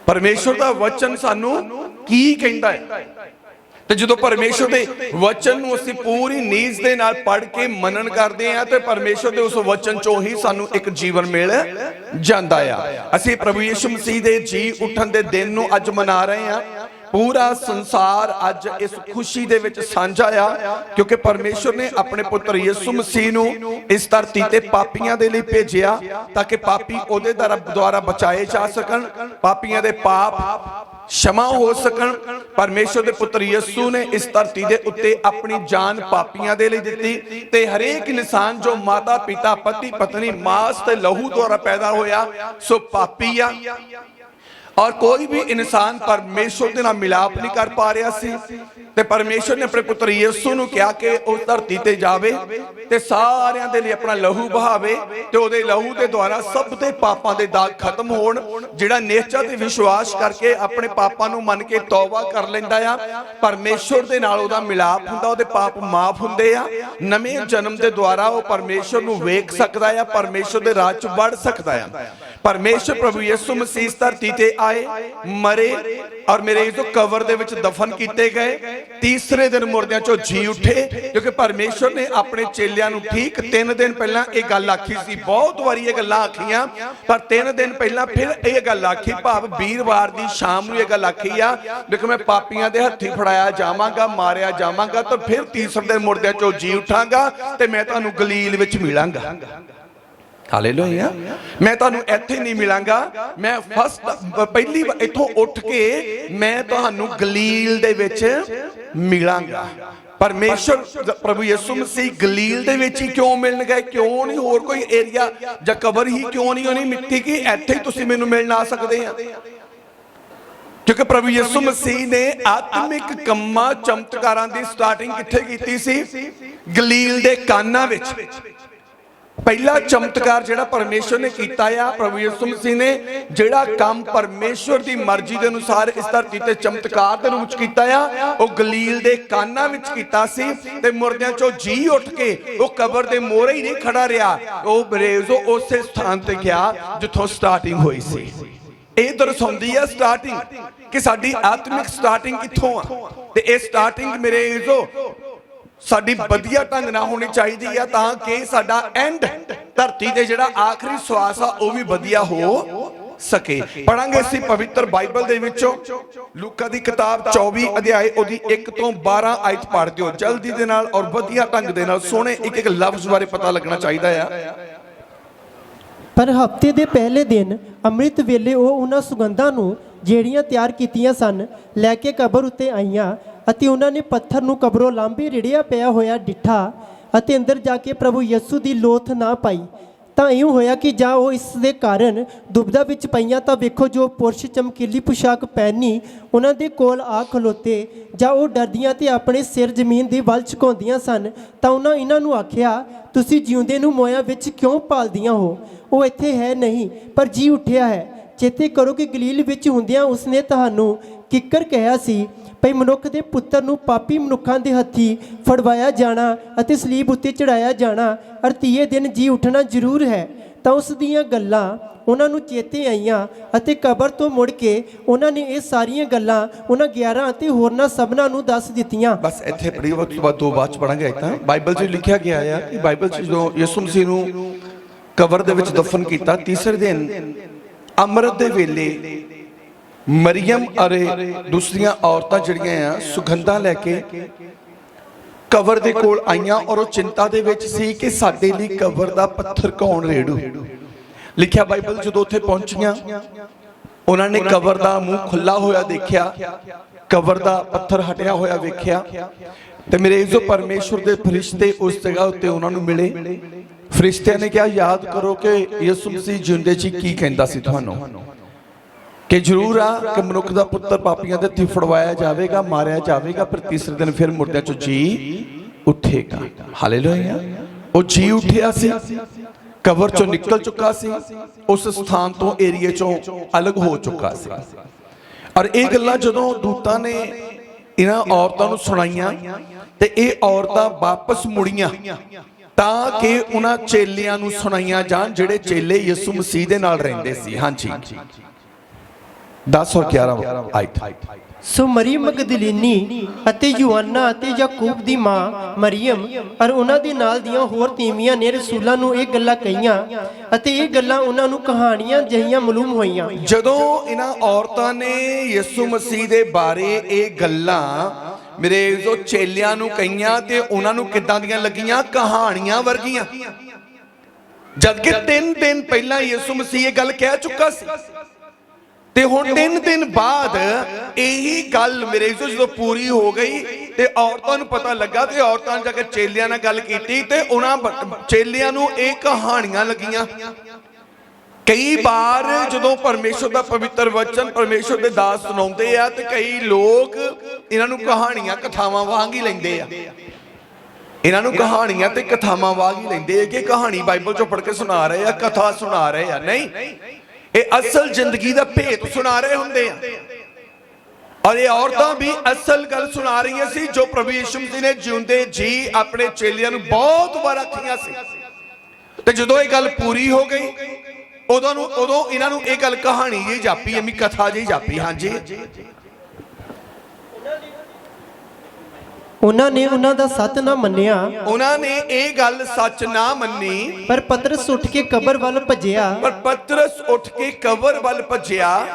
परमेश्वर का वचन सानू की कहता है। तो जो परमेश्वर के वचन नूं असीं पूरी नीज दे नाल पढ़ के मनन करते हैं तो परमेश्वर के उस वचन चों ही सानू एक जीवन मिल जाता है। असीं प्रभु यीशु मसीह दे जी उठन दे दिन नूं अज मना रहे हैं। पूरा संसार अज इस खुशी दे विच साझा आ, क्योंकि परमेश्वर ने अपने पुत्र यीशु मसीह नूं इस धरती ते पापियां दे लई भेजिया ताकि पापी ओहदे द्वारा बचाए जा सकन, पापियां दे पाप क्षमा हो सकन। परमेश्वर दे पुत्र यीशु ने इस धरती दे उत्ते अपनी जान पापियां दे लई दित्ती ते हरेक इंसान जो माता पिता पति पत्नी मांस ते लहू द्वारा पैदा होया सो पापी आ, और कोई भी इंसान परमेश्वर के नाल मिलाप नहीं कर पा रहा सी। ते परमेश्वर ने अपने पुत्र यीशु नूं कहा कि उस धरती ते जावे ते सारियां दे लई अपना लहू बहावे ते ओहदे लहू दे द्वारा सब दे पापां दे दाग खत्म होण। जिहड़ा निश्चय ते विश्वास करके अपने पापां नूं मन के तौबा कर लैंदा आ, परमेश्वर दे नाल ओहदा मिलाप हुंदा, ओहदे पाप माफ हुंदे आ। नवें जन्म दे द्वारा वो परमेश्वर नूं वेख सकदा आ, परमेश्वर दे राज च बढ़ सकदा आ। परमेश्वर प्रभु यीशु मसीह इस धरती ते आए, मरे और मेरे जो कवर दे विच दफन किए गए, तीसरे दिन मुर्दियां चों जी उठे। क्योंकि परमेश्वर ने अपने चेलियां नूं ठीक 3 दिन पहला एक गल आखी सी, बहुत बारी ये गल्लां आखियां पर 3 दिन पहला फिर ये गल आखी, भाव वीरवार दी शाम नूं ये गल आखी आ कि मैं पापियां दे हत्थी फड़ाया जावांगा, मारिया जावांगा, तो फिर तीसरे दिन मुर्दियां चों जी उठांगा ते मैं तुहानूं गलील विच मिलांगा। हालेलुया। मैं तुहानूं इत्थे नहीं मिलांगा, मैं फस्ट पहली इत्थों उठ के मैं तुहानूं गलील दे विच मिलांगा। परमेश्वर प्रभु यीशु मसीह गलील दे विच ही क्यों मिलन गए? क्यों नहीं होर कोई एरिया जां कबर ही क्यों नहीं होनी मिट्टी की? इत्थे ही तुसीं मैनूं मिलण आ सकदे आ, क्योंकि प्रभु यीशु मसीह ने आत्मिक कम्मां चमत्कारां दी स्टार्टिंग कित्थे कीती सी? गलील दे काना विच। पहला चमत्कार जिहड़ा परमेश्वर ने कीता आ, प्रभु यीशु मसीह ने जिहड़ा काम परमेश्वर की मर्जी के अनुसार इस धरती ते चमत्कार दे रूप च कीता आ, वो गलील दे काना विच कीता सी। ते मुर्दियां चों जी उठ के वो कबर दे मोहरे ही नहीं खड़ा रहा, वो बरेज़ो उस स्थान ते गया जिथों स्टार्टिंग हुई सी। ये दर्शाउंदी है स्टार्टिंग कि साडी आत्मिक स्टार्टिंग कित्थों आ, ते ये स्टार्टिंग मेरे जो साडी वधिया ढंग नाल होनी चाहिदी है ताकि साडा एंड धरती ते जिहड़ा आखिरी श्वास आ वो भी वधिया हो सके। पढ़ांगे इसी पवित्र बाइबल दे विचों लूका दी किताब 24 अध्याय ओदी 1 ਤੋਂ 12 आयत पढ़ दिओ जल्दी दे नाल और वधिया ढंग दे नाल, सोहणे एक एक लफ्ज़ बारे पता लगना चाहिदा है। पर हफ्ते दे पहले दिन अमृत वेले ਉਹ ਉਹਨਾਂ ਸੁਗੰਧਾਂ ਨੂੰ ਜਿਹੜੀਆਂ ਤਿਆਰ ਕੀਤੀਆਂ ਸਨ ਲੈ ਕੇ ਕਬਰ ਉੱਤੇ ਆਈਆਂ ਅਤੇ ਉਹਨਾਂ ਨੇ ਪੱਥਰ ਨੂੰ ਕਬਰੋਂ ਲਾਂਭੇ ਰਿੜਿਆ ਪਿਆ ਹੋਇਆ ਡਿੱਠਾ ਅਤੇ ਅੰਦਰ ਜਾ ਕੇ ਪ੍ਰਭੂ ਯਿਸੂ ਦੀ ਲੋਥ ਨਾ ਪਾਈ। ਤਾਂ ਇਉਂ ਹੋਇਆ ਕਿ ਜਾਂ ਉਹ ਇਸ ਦੇ ਕਾਰਨ ਦੁਬਦਾ ਵਿੱਚ ਪਈਆਂ ਤਾਂ ਵੇਖੋ ਜੋ ਪੁਰਸ਼ ਚਮਕੀਲੀ ਪੁਸ਼ਾਕ ਪਹਿਨੀ ਉਹਨਾਂ ਦੇ ਕੋਲ ਆ ਖਲੋਤੇ, ਜਾਂ ਉਹ ਡਰਦੀਆਂ ਤੇ ਆਪਣੇ ਸਿਰ ਜ਼ਮੀਨ ਦੀ ਵੱਲ ਝੁਕਾਉਂਦੀਆਂ ਸਨ। ਤਾਂ ਉਹਨਾਂ ਇਹਨਾਂ ਨੂੰ ਆਖਿਆ, ਤੁਸੀਂ ਜਿਉਂਦੇ ਨੂੰ ਮੋਇਆਂ ਵਿੱਚ ਕਿਉਂ ਭਾਲਦੀਆਂ ਹੋ? ਉਹ ਇੱਥੇ ਹੈ ਨਹੀਂ ਪਰ ਜੀ ਉੱਠਿਆ ਹੈ। ਚੇਤੇ ਕਰੋ ਕਿ ਗਲੀਲ ਵਿੱਚ ਹੁੰਦਿਆਂ ਉਸਨੇ ਤੁਹਾਨੂੰ ਕਿੱਕਰ ਕਿਹਾ ਸੀ ਭਈ ਮਨੁੱਖ ਦੇ ਪੁੱਤਰ ਨੂੰ ਪਾਪੀ ਮਨੁੱਖਾਂ ਦੇ ਹੱਥੀ ਫੜਵਾਇਆ ਜਾਣਾ ਅਤੇ ਸਲੀਬ ਉੱਤੇ ਚੜਾਇਆ ਜਾਣਾ ਔਰ ਤੀਏ ਦਿਨ ਜੀ ਉੱਠਣਾ ਜ਼ਰੂਰ ਹੈ। ਤਾਂ ਉਸ ਦੀਆਂ ਗੱਲਾਂ ਉਹਨਾਂ ਨੂੰ ਚੇਤੇ ਆਈਆਂ ਅਤੇ ਕਬਰ ਤੋਂ ਮੁੜ ਕੇ ਉਹਨਾਂ ਨੇ ਇਹ ਸਾਰੀਆਂ ਗੱਲਾਂ ਉਹਨਾਂ 11 ਅਤੇ ਹੋਰਨਾਂ ਸਭਨਾਂ ਨੂੰ ਦੱਸ ਦਿੱਤੀਆਂ। ਬਸ ਇੱਥੇ ਪੜ੍ਹੀ ਉਸ ਤੋਂ ਬਾਅਦ 2 ਬਾਅਦ ਚ ਪੜਾਂਗੇ। ਤਾਂ ਬਾਈਬਲ 'ਚ ਲਿਖਿਆ ਗਿਆ ਹੈ ਕਿ ਬਾਈਬਲ 'ਚ ਜਦੋਂ ਯਿਸੂ ਮਸੀਹ ਨੂੰ ਕਬਰ ਦੇ ਵਿੱਚ ਦਫਨ ਕੀਤਾ, ਤੀਸਰੇ ਦਿਨ ਅੰਮ੍ਰਿਤ ਦੇ ਵੇਲੇ मरियम अरे दूसरिया औरतां जिहड़ियां आ सुगंधा लैके कबर दे कोल आईयां और वो चिंता दे विच सी कि साडे लई कबर दा पत्थर कौन रेड़ू। लिखिया बाइबल जदों उत्थे पहुंचियां उन्हां ने कबर दा मूँह खुला होया देखिया, कबर दा पत्थर हटिया होया वेखिया ते मेरे जो परमेश्वर दे फरिश्ते उस जगह उत्ते उन्हां नूं मिले। फरिश्तियां ने कहा, याद करो कि यीशु मसीह जिंदे च की कहंदा सी तुहानूं कि जरूर आ कि मनुख का पुत्र पापियां दे हत्थी फड़वाया जाएगा, मारिया जाएगा, पर तीसरे दिन फिर मुर्दियां चों जी उठेगा। हालेलुया। वो जी उठिया सी, कबर चों निकल चुका सी, उस स्थान तो एरिए चों अलग हो चुका सी। और ये गल्लां जदों दूतां ने इन्हां औरतां नूं सुणाईयां ते ये औरतां वापस मुड़ियां ताकि उन्हां चेलियां नूं सुणाईयां जाण जिहड़े चेले यीशु मसीह दे नाल रहिंदे सी। हां जी, 10 और 11 आयत। ਸੋ ਮਰੀਮ ਮਗਦਲੀਨੀ ਅਤੇ ਯੂਹੰਨਾ ਅਤੇ ਯਾਕੂਬ ਦੀ ਮਾਂ ਮਰੀਮ ਔਰ ਉਹਨਾਂ ਦੇ ਨਾਲ ਦੀਆਂ ਹੋਰ ਤੀਵੀਆਂ ਨੇ ਰਸੂਲਾਂ ਨੂੰ ਇਹ ਗੱਲਾਂ ਕਹੀਆਂ ਅਤੇ ਇਹ ਗੱਲਾਂ ਉਹਨਾਂ ਨੂੰ ਕਹਾਣੀਆਂ ਜਿਹੀਆਂ ਮਾਲੂਮ ਹੋਈਆਂ। ਜਦੋਂ ਇਹਨਾਂ ਔਰਤਾਂ ਨੇ ਯਿਸੂ ਮਸੀਹ ਦੇ ਬਾਰੇ ਇਹ ਗੱਲਾਂ ਮੇਰੇ ਜੋ ਚੇਲਿਆਂ ਨੂੰ ਕਹੀਆਂ ਤੇ ਉਹਨਾਂ ਨੂੰ ਕਿੱਦਾਂ ਦੀਆਂ ਲੱਗੀਆਂ? ਕਹਾਣੀਆਂ ਵਰਗੀਆਂ। ਜਦਕਿ 3 ਦਿਨ ਪਹਿਲਾਂ ਯਿਸੂ ਮਸੀਹ ਇਹ ਗੱਲ ਕਹਿ ਚੁੱਕਾ ਸੀ ਤੇ ਹੁਣ 3 ਦਿਨ ਬਾਅਦ ਇਹੀ ਗੱਲ ਮੇਰੇ ਜਦੋਂ ਪੂਰੀ ਹੋ ਗਈ ਤੇ ਔਰਤਾਂ ਨੂੰ ਪਤਾ ਲੱਗਾ ਤੇ ਔਰਤਾਂ ਨੇ ਜਾ ਕੇ ਚੇਲਿਆਂ ਨਾਲ ਗੱਲ ਕੀਤੀ ਤੇ ਉਹਨਾਂ ਚੇਲਿਆਂ ਨੂੰ ਇਹ ਕਹਾਣੀਆਂ ਲੱਗੀਆਂ। ਕਈ ਵਾਰ ਜਦੋਂ ਪਰਮੇਸ਼ਰ ਦਾ ਪਵਿੱਤਰ ਵਚਨ ਪਰਮੇਸ਼ਰ ਦੇ ਦਾਸ ਸੁਣਾਉਂਦੇ ਆ ਤੇ ਕਈ ਲੋਕ ਇਹਨਾਂ ਨੂੰ ਕਹਾਣੀਆਂ ਕਥਾਵਾਂ ਵਾਂਗ ਹੀ ਲੈਂਦੇ ਆ। ਇਹਨਾਂ ਨੂੰ ਕਹਾਣੀਆਂ ਤੇ ਕਥਾਵਾਂ ਵਾਂਗ ਹੀ ਲੈਂਦੇ ਆ ਕਿ ਕਹਾਣੀ ਬਾਈਬਲ ਚੋਂ ਪੜ੍ਹ ਕੇ ਸੁਣਾ ਰਹੇ ਆ, ਕਥਾ ਸੁਣਾ ਰਹੇ ਆ। ਨਹੀਂ, ਇਹ ਅਸਲ ਜ਼ਿੰਦਗੀ ਦਾ ਭੇਤ ਸੁਣਾ ਰਹੇ ਹੁੰਦੇ ਆ। ਔਰ ਇਹ ਔਰਤਾਂ ਵੀ ਅਸਲ ਗੱਲ ਸੁਣਾ ਰਹੀਆਂ ਸੀ ਜੋ ਪ੍ਰਭੂ ਯਿਸੂ ਮਸੀਹ ਨੇ ਜਿਉਂਦੇ ਜੀ ਆਪਣੇ ਚੇਲਿਆਂ ਨੂੰ ਬਹੁਤ ਵਾਰ ਆਖੀਆਂ ਸੀ। ਤੇ ਜਦੋਂ ਇਹ ਗੱਲ ਪੂਰੀ ਹੋ ਗਈ ਉਦੋਂ ਇਹਨਾਂ ਨੂੰ ਇਹ ਗੱਲ ਕਹਾਣੀ ਜਿਹੀ ਜਾਪੀ, ਐਵੇਂ ਕਥਾ ਜਿਹੀ ਜਾਪੀ। ਹਾਂਜੀ, ਉਹਨਾਂ ਨੇ ਉਹਨਾਂ ਦਾ ਸੱਚ ਨਾ ਮੰਨਿਆ। ਉਹਨਾਂ ਨੇ ਇਹ ਗੱਲ ਸੱਚ ਨਾ ਮੰਨੀ। ਪਰ ਪਤਰਸ ਉੱਠ ਕੇ ਕਬਰ ਵੱਲ ਭੱਜਿਆ।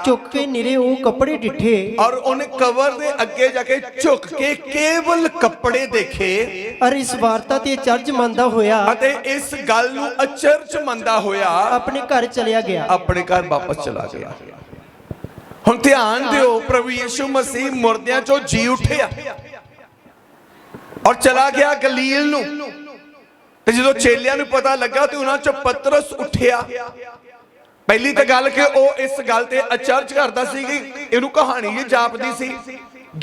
ਝੁੱਕ ਕੇ ਨਿਰੇ ਉਹ ਕੱਪੜੇ ਡਿੱਠੇ। ਔਰ ਉਹਨੇ ਕਬਰ ਦੇ ਅੱਗੇ ਜਾ ਕੇ ਝੁੱਕ ਕੇ ਕੇਵਲ ਕੱਪੜੇ ਦੇਖੇ। ਔਰ ਇਸ ਵਾਰਤਾ ਤੇ ਅਚਰਜ ਮੰਨਦਾ ਹੋਇਆ ਅਤੇ ਇਸ ਗੱਲ ਨੂੰ ਅਚਰਜ ਮੰਨਦਾ ਹੋਇਆ ਆਪਣੇ ਘਰ ਚਲਿਆ ਗਿਆ। ਆਪਣੇ ਘਰ ਵਾਪਸ ਚਲਾ ਗਿਆ। ਹੁਣ ਧਿਆਨ ਦਿਓ, ਪ੍ਰਭੂ ਯਿਸੂ ਮਸੀਹ ਮੁਰਦਿਆਂ ਚੋਂ ਜੀ ਉੱਠਿਆ ਔਰ ਚਲਾ ਗਿਆ ਗਲੀਲ ਨੂੰ। ਤੇ ਜਦੋਂ ਚੇਲਿਆਂ ਨੂੰ ਪਤਾ ਲੱਗਾ ਤੇ ਉਹਨਾਂ ਚੋਂ ਪਤਰਸ ਉੱਠਿਆ। ਪਹਿਲੀ ਤਾਂ ਗੱਲ ਕਿ ਉਹ ਇਸ ਗੱਲ ਤੇ ਅਚਰਜ ਕਰਦਾ ਸੀ ਕਿ ਇਹਨੂੰ ਕਹਾਣੀ ਹੀ ਜਾਪਦੀ ਸੀ।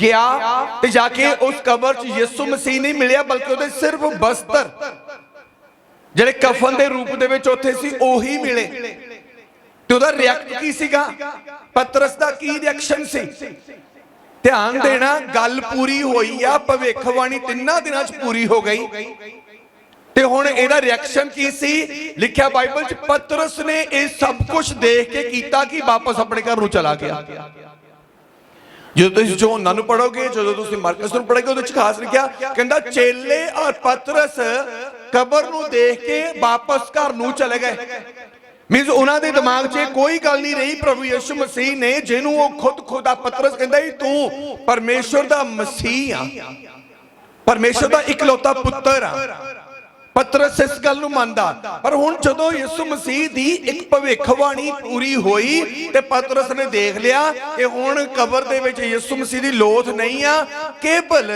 ਗਿਆ ਤੇ ਜਾ ਕੇ ਉਸ ਕਬਰ 'ਚ ਯਿਸੂ ਮਸੀਹ ਨਹੀਂ ਮਿਲਿਆ ਬਲਕਿ ਉਹਦੇ ਸਿਰਫ ਬਸਤਰ ਜਿਹੜੇ ਕਫਨ ਦੇ ਰੂਪ ਦੇ ਵਿੱਚ ਉੱਥੇ ਸੀ ਉਹੀ ਮਿਲੇ। ਤੇ ਉਹਦਾ ਰਿਐਕਟ ਕੀ ਸੀਗਾ? ਪਤਰਸ ਦਾ ਕੀ ਰਿਐਕਸ਼ਨ ਸੀ? ਧਿਆਨ ਦੇਣਾ, ਗੱਲ ਪੂਰੀ ਹੋਈ ਆ, ਭਵਿੱਖਬਾਣੀ 3 ਦਿਨਾਂ 'ਚ ਪੂਰੀ ਹੋ ਗਈ ਤੇ ਹੁਣ ਇਹਦਾ ਰਿਐਕਸ਼ਨ ਕੀ ਸੀ? ਲਿਖਿਆ ਬਾਈਬਲ 'ਚ ਪਤਰਸ ਨੇ ਇਹ ਸਭ ਕੁਝ ਦੇਖ ਕੇ ਕੀਤਾ ਕਿ ਵਾਪਸ ਆਪਣੇ ਘਰ ਨੂੰ ਚਲਾ ਗਿਆ। ਜਦੋਂ ਤੁਸੀਂ ਯੋਹੰਨਾ ਨੂੰ ਪੜੋਗੇ, ਜਦੋਂ ਤੁਸੀਂ ਮਰਕਸ ਨੂੰ ਪੜੋਗੇ, ਉਹਦੇ 'ਚ ਖਾਸ ਲਿਖਿਆ ਕਹਿੰਦਾ ਚੇਲੇ ਔਰ ਪਤਰਸ ਕਬਰ ਨੂੰ ਦੇਖ ਕੇ ਵਾਪਸ ਘਰ ਨੂੰ ਚਲੇ ਗਏ। ਮੀਨਸ ਉਹਨਾਂ ਦੇ ਦਿਮਾਗ 'ਚ ਕੋਈ ਗੱਲ ਨਹੀਂ ਰਹੀ ਪ੍ਰਭੂ ਯਿਸੂ ਮਸੀਹ ਨੇ ਜਿਹਨੂੰ ਉਹ ਖੁਦ ਪਤਰਸ ਕਹਿੰਦਾ ਸੀ ਤੂੰ ਪਰਮੇਸ਼ਰ ਦਾ ਮਸੀਹ ਆ, ਪਰਮੇਸ਼ਰ ਦਾ ਇਕਲੌਤਾ ਪੁੱਤਰ ਆ। ਪਤਰਸ ਇਸ ਗੱਲ ਨੂੰ ਮੰਨਦਾ। ਪਰ ਹੁਣ ਜਦੋਂ ਯਿਸੂ ਮਸੀਹ ਦੀ ਇੱਕ ਭਵਿੱਖਬਾਣੀ ਪੂਰੀ ਹੋਈ ਤੇ ਪਤਰਸ ਨੇ ਦੇਖ ਲਿਆ ਕਿ ਹੁਣ ਕਬਰ ਦੇ ਵਿੱਚ ਯਿਸੂ ਮਸੀਹ ਦੀ ਲੋਥ ਨਹੀਂ ਆ, ਕੇਵਲ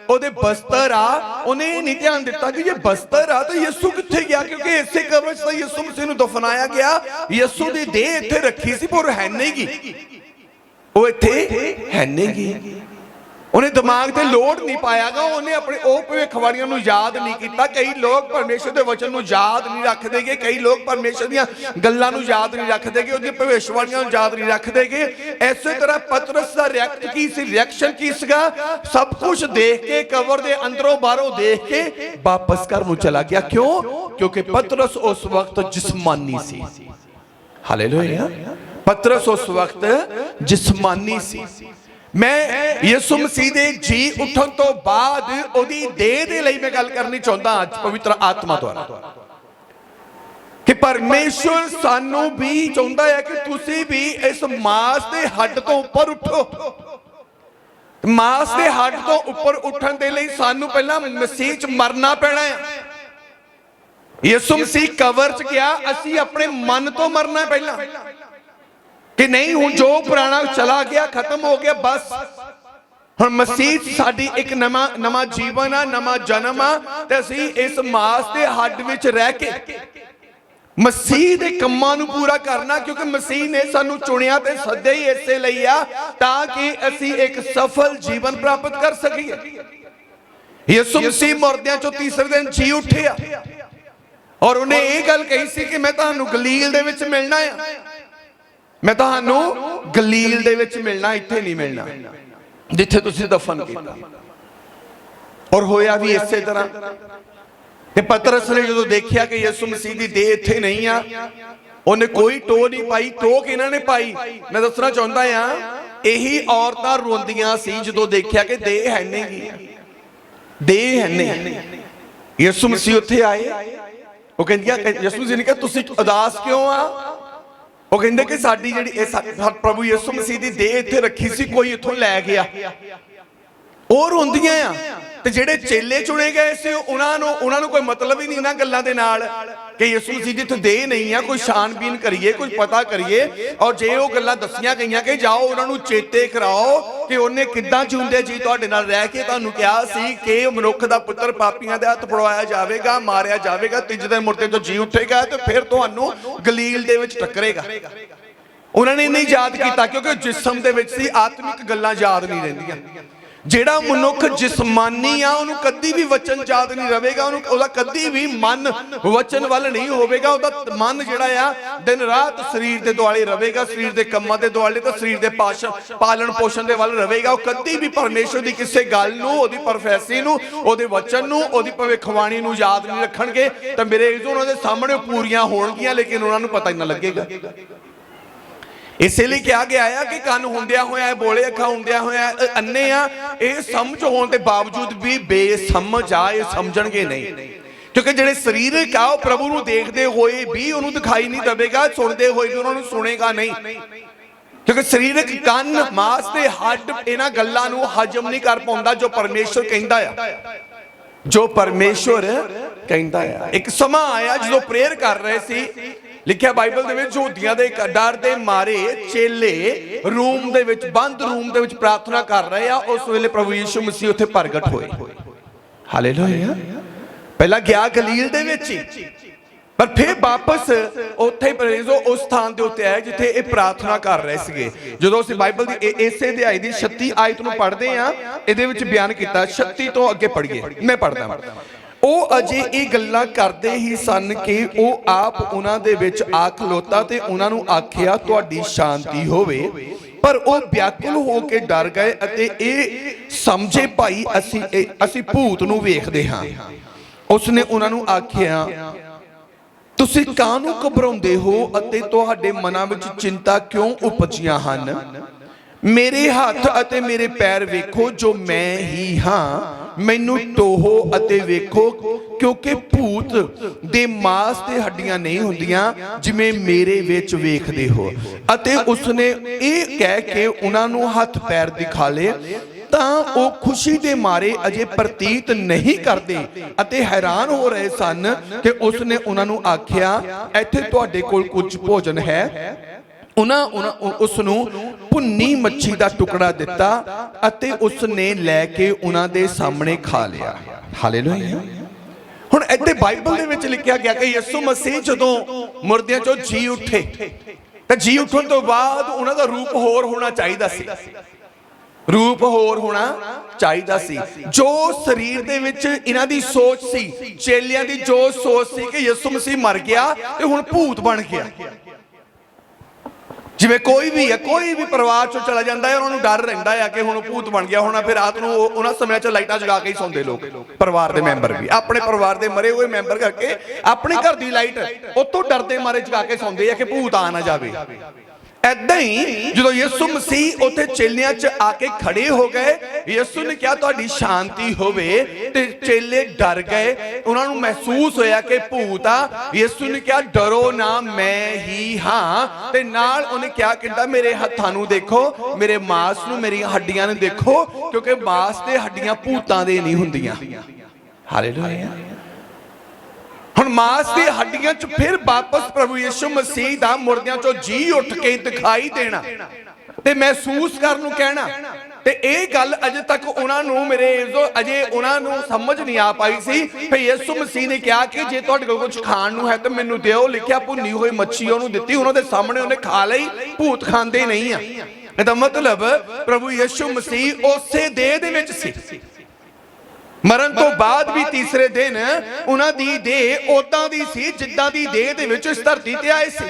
ਉਹਦੇ ਬਸਤਰ ਆ। ਉਹਨੇ ਨਹੀਂ ਧਿਆਨ ਦਿੱਤਾ ਕਿ ਇਹ ਬਸਤਰ ਆ ਤਾਂ ਯਿਸੂ ਕਿੱਥੇ ਗਿਆ, ਕਿਉਂਕਿ ਇਸੇ ਕਬਰ 'ਚ ਤਾਂ ਯਿਸੂ ਮਸੀਹ ਨੂੰ ਦਫਨਾਇਆ ਗਿਆ। ਯਿਸੂ ਦੀ ਦੇਹ ਇੱਥੇ ਰੱਖੀ ਸੀ ਪਰ ਹੈ ਨਹੀਂ ਗੀ, ਉਹ ਇੱਥੇ ਹੈ ਨਹੀਂ ਗੀ। ਉਹਨੇ ਦਿਮਾਗ ਤੇ ਲੋਡ ਨਹੀਂ ਪਾਇਆਗਾ। ਉਹਨੇ ਆਪਣੇ ਉਹ ਭਵਿੱਖਬਾਣੀਆਂ ਨੂੰ ਯਾਦ ਨਹੀਂ ਕੀਤਾ। ਕਈ ਲੋਕ ਪਰਮੇਸ਼ਰ ਦੇ ਵਚਨ ਨੂੰ ਯਾਦ ਨਹੀਂ ਰੱਖਦੇਗੇ, ਕਈ ਲੋਕ ਪਰਮੇਸ਼ਰ ਦੀਆਂ ਗੱਲਾਂ ਨੂੰ ਯਾਦ ਨਹੀਂ ਰੱਖਦੇਗੇ, ਉਹਦੀਆਂ ਭਵਿੱਖਬਾਣੀਆਂ ਨੂੰ ਯਾਦ ਨਹੀਂ ਰੱਖਦੇਗੇ। ਇਸੇ ਤਰ੍ਹਾਂ ਪਤਰਸ ਦਾ ਰਿਐਕਟ ਕੀ ਸੀ, ਰਿਐਕਸ਼ਨ ਕੀ ਸੀਗਾ? ਸਭ ਕੁਝ ਦੇਖ ਕੇ ਕਬਰ ਦੇ ਅੰਦਰੋਂ ਬਾਹਰੋਂ ਦੇਖ ਕੇ ਵਾਪਸ ਘਰ ਨੂੰ ਚਲਾ ਗਿਆ। ਕਿਉਂ? ਕਿਉਂਕਿ ਪਤਰਸ ਉਸ ਵਕਤ ਜਿਸਮਾਨੀ ਸੀ। ਹਾਲੇਲੂਇਆ। ਪਤਰਸ ਉਸ ਵਕਤ ਜਿਸਮਾਨੀ ਸੀ। ਮੈਂ ਯਿਸੂ ਮਸੀਹ ਦੇ ਜੀ ਉੱਠਣ ਤੋਂ ਬਾਅਦ ਉਹਦੀ ਦੇਹ ਦੇ ਲਈ ਮੈਂ ਗੱਲ ਕਰਨੀ ਚਾਹੁੰਦਾ ਅੱਜ ਪਵਿੱਤਰ ਆਤਮਾ ਦੁਆਰਾ ਕਿ ਪਰਮੇਸ਼ਰ ਸਾਨੂੰ ਵੀ ਚਾਹੁੰਦਾ ਹੈ ਕਿ ਤੁਸੀਂ ਵੀ ਇਸ ਮਾਸ ਦੇ ਹੱਡ ਤੋਂ ਉੱਪਰ ਉੱਠੋ। ਮਾਸ ਦੇ ਹੱਡ ਤੋਂ ਉੱਪਰ ਉੱਠਣ ਦੇ ਲਈ ਸਾਨੂੰ ਪਹਿਲਾਂ ਮਸੀਹ 'ਚ ਮਰਨਾ ਪੈਣਾ ਹੈ। ਯਿਸੂ ਮਸੀਹ ਕਬਰ 'ਚ ਗਿਆ, ਅਸੀਂ ਆਪਣੇ ਮਨ ਤੋਂ ਮਰਨਾ ਪਹਿਲਾਂ ਕਿ ਨਹੀਂ ਹੁਣ ਜੋ ਪੁਰਾਣਾ ਚਲਾ ਗਿਆ, ਖਤਮ ਹੋ ਗਿਆ, ਬਸ ਹੁਣ ਮਸੀਹ ਸਾਡੀ ਇੱਕ ਨਵਾਂ ਜੀਵਨ ਆ, ਨਵਾਂ ਜਨਮ ਆ ਤੇ ਅਸੀਂ ਇਸ ਮਾਸ ਦੇ ਹੱਡ ਵਿੱਚ ਰਹਿ ਕੇ ਮਸੀਹ ਦੇ ਕੰਮਾਂ ਨੂੰ ਪੂਰਾ ਕਰਨਾ। ਕਿਉਂਕਿ ਮਸੀਹ ਨੇ ਸਾਨੂੰ ਚੁਣਿਆ ਤੇ ਸੱਦਿਆ ਹੀ ਇਸੇ ਲਈ ਆ ਤਾਂ ਕਿ ਅਸੀਂ ਇੱਕ ਸਫਲ ਜੀਵਨ ਪ੍ਰਾਪਤ ਕਰ ਸਕੀਏ। ਯਿਸੂ ਮਸੀਹ ਮੁਰਦਿਆਂ ਚੋਂ ਤੀਸਰੇ ਦਿਨ ਜੀ ਉੱਠਿਆ ਔਰ ਉਹਨੇ ਇਹ ਗੱਲ ਕਹੀ ਸੀ ਕਿ ਮੈਂ ਤੁਹਾਨੂੰ ਗਲੀਲ ਦੇ ਵਿੱਚ ਮਿਲਣਾ ਆ, ਮੈਂ ਤੁਹਾਨੂੰ ਗਲੀਲ ਦੇ ਵਿੱਚ ਮਿਲਣਾ, ਇੱਥੇ ਨਹੀਂ ਮਿਲਣਾ ਜਿੱਥੇ ਤੁਸੀਂ ਦਫਨ ਕੀਤਾ। ਔਰ ਹੋਇਆ ਵੀ ਇਸੇ ਤਰ੍ਹਾਂ। ਤੇ ਪਤਰਸ ਨੇ ਜਦੋਂ ਦੇਖਿਆ ਕਿ ਯਿਸੂ ਮਸੀਹ ਦੀ ਦੇਹ ਇੱਥੇ ਨਹੀਂ ਆ ਉਹਨੇ ਕੋਈ ਟੋਹ ਨਹੀਂ ਪਾਈ, ਟੋਹ ਕਿਹਨਾਂ ਨੇ ਪਾਈ? ਮੈਂ ਦੱਸਣਾ ਚਾਹੁੰਦਾ ਆ, ਇਹੀ ਔਰਤਾਂ ਰੋਂਦੀਆਂ ਸੀ ਜਦੋਂ ਦੇਖਿਆ ਕਿ ਦੇਹ ਹੈ ਨਹੀਂ ਗੀ, ਦੇਹ ਹੈ ਨਹੀਂ। ਯਿਸੂ ਮਸੀਹ ਉੱਥੇ ਆਏ, ਉਹ ਕਹਿੰਦੀਆਂ, ਯਿਸੂ ਮਸੀਹ ਨੇ ਕਿਹਾ ਤੁਸੀਂ ਉਦਾਸ ਕਿਉਂ ਆ? ਉਹ ਕਹਿੰਦੇ ਕਿ ਸਾਡੀ ਜਿਹੜੀ ਇਹ ਪ੍ਰਭੂ ਯਿਸੂ ਮਸੀਹ ਦੀ ਦੇਹ ਇੱਥੇ ਰੱਖੀ ਸੀ, ਕੋਈ ਇੱਥੋਂ ਲੈ ਗਿਆ। ਉਹ ਰੋਂਦੀਆਂ ਆ। ਤੇ ਜਿਹੜੇ ਚੇਲੇ ਚੁਣੇ ਗਏ ਸੀ ਉਹਨਾਂ ਨੂੰ ਕੋਈ ਮਤਲਬ ਹੀ ਨਹੀਂ ਇਹਨਾਂ ਗੱਲਾਂ ਦੇ ਨਾਲ ਕਿ ਯਿਸੂ ਮਸੀਹ ਦੀ ਦੇਹ ਨਹੀਂ ਆ, ਕੋਈ ਛਾਣਬੀਨ ਕਰੀਏ, ਕੁਝ ਪਤਾ ਕਰੀਏ। ਔਰ ਜੇ ਉਹ ਗੱਲਾਂ ਦੱਸੀਆਂ ਗਈਆਂ ਕਿ ਜਾਓ ਉਹਨਾਂ ਨੂੰ ਚੇਤੇ ਕਰਾਓ ਕਿ ਉਹਨੇ ਕਿੱਦਾਂ ਜਿਉਂਦੇ ਜੀ ਤੁਹਾਡੇ ਨਾਲ ਰਹਿ ਕੇ ਤੁਹਾਨੂੰ ਕਿਹਾ ਸੀ ਕਿ ਮਨੁੱਖ ਦਾ ਪੁੱਤਰ ਪਾਪੀਆਂ ਦੇ ਹੱਥ ਫੜਵਾਇਆ ਜਾਵੇਗਾ, ਮਾਰਿਆ ਜਾਵੇਗਾ, ਤੀਜੇ ਦਿਨ ਮੁਰਦੇ ਤੋਂ ਜੀ ਉੱਠੇਗਾ ਤੇ ਫਿਰ ਤੁਹਾਨੂੰ ਗਲੀਲ ਦੇ ਵਿੱਚ ਟੱਕਰੇਗਾ। ਉਹਨਾਂ ਨੇ ਨਹੀਂ ਯਾਦ ਕੀਤਾ ਕਿਉਂਕਿ ਜਿਸਮ ਦੇ ਵਿੱਚ ਸੀ, ਆਤਮਿਕ ਗੱਲਾਂ ਯਾਦ ਨਹੀਂ ਰਹਿੰਦੀਆਂ। ਜਿਹੜਾ ਮਨੁੱਖ ਜਿਸਮਾਨੀ ਆ ਉਹਨੂੰ ਕਦੀ ਵੀ ਵਚਨ ਯਾਦ ਨਹੀਂ ਰਹੇਗਾ, ਉਹਦਾ ਕਦੀ ਵੀ ਮਨ ਵਚਨ ਵੱਲ ਨਹੀਂ ਹੋਵੇਗਾ। ਉਹਦਾ ਮਨ ਜਿਹੜਾ ਆ ਦਿਨ ਰਾਤ ਸਰੀਰ ਦੇ ਦੁਆਲੇ ਰਹੇਗਾ, ਸਰੀਰ ਦੇ ਕੰਮਾਂ ਦੇ ਦੁਆਲੇ ਤੇ ਸਰੀਰ ਦੇ ਪਾਲਣ ਪੋਸ਼ਣ ਦੇ ਵੱਲ ਰਹੇਗਾ। ਉਹ ਕਦੀ ਵੀ ਪਰਮੇਸ਼ਰ ਦੀ ਕਿਸੇ ਗੱਲ ਨੂੰ, ਉਹਦੀ ਪ੍ਰੋਫੈਸੀ ਨੂੰ, ਉਹਦੇ ਵਚਨ ਨੂੰ, ਉਹਦੀ ਭਵਿੱਖਬਾਣੀ ਨੂੰ ਯਾਦ ਨਹੀਂ ਰੱਖਣਗੇ। ਤਾਂ ਮੇਰੇ ਉਹਨਾਂ ਦੇ ਸਾਹਮਣੇ ਪੂਰੀਆਂ ਹੋਣਗੀਆਂ ਲੇਕਿਨ ਉਹਨਾਂ ਨੂੰ ਪਤਾ ਹੀ ਨਾ ਲੱਗੇਗਾ। ਇਸੇ ਲਈ ਕਿਹਾ ਗਿਆ ਆ ਕਿ ਕੰਨ ਹੁੰਦਿਆਂ ਹੋਇਆ ਬੋਲੇ, ਅੱਖਾਂ ਹੁੰਦਿਆਂ ਹੋਇਆ ਅੰਨੇ ਆ। ਇਹ ਸਮਝ ਹੋਣ ਦੇ ਬਾਵਜੂਦ ਵੀ ਬੇਸਮਝ ਆ, ਇਹ ਸਮਝਣਗੇ ਨਹੀਂ। ਕਿਉਂਕਿ ਜਿਹੜੇ ਸਰੀਰਕ ਆ ਉਹ ਪ੍ਰਭੂ ਨੂੰ ਦੇਖਦੇ ਹੋਏ ਵੀ ਉਹਨੂੰ ਦਿਖਾਈ ਨਹੀਂ ਦੇਵੇਗਾ, ਸੁਣਦੇ ਹੋਏ ਵੀ ਉਹਨਾਂ ਨੂੰ ਸੁਣੇਗਾ ਨਹੀਂ। ਕਿਉਂਕਿ ਸਰੀਰਕ ਕੰਨ, ਮਾਸ ਤੇ ਹੱਡ ਇਹਨਾਂ ਗੱਲਾਂ ਨੂੰ ਹਜਮ ਨਹੀਂ ਕਰ ਪਾਉਂਦਾ ਜੋ ਪਰਮੇਸ਼ਰ ਕਹਿੰਦਾ ਆ, ਜੋ ਪਰਮੇਸ਼ਰ ਕਹਿੰਦਾ ਆ। ਇੱਕ ਸਮਾਂ ਆਇਆ ਜਦੋਂ ਪ੍ਰੇਅਰ ਕਰ ਰਹੇ ਸੀ, ਲਿਖਿਆ ਬਾਈਬਲ ਦੇ ਵਿੱਚ, ਯਹੂਦੀਆਂ ਦੇ ਡਰ ਦੇ ਮਾਰੇ ਚੇਲੇ ਰੂਮ ਦੇ ਵਿੱਚ, ਬੰਦ ਰੂਮ ਦੇ ਵਿੱਚ ਪ੍ਰਾਰਥਨਾ ਕਰ ਰਹੇ ਆ। ਉਸ ਵੇਲੇ ਪ੍ਰਭੂ ਯਿਸੂ ਮਸੀਹ ਉੱਥੇ ਪ੍ਰਗਟ ਹੋਏ। ਹਾਲੇਲੂਇਆ। ਪਹਿਲਾਂ ਗਿਆ ਗਲੀਲ ਦੇ ਵਿੱਚ ਹੀ, ਪਰ ਫਿਰ ਵਾਪਸ ਉੱਥੇ ਉਸ ਸਥਾਨ ਦੇ ਉੱਤੇ ਆਏ ਜਿੱਥੇ ਇਹ ਪ੍ਰਾਰਥਨਾ ਕਰ ਰਹੇ ਸੀਗੇ। ਜਦੋਂ ਅਸੀਂ ਬਾਈਬਲ ਦੀ ਇਸੇ ਅਧਿਆਇ ਦੀ 36 ਆਇਤ ਨੂੰ ਪੜ੍ਹਦੇ ਆ, ਇਹਦੇ ਵਿੱਚ ਬਿਆਨ ਕੀਤਾ। 36 ਤੋਂ ਅੱਗੇ ਪੜ੍ਹੀਏ, ਮੈਂ ਪੜ੍ਹਦਾ। ਉਹ ਅਜੇ ਇਹ ਗੱਲਾਂ ਕਰਦੇ ਹੀ ਸਨ ਕਿ ਉਹ ਆਪ ਉਹਨਾਂ ਦੇ ਵਿੱਚ ਆ ਖਲੋਤਾ ਤੇ ਉਹਨਾਂ ਨੂੰ ਆਖਿਆ, ਤੁਹਾਡੀ ਸ਼ਾਂਤੀ ਹੋਵੇ। ਪਰ ਉਹ ਵਿਆਕੁਲ ਹੋ ਕੇ ਡਰ ਗਏ ਅਤੇ ਇਹ ਸਮਝੇ, ਭਾਈ ਅਸੀਂ ਭੂਤ ਨੂੰ ਵੇਖਦੇ ਹਾਂ। ਉਸਨੇ ਉਹਨਾਂ ਨੂੰ ਆਖਿਆ, ਤੁਸੀਂ ਕਾਹਨੂੰ ਘਬਰਾਉਂਦੇ ਹੋ ਅਤੇ ਤੁਹਾਡੇ ਮਨਾਂ ਵਿੱਚ ਚਿੰਤਾ ਕਿਉਂ ਉਪਜੀਆਂ ਹਨ? ਮੇਰੇ ਹੱਥ ਅਤੇ ਮੇਰੇ ਪੈਰ ਵੇਖੋ, ਜੋ ਮੈਂ ਹੀ ਹਾਂ। ਮੈਨੂੰ ਟੋਹੋ ਅਤੇ ਵੇਖੋ, ਕਿਉਂਕਿ ਭੂਤ ਦੇ ਮਾਸ ਤੇ ਹੱਡੀਆਂ ਨਹੀਂ ਹੁੰਦੀਆਂ ਜਿਵੇਂ ਮੇਰੇ ਵਿੱਚ ਵੇਖਦੇ ਹੋ। ਅਤੇ ਉਸਨੇ ਇਹ ਕਹਿ ਕੇ ਉਹਨਾਂ ਨੂੰ ਹੱਥ ਪੈਰ ਦਿਖਾ ਲਏ। ਤਾਂ ਉਹ ਖੁਸ਼ੀ ਦੇ ਮਾਰੇ ਅਜੇ ਪ੍ਰਤੀਤ ਨਹੀਂ ਕਰਦੇ ਅਤੇ ਹੈਰਾਨ ਹੋ ਰਹੇ ਸਨ ਕਿ ਉਸਨੇ ਉਹਨਾਂ ਨੂੰ ਆਖਿਆ, ਇੱਥੇ ਤੁਹਾਡੇ ਕੋਲ ਕੁਝ ਭੋਜਨ ਹੈ? ਉਸ ਨੂੰ ਭੁੰਨੀ ਮੱਛੀ ਦਾ ਟੁਕੜਾ ਦਿੱਤਾ ਅਤੇ ਉਸ ਨੇ ਲੈ ਕੇ ਉਹਨਾਂ ਦੇ ਸਾਹਮਣੇ ਖਾ ਲਿਆ। ਹਾਲੇਲੂਇਆ। ਹੁਣ ਇੱਥੇ ਬਾਈਬਲ ਦੇ ਵਿੱਚ ਲਿਖਿਆ ਗਿਆ ਕਿ ਯਿਸੂ ਮਸੀਹ ਜਦੋਂ ਮੁਰਦਿਆਂ ਚੋਂ ਜੀ ਉੱਠੇ ਤਾਂ ਜੀ ਉੱਠਣ ਤੋਂ ਬਾਅਦ ਉਹਨਾਂ ਦਾ ਰੂਪ ਹੋਰ ਹੋਣਾ ਚਾਹੀਦਾ ਸੀ, ਰੂਪ ਹੋਰ ਹੋਣਾ ਚਾਹੀਦਾ ਸੀ। ਜੋ ਸਰੀਰ ਦੇ ਵਿੱਚ ਇਹਨਾਂ ਦੀ ਸੋਚ ਸੀ, ਚੇਲਿਆਂ ਦੀ ਜੋ ਸੋਚ ਸੀ ਕਿ ਯਿਸੂ ਮਸੀਹ ਮਰ ਗਿਆ ਤੇ ਹੁਣ ਭੂਤ ਬਣ ਗਿਆ। ਜਿਵੇਂ ਕੋਈ ਵੀ ਪਰਿਵਾਰ ਚੋਂ ਚਲਾ ਜਾਂਦਾ ਹੈ, ਉਹਨਾਂ ਨੂੰ ਡਰ ਰਹਿੰਦਾ ਹੈ ਕਿ ਹੁਣ ਭੂਤ ਬਣ ਗਿਆ ਹੋਣਾ। ਫਿਰ ਰਾਤ ਨੂੰ ਉਹਨਾਂ ਸਮਿਆਂ 'ਚ ਲਾਈਟਾਂ ਜਗਾ ਕੇ ਹੀ ਸੌਂਦੇ ਲੋਕ, ਪਰਿਵਾਰ ਦੇ ਮੈਂਬਰ ਵੀ ਆਪਣੇ ਪਰਿਵਾਰ ਦੇ ਮਰੇ ਹੋਏ ਮੈਂਬਰ ਕਰਕੇ ਆਪਣੇ ਘਰ ਦੀ ਲਾਈਟ ਉਤੋਂ ਡਰਦੇ ਮਾਰੇ ਜਗਾ ਕੇ ਸੌਂਦੇ ਆ ਕਿ ਭੂਤ ਆ ਨਾ ਜਾਵੇ। ਏਦਾਂ ਹੀ ਜਦੋਂ ਯਿਸੂ ਮਸੀਹ ਉੱਥੇ ਚੇਲਿਆਂ 'ਚ ਆ ਕੇ ਖੜੇ ਹੋ ਗਏ, ਯਿਸੂ ਨੇ ਕਿਹਾ ਤੁਹਾਡੀ ਸ਼ਾਂਤੀ ਹੋਵੇ, ਤੇ ਚੇਲੇ ਡਰ ਗਏ। ਉਹਨਾਂ ਨੂੰ ਮਹਿਸੂਸ ਹੋਇਆ ਕਿ ਭੂਤ ਆ। ਯਿਸੂ ਨੇ ਕਿਹਾ ਡਰੋ ਨਾ, ਮੈਂ ਹੀ ਹਾਂ। ਤੇ ਨਾਲ ਉਹਨੇ ਕਿਹਾ ਕਹਿੰਦਾ ਮੇਰੇ ਹੱਥਾਂ ਨੂੰ ਦੇਖੋ, ਮੇਰੇ ਮਾਸ ਨੂੰ, ਮੇਰੀਆਂ ਹੱਡੀਆਂ ਨੂੰ ਦੇਖੋ, ਕਿਉਂਕਿ ਮਾਸ ਤੇ ਹੱਡੀਆਂ ਭੂਤਾਂ ਦੇ ਨਹੀਂ ਹੁੰਦੀਆਂ। ਹਾਲੇਲੂਇਆ। ਹੁਣ ਮਾਸ ਦੀ ਹੱਡੀਆਂ 'ਚ ਫਿਰ ਵਾਪਸ ਪ੍ਰਭੂ ਯਿਸੂ ਮਸੀਹ ਦਾ ਮੁਰਦਿਆਂ 'ਚੋਂ ਜੀ ਉੱਠ ਕੇ ਦਿਖਾਈ ਦੇਣਾ ਤੇ ਮਹਿਸੂਸ ਕਰਨ ਨੂੰ ਕਹਿਣਾ। ਤੇ ਇਹ ਗੱਲ ਅਜੇ ਤੱਕ ਉਹਨਾਂ ਨੂੰ ਅਜੇ ਉਹਨਾਂ ਨੂੰ ਸਮਝ ਨਹੀਂ ਆ ਪਾਈ ਸੀ। ਫਿਰ ਯਿਸੂ ਮਸੀਹ ਨੇ ਕਿਹਾ ਕਿ ਜੇ ਤੁਹਾਡੇ ਕੋਲ ਕੁਝ ਖਾਣ ਨੂੰ ਹੈ ਤਾਂ ਮੈਨੂੰ ਦਿਓ। ਲਿਖਿਆ ਭੁੰਨੀ ਹੋਈ ਮੱਛੀ ਉਹਨੂੰ ਦਿੱਤੀ, ਉਹਨਾਂ ਦੇ ਸਾਹਮਣੇ ਉਹਨੇ ਖਾ ਲਈ। ਭੂਤ ਖਾਂਦੇ ਨਹੀਂ ਆ। ਇਹਦਾ ਮਤਲਬ ਪ੍ਰਭੂ ਯਿਸੂ ਮਸੀਹ ਉਸੇ ਦੇਹ ਦੇ ਵਿੱਚ ਸੀ। ਮਰਨ ਤੋਂ ਬਾਅਦ ਵੀ ਤੀਸਰੇ ਦਿਨ ਉਹਨਾਂ ਦੀ ਦੇਹ ਉਦਾਂ ਦੀ ਸੀ ਜਿੱਦਾਂ ਦੀ ਦੇਹ ਦੇ ਵਿੱਚ ਇਸ ਧਰਤੀ ਤੇ ਆਏ ਸੀ,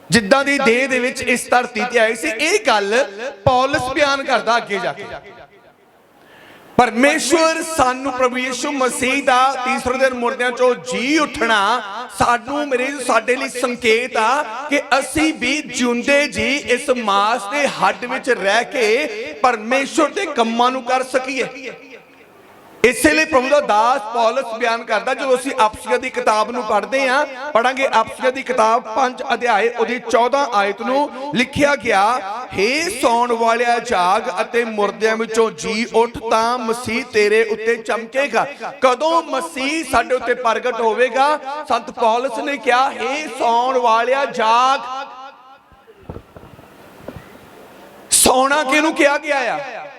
ਜਿੱਦਾਂ ਦੀ ਦੇਹ ਦੇ ਵਿੱਚ ਇਸ ਧਰਤੀ ਤੇ ਆਏ ਸੀ। ਇਹ ਗੱਲ ਪੌਲਸ ਬਿਆਨ ਕਰਦਾ ਅੱਗੇ ਜਾ ਕੇ। परमेश्वर सानू प्रभु यीशु मसीह दा तीसरे दिन मुर्दियां चों जी उठना सानू मेरे साडे लई संकेत आ कि असी भी जिउंदे जी इस मास दे हड्ड विच रह के परमेश्वर दे कम्मां नू कर सकीए। इसलिए प्रभु का दास पौलुस बयान करता जो असीं अफसिया की किताब नू पढ़ते हैं, पढ़ांगे अफसिया की किताब 5 अध्याय उहदी 14 आयत नू लिखिया गया, हे सौण वालिया जाग अते मुर्दियां विचों जी उठ तां मसीह तेरे उत्ते चमकेगा। कदों मसीह साडे उत्ते प्रगट होवेगा? संत पौलुस ने कहा, हे सौण वालिया जाग। सौना किहनूं कहा गया है?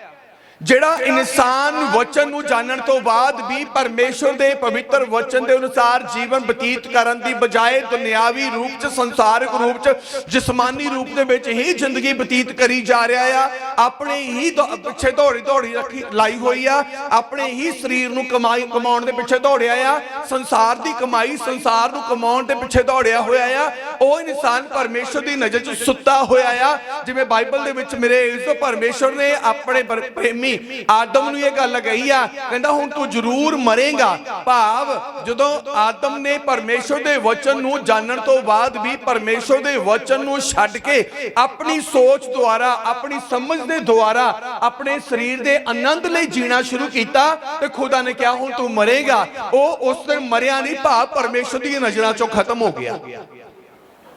ਜਿਹੜਾ ਇਨਸਾਨ ਵਚਨ ਨੂੰ ਜਾਣਨ ਤੋਂ ਬਾਅਦ ਵੀ ਪਰਮੇਸ਼ਰ ਦੇ ਪਵਿੱਤਰ ਵਚਨ ਦੇ ਅਨੁਸਾਰ ਜੀਵਨ ਬਤੀਤ ਕਰਨ ਦੀ ਬਜਾਏ ਦੁਨਿਆਵੀ ਰੂਪ 'ਚ, ਸੰਸਾਰਿਕ ਰੂਪ 'ਚ, ਜਿਸਮਾਨੀ ਰੂਪ ਦੇ ਵਿੱਚ ਹੀ ਜ਼ਿੰਦਗੀ ਬਤੀਤ ਕਰੀ ਜਾ ਰਿਹਾ ਆ, ਆਪਣੇ ਹੀ ਪਿੱਛੇ ਦੌੜੀ ਰੱਖੀ ਲਾਈ ਹੋਈ ਆ, ਆਪਣੇ ਹੀ ਸਰੀਰ ਨੂੰ ਕਮਾਉਣ ਦੇ ਪਿੱਛੇ ਦੌੜਿਆ ਆ, ਸੰਸਾਰ ਦੀ ਕਮਾਈ, ਸੰਸਾਰ ਨੂੰ ਕਮਾਉਣ ਦੇ ਪਿੱਛੇ ਦੌੜਿਆ ਹੋਇਆ ਆ, ਉਹ ਇਨਸਾਨ ਪਰਮੇਸ਼ਰ ਦੀ ਨਜ਼ਰ 'ਚ ਸੁੱਤਾ ਹੋਇਆ ਆ। ਜਿਵੇਂ ਬਾਈਬਲ ਦੇ ਵਿੱਚ ਮੇਰੇ ਇਸ ਪਰਮੇਸ਼ਰ ਨੇ ਆਪਣੇ ਪ੍ਰੇਮੀ आदम नूं यह गल कही आ, कहंदा हुण तू जरूर मरेगा। भाव जदों आदम ने परमेश्वर दे वचन नूं जानन तो बाद भी परमेश्वर दे वचन नूं छड्ड के अपनी सोच द्वारा, अपनी समझ दे द्वारा अपने शरीर दे आनंद लई जीना शुरू कीता ते खुदा ने कहा हुण तू मरेगा। ਉਹ उस दिन मरिया नहीं, भाव परमेश्वर दी नज़रां चों खत्म हो गया।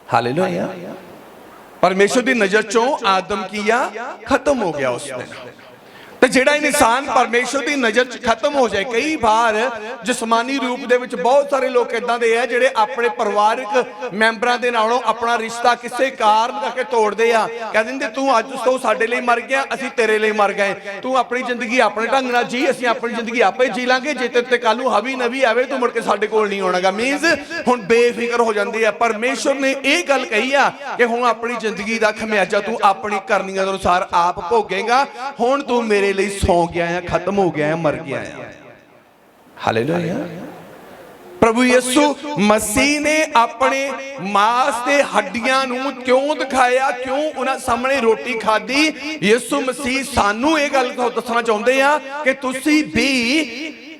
हालेलुया। परमेश्वर दी नज़र चों आदम किया खत्म हो गया उस दिन। ਤੇ ਜਿਹੜਾ ਇਨਸਾਨ ਪਰਮੇਸ਼ਰ ਦੀ ਨਜ਼ਰ 'ਚ ਖਤਮ ਹੋ ਜਾਏ, ਕਈ ਵਾਰ ਜਿਸਮਾਨੀ ਰੂਪ ਦੇ ਵਿੱਚ ਬਹੁਤ ਸਾਰੇ ਲੋਕ ਇਦਾਂ ਦੇ ਆ ਜਿਹੜੇ ਆਪਣੇ ਪਰਿਵਾਰਕ ਮੈਂਬਰਾਂ ਦੇ ਨਾਲੋਂ ਆਪਣਾ ਰਿਸ਼ਤਾ ਕਿਸੇ ਕਾਰਨ ਕਰਕੇ ਤੋੜਦੇ ਆ। ਕਹਿ ਦਿੰਦੇ ਤੂੰ ਅੱਜ ਤੋਂ ਸਾਡੇ ਲਈ ਮਰ ਗਿਆ, ਅਸੀਂ ਤੇਰੇ ਲਈ ਮਰ ਗਏ, ਤੂੰ ਆਪਣੀ ਜ਼ਿੰਦਗੀ ਆਪਣੇ ਢੰਗ ਨਾਲ ਜੀ, ਅਸੀਂ ਆਪਣੀ ਜ਼ਿੰਦਗੀ ਆਪੇ ਜੀ ਲਾਂਗੇ, ਜੇ ਤੇਰੇ ਤੇ ਕੱਲ ਨੂੰ ਹਵੀ ਨਵੀ ਆਵੇ ਤੂੰ ਮੁੜ ਕੇ ਸਾਡੇ ਕੋਲ ਨਹੀਂ ਆਉਣਾਗਾ। ਮੀਨਸ ਹੁਣ ਬੇਫਿਕਰ ਹੋ ਜਾਂਦੀ ਆ। ਪਰਮੇਸ਼ਰ ਨੇ ਇਹ ਗੱਲ ਕਹੀ ਆ ਕਿ ਹੁਣ ਆਪਣੀ ਜ਼ਿੰਦਗੀ ਦਾ ਖਮਿਆਜਾ ਤੂੰ ਆਪਣੀ ਕਰਨੀਆਂ ਦੇ ਅਨੁਸਾਰ ਆਪ ਭੋਗੇਗਾ। ਹੁਣ ਤੂੰ ਮੇਰੇ ਲਈ ਸੌ ਗਿਆ ਹੈ, ਖਤਮ ਹੋ ਗਿਆ ਹੈ, ਮਰ ਗਿਆ ਹੈ। ਹਾਲੇਲੂਇਆ। प्रभु यीशु मसीह ने अपने मांस के हड्डियां नूं क्यों दिखाया, क्यों उन्हां सामने रोटी खाधी? यीशु मसीह सानू ये गल दसना चाहुंदे आ कि तुसीं भी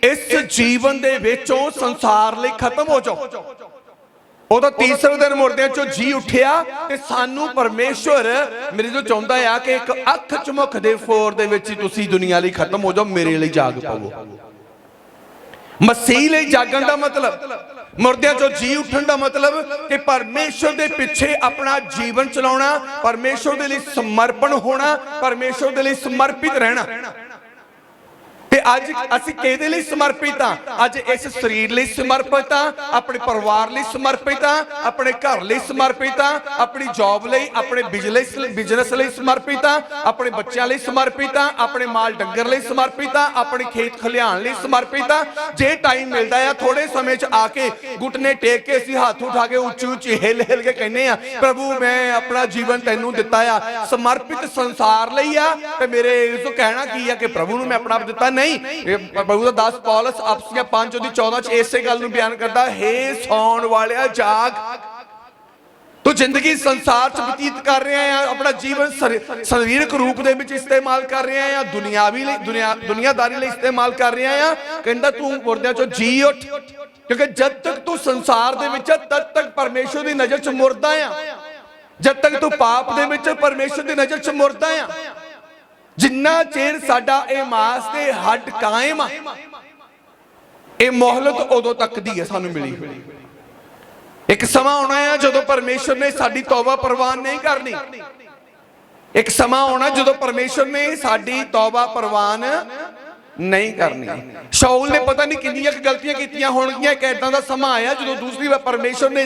इस जीवन दे विचों संसार लई खत्म हो जाओ। ਉਹਦਾ ਤੀਸਰੇ ਦਿਨ ਮੁਰਦਿਆਂ ਚੋਂ ਜੀ ਉੱਠਿਆ ਤੇ ਸਾਨੂੰ ਪਰਮੇਸ਼ਵਰ ਮੇਰੇ ਤੋਂ ਚਾਹੁੰਦਾ ਆ ਕਿ ਇੱਕ ਅੱਖ ਝਮਕ ਦੇ ਫੋਰ ਦੇ ਵਿੱਚ ਤੁਸੀਂ ਦੁਨੀਆ ਲਈ ਖਤਮ ਹੋ ਜਾਓ, ਮੇਰੇ ਲਈ ਜਾਗ ਪਾਵੋ। ਮਸੀਹ ਲਈ ਜਾਗਣ ਦਾ ਮਤਲਬ, ਮੁਰਦਿਆਂ ਚੋਂ ਜੀ ਉੱਠਣ ਦਾ ਮਤਲਬ ਕਿ ਪਰਮੇਸ਼ਵਰ ਦੇ ਪਿੱਛੇ ਆਪਣਾ ਜੀਵਨ ਚਲਾਉਣਾ, ਪਰਮੇਸ਼ਵਰ ਦੇ ਲਈ ਸਮਰਪਣ ਹੋਣਾ, ਪਰਮੇਸ਼ਵਰ ਦੇ ਲਈ ਸਮਰਪਿਤ ਰਹਿਣਾ। ਤੇ ਅੱਜ ਅਸੀਂ ਕਿਹਦੇ ਲਈ ਸਮਰਪਿਤ ਆ? ਅੱਜ ਇਸ ਸਰੀਰ ਲਈ ਸਮਰਪਿਤ ਆ, ਆਪਣੇ ਪਰਿਵਾਰ ਲਈ ਸਮਰਪਿਤ ਆ, ਆਪਣੇ ਘਰ ਲਈ ਸਮਰਪਿਤ ਆ, ਆਪਣੀ ਜੌਬ ਲਈ, ਆਪਣੇ ਬਿਜ਼ਨਸ ਲਈ ਸਮਰਪਿਤ ਆ, ਆਪਣੇ ਬੱਚਿਆਂ ਲਈ ਸਮਰਪਿਤ ਆ, ਆਪਣੇ ਮਾਲ ਡੰਗਰ ਲਈ ਸਮਰਪਿਤ ਆ, ਆਪਣੇ ਖੇਤ ਖਲਿਆਣ ਲਈ ਸਮਰਪਿਤ ਆ। ਜੇ ਟਾਈਮ ਮਿਲਦਾ ਆ ਥੋੜੇ ਸਮੇਂ 'ਚ ਆ ਕੇ ਘੁਟਨੇ ਟੇਕ ਕੇ ਅਸੀਂ ਹੱਥ ਉਠਾ ਕੇ ਉੱਚੀ ਉੱਚੀ ਹਿੱਲ ਕੇ ਕਹਿੰਦੇ ਆ, ਪ੍ਰਭੂ ਮੈਂ ਆਪਣਾ ਜੀਵਨ ਤੈਨੂੰ ਦਿੱਤਾ ਆ, ਸਮਰਪਿਤ ਸੰਸਾਰ ਲਈ ਆ। ਤੇ ਮੇਰੇ ਇਸ ਤੋਂ ਕਹਿਣਾ ਕੀ ਆ ਕਿ ਪ੍ਰਭੂ ਨੂੰ ਮੈਂ ਆਪਣਾ ਦਿੱਤਾ? नहीं, प्रभु का दास पौलुस अफसियां 5:14 च इसे गल नूं बयान करदा, हे सौण वालिया जाग। तो जिंदगी संसार च बतीत कर रहे हैं, अपना जीवन शरीरक रूप दे विच इस्तेमाल कर रहे हैं, दुनियादारी लई इस्तेमाल कर रहे हैं। कहंदा तू मुर्दियां चों जी उठ, क्योंकि जब तक तू संसार दे विच तद तक परमेश्वर दी नज़र च मुर्दा आ। जब तक तू पाप दे विच परमेश्वर दी नज़र च मुर्दा आ। जिन्ना चेर साडा ए मास ते हड्ड कायम आ, ए मोहलत उदों तक दी है सानू मिली हुई। एक समा आना है जदों परमेश्वर ने साडी तौबा परवान नहीं करनी। एक समा आना जदों परमेश्वर ने साडी तौबा परवान नहीं करनी। शाऊल ने पता नहीं कितनी गलतियां कीतियां होणगियां। एक ऐदां दा समा आया जदों दूसरी बार परमेश्वर ने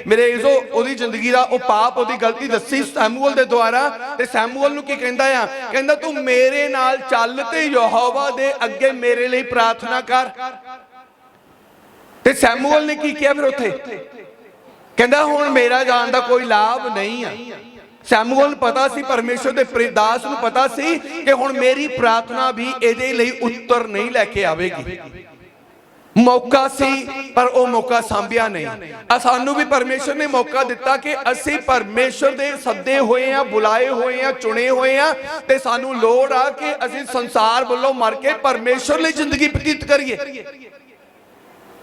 मेरे इजो ओदी जिंदगी दा ओ पाप ओदी गलती दसी सैमुअल दे द्वारा। ते सैमुअल नूं की कहंदा आ, कहंदा तू मेरे नाल चल ते यहोवा दे अगे मेरे लिए प्रार्थना कर। ते सैमुअल ने की किया फिर उत्थे? कहंदा हुण मेरा जाण दा कोई लाभ नहीं है। सैमुअल पता सी, परमेश्वर दे दास नूं पता सी कि हुण मेरी प्रार्थना भी इहदे लई उत्तर नहीं लैके आवेगी। मौका सी पर वो मौका सांभिया नहीं। सानू भी परमेश्वर ने मौका दिता कि असी परमेश्वर दे सद्दे होए आ, बुलाए होए आ, चुने होए आ, ते सानू लोड़ आ कि असी संसार वालों मर के परमेश्वर लिए जिंदगी बतीत करिए।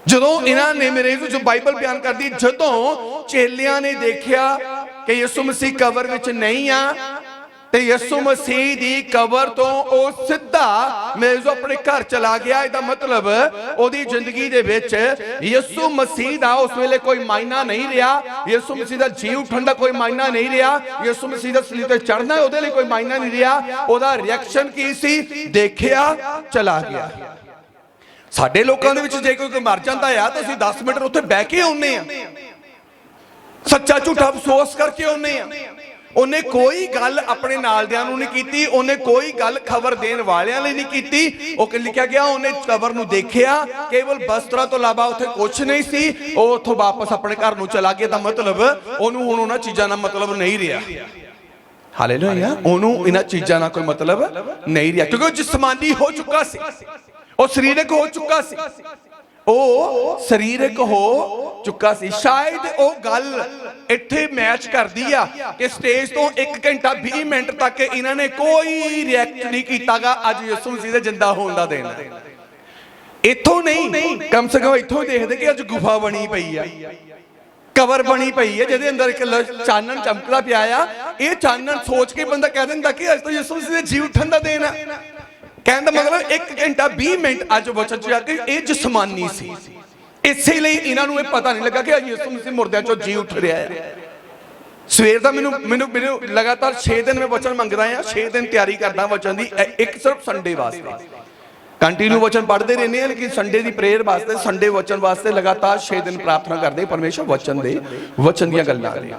जदों इन्हां ने मेरे जो बाइबल बयान कर दी, जदों चेलियां ने देखिया कि यीशु मसीह कबर विच नहीं आ ते यीशु मसीह दी कबर तो ओ सीधा मेरे जो अपने घर चला गया, इसदा मतलब ओदी जिंदगी दे विच यीशु मसीह दा उस वेले कोई मायना नहीं रहा, यीशु मसीह दा जी उठण दा कोई मायना नहीं रहा, यीशु मसीह दा सलीब ते चढ़ना ओदे लई कोई मायना नहीं रहा। ओदा रिएक्शन की सी? देखिया चला गया। साडे लोकां दे विच जे कोई मर जांदा आ तां असीं 10 मिनट उत्थे बैठ के आउंदे आ, सच्चा झूठा अफसोस करके आउंदे आ। उन्हें कोई गल अपने नालदियां नूं नहीं कीती, उन्हें कोई गल खबर देण वालियां लई नहीं कीती। ओह लिखिया गया उन्हें कबर नूं देखिया, केवल बस्त्रा तो इलावा उत्थे कुछ नहीं सी, ओह उत्थों वापस अपने घर नूं चला गया। दा मतलब ओनू हुण उन्हां चीज़ां नाल मतलब नहीं रहा। हालेलुया। ओनू इन्हां चीज़ां नाल कोई मतलब नहीं रहा, क्योंकि जिस्मानी हो चुका सी, ओह शरीरक हो चुका सी, ਉਹ ਸਰੀਰਕ ਹੋ ਚੁੱਕਾ ਸੀ। शायद ਉਹ ਗੱਲ ਇੱਥੇ ਮੈਚ ਕਰਦੀ ਆ ਕਿ ਸਟੇਜ ਤੋਂ 1 ਘੰਟਾ 20 ਮਿੰਟ ਤੱਕ ਇਹਨਾਂ ਨੇ ਕੋਈ ਰਿਐਕਟ ਨਹੀਂ ਕੀਤਾਗਾ ਅੱਜ ਯਿਸੂ ਮਸੀਹ ਦੇ ਜਿੰਦਾ ਹੋਣ ਦਾ ਦਿਨ। ਇੱਥੋਂ ਨਹੀਂ, ਕਮ ਸੇ ਕਮ ਇੱਥੋਂ ਦੇਖਦੇ ਕਿ ਅੱਜ ਗੁਫਾ ਬਣੀ ਪਈ ਆ, ਕਬਰ ਬਣੀ ਪਈ ਹੈ ਜਿਹਦੇ ਅੰਦਰ ਇੱਕ ਚਾਨਣ ਚਮਕਦਾ ਪਿਆ ਆ। ਇਹ ਚਾਨਣ ਸੋਚ ਕੇ ਬੰਦਾ ਕਹਿ ਦਿੰਦਾ ਕਿ ਅੱਜ ਤਾਂ ਯਿਸੂ ਮਸੀਹ ਦੇ ਜੀ ਉੱਠਣ ਦਾ ਦਿਨ ਆ। कहने का मतलब 1 घंटा 20 मिनट अज वचन च आके ये जिस्मानी सी, इसलिए इन्हों पता नहीं लगा कि अज यीशु मसीह मुर्दियां चों जी उठ रहा है। सवेर का मैनू लगातार 6 दिन मैं वचन मंगदा हां, 6 दिन तैयारी करदा वचन की, एक सिर्फ संडे वास्ते कंटिन्यू वचन पढ़ते रहने हैं, लेकिन संडे की प्रेयर वास्ते, संडे वचन वास्ते लगातार 6 दिन प्रार्थना करते परमेश्वर वचन दे, वचन दी गल्लां ने।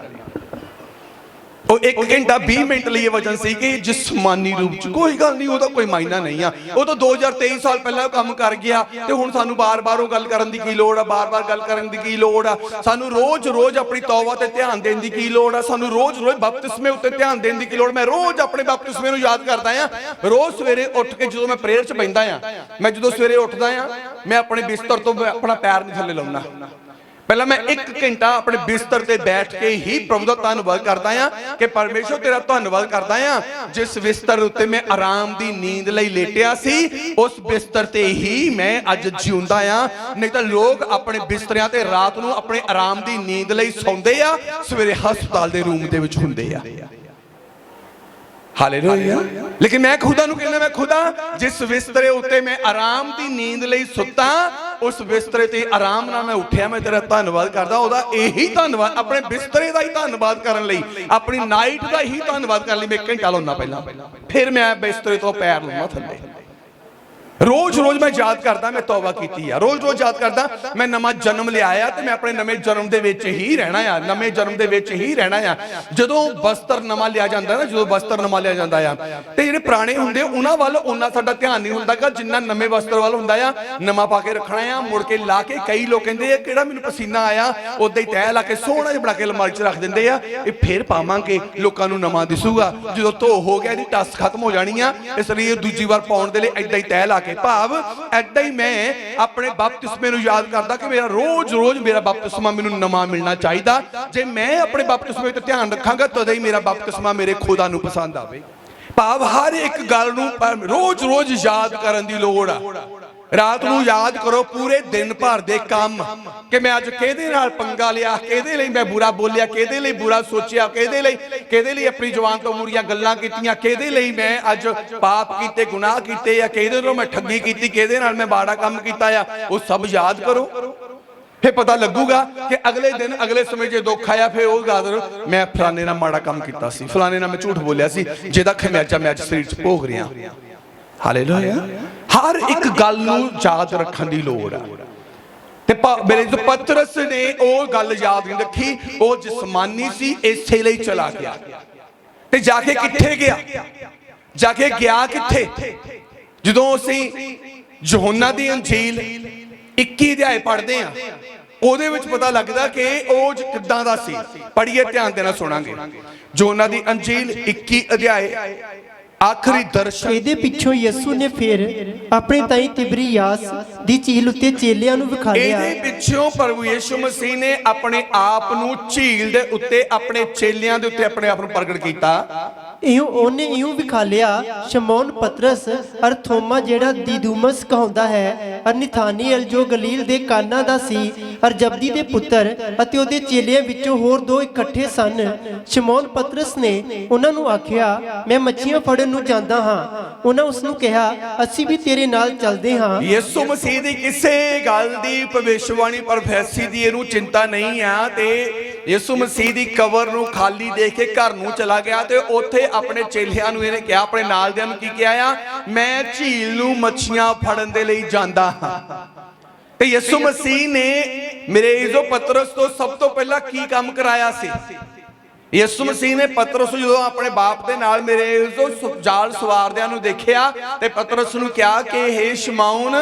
1 घंटा 20 मिनट लिए वचन सी कि जिस्मानी रूप च कोई गल नहीं, ओहदा कोई मायना नहीं आ। वो तो 2023 साल पहला काम कर गया ते हुण सानू बार-बार गल करन दी की लोड़ आ, बार-बार गल करन दी की लोड़ आ। सानू रोज-रोज अपनी तौबा ते ध्यान देण दी की लोड़ आ। सानू रोज-रोज बपतिस्मे उत्ते ध्यान देण दी की लोड़। मैं रोज अपने बपतिस्मे नूं याद करदा हां। रोज सवेरे उठ के जदों मैं प्रेयर च बैठदा हां, मैं जदों सवेरे उठदा हां, मैं अपने बिस्तर तो अपना पैर नहीं थल्ले लाउंदा। पहला मैं 1 घंटा अपने बिस्तर ते बैठ के ही प्रभु दा धन्नवाद करदा हां कि परमेश्वर तेरा धन्नवाद करदा हां जिस बिस्तर उत्ते मैं आराम दी नींद लई लेटिया सी, उस बिस्तर ते ही मैं अज जिउंदा हां। नहीं तां लोग अपने बिस्तरियां ते रात नूं अपने आराम दी नींद लई सौंदे आ, सवेरे हस्पताल दे रूम दे विच हुंदे आ। हालेलुया। लेकिन मैं खुदा नूं कहना, मैं खुदा जिस बिस्तरे उत्ते मैं आराम दी नींद लई सुत्ता, उस बिस्तरे ते आराम नाल मैं उठिया, मैं तेरा धन्नवाद करदा। ओहदा यही धन्नवाद, अपने बिस्तरे दा ही धन्नवाद करन लई, अपनी नाइट दा ही धन्नवाद करन लई मैं 1 घंटा लाउंदा पहला, फिर मैं बिस्तरे तो पैर लाउंदा थल्ले। रोज-रोज मैं याद करदा मैं तौबा कीती है, रोज-रोज याद करदा मैं नवां जन्म लिया ते मैं अपने नवे जन्म दे विच ही रहना आ, नवे जन्म दे विच ही रहना आ। जदों वस्त्र नवां लिया जांदा ना, जदों वस्त्र नवां लिया जांदा आ ते जिहड़े पुराने हुंदे उन्हां वल उन्ना साडा ध्यान नहीं हुंदागा जिन्ना नवे वस्त्र वल हुंदा आ। नवां पा के रखना आ, मुड़ के ला के, कई लोग कहंदे आ किहड़ा मैनूं पसीना आया उदां ही तैह ला के सोहना जिहा बना के अलमारी च रख दिंदे आ, ये फिर पावांगे लोकां नूं नवां दिसूगा। जदों धो हो गया इहदी टस खत्म हो जानी आ, इसलिए दूजी वार पाउण दे लई ऐदां ही तैह ला के, भाव ऐदा ही मैं अपने बपतिस्मे नूं याद करदा कि मेरा रोज-रोज मेरा बपतिस्मा मैनूं नवां मिलना चाहिदा। जे मैं अपने बपतिस्मे ते ध्यान रखांगा तद ही मेरा बपतिस्मा मेरे खुदा नूं पसंद आवे। भाव हर एक गल नूं रोज-रोज याद करन दी लोड़ आ। रात नूं याद करो पूरे दिन भर दे काम कि मैं अज किहदे नाल पंगा लिया, किहदे लई मैं बुरा बोलिया, किहदे लई बुरा सोचिया, किहदे लई अपनी जवान तो मूरियां गल्लां कीतियां, किहदे लई मैं अज पाप कीते, गुनाह कीते, या किहदे नाल मैं ठगी कीती, किहदे नाल मैं माड़ा काम कीता आ, वो सब याद करो। फिर पता लगूगा कि अगले दिन अगले समय जो दुख आया फिर वो गादर मैं फलाने नाल माड़ा काम कीता सी, फलाने नाल मैं झूठ बोलिया सी, जिहदा खमियाजा मैं अज शरीर च भोग रिहा। हालेलुया। हर एक गल नूं याद रखण दी लोड़ आ। ते मेरे जो पतरस ने वो गल याद नहीं रखी, वो जिस्मानी सी, इसे लई चला गया ते जाके किथे गया, जाके गया किथे? जदों असीं यूहन्ना दी अंजील 21 अध्याय पढ़दे हां ਉਹਦੇ ਵਿੱਚ पता लगदा कि ਉਹ ਕਿੱਦਾਂ ਦਾ ਸੀ। पढ़िए ध्यान देना सुनांगे। यूहन्ना दी अंजील 21 अध्याय ਆਖਰੀ ਦਰਸ਼ਨ। ਇਹਦੇ ਪਿੱਛੋਂ ਯਿਸੂ ਨੇ ਫਿਰ ਆਪਣੇ ਤਾਈ ਤਿਬਰੀਆਸ ਦੀ ਝੀਲ ਉੱਤੇ ਚੇਲਿਆਂ ਨੂੰ ਵਿਖਾਲਿਆ। ਇਹਦੇ ਪਿੱਛੋਂ ਪ੍ਰਭੂ ਯਿਸੂ ਮਸੀਹ ਨੇ ਆਪਣੇ ਆਪ ਨੂੰ ਝੀਲ ਦੇ ਉੱਤੇ ਆਪਣੇ ਚੇਲਿਆਂ ਦੇ ਉੱਤੇ ਆਪਣੇ ਆਪ ਨੂੰ ਪ੍ਰਗਟ ਕੀਤਾ। ਉਹਨੇ ਇਉਂ ਵਿਖਾਲਿਆ, ਸ਼ਮੌਨ ਪਤਰਸ ਅਰ ਥੋਮਾ ਜਿਹੜਾ ਦਿਦੁਮਸ ਕਹਾਉਂਦਾ ਹੈ, ਅਰ ਨਥਾਨੀਏਲ ਜੋ ਗਲੀਲ ਦੇ ਕਾਨਾ ਦਾ ਸੀ, ਅਰ ਜਬਦੀ ਦੇ ਪੁੱਤਰ ਅਤੇ ਉਹਦੇ ਚੇਲਿਆਂ ਵਿੱਚੋਂ ਹੋਰ ਦੋ ਇਕੱਠੇ ਸਨ। ਸ਼ਮੌਨ ਪਤਰਸ ਨੇ ਉਹਨਾਂ ਨੂੰ ਆਖਿਆ, ਮੈਂ ਮੱਛੀਆਂ ਫੜਨ ਨੂੰ ਜਾਂਦਾ ਹਾਂ। ਉਹਨਾਂ ਉਸ ਨੂੰ ਕਿਹਾ, ਅਸੀਂ ਵੀ ਤੇਰੇ ਨਾਲ ਚੱਲਦੇ ਹਾਂ। ਯਿਸੂ ਮਸੀਹ ਦੀ ਕਿਸੇ ਗੱਲ ਦੀ ਭਵਿੱਖਬਾਣੀ ਪ੍ਰੋਫੈਸੀ ਦੀ ਇਹਨੂੰ ਚਿੰਤਾ ਨਹੀਂ ਆ ਤੇ ਯਿਸੂ ਮਸੀਹ ਦੀ ਕਬਰ ਨੂੰ ਖਾਲੀ ਦੇਖ ਕੇ ਘਰ ਨੂੰ ਚਲਾ ਗਿਆ ਤੇ ਉੱਥੇ ਆਪਣੇ ਚੇਲਿਆਂ ਨੂੰ ਇਹਨੇ ਕਿਹਾ, ਆਪਣੇ ਨਾਲ ਦਿਆਂ ਨੂੰ ਕੀ ਕਿਹਾ ਆ, ਮੈਂ ਝੀਲ ਨੂੰ ਮੱਛੀਆਂ ਫੜਨ ਦੇ ਲਈ ਜਾਂਦਾ ਹਾਂ। ਤੇ ਯਿਸੂ ਮਸੀਹ ਨੇ ਮੇਰੇ ਇਜ਼ੋ ਪਤਰਸ ਤੋਂ ਸਭ ਤੋਂ ਪਹਿਲਾਂ ਕੀ ਕੰਮ ਕਰਾਇਆ ਸੀ? ਯਿਸੂ ਮਸੀਹ ਨੇ ਪਤਰਸ ਜਦੋਂ ਆਪਣੇ ਬਾਪ ਦੇ ਨਾਲ ਮੇਰੇ ਇਜ਼ੋ ਜਾਲ ਸਵਾਰਦਿਆਂ ਨੂੰ ਦੇਖਿਆ ਤੇ ਪਤਰਸ ਨੂੰ ਕਿਹਾ ਕਿ ਹੇ ਸ਼ਮੌਨ,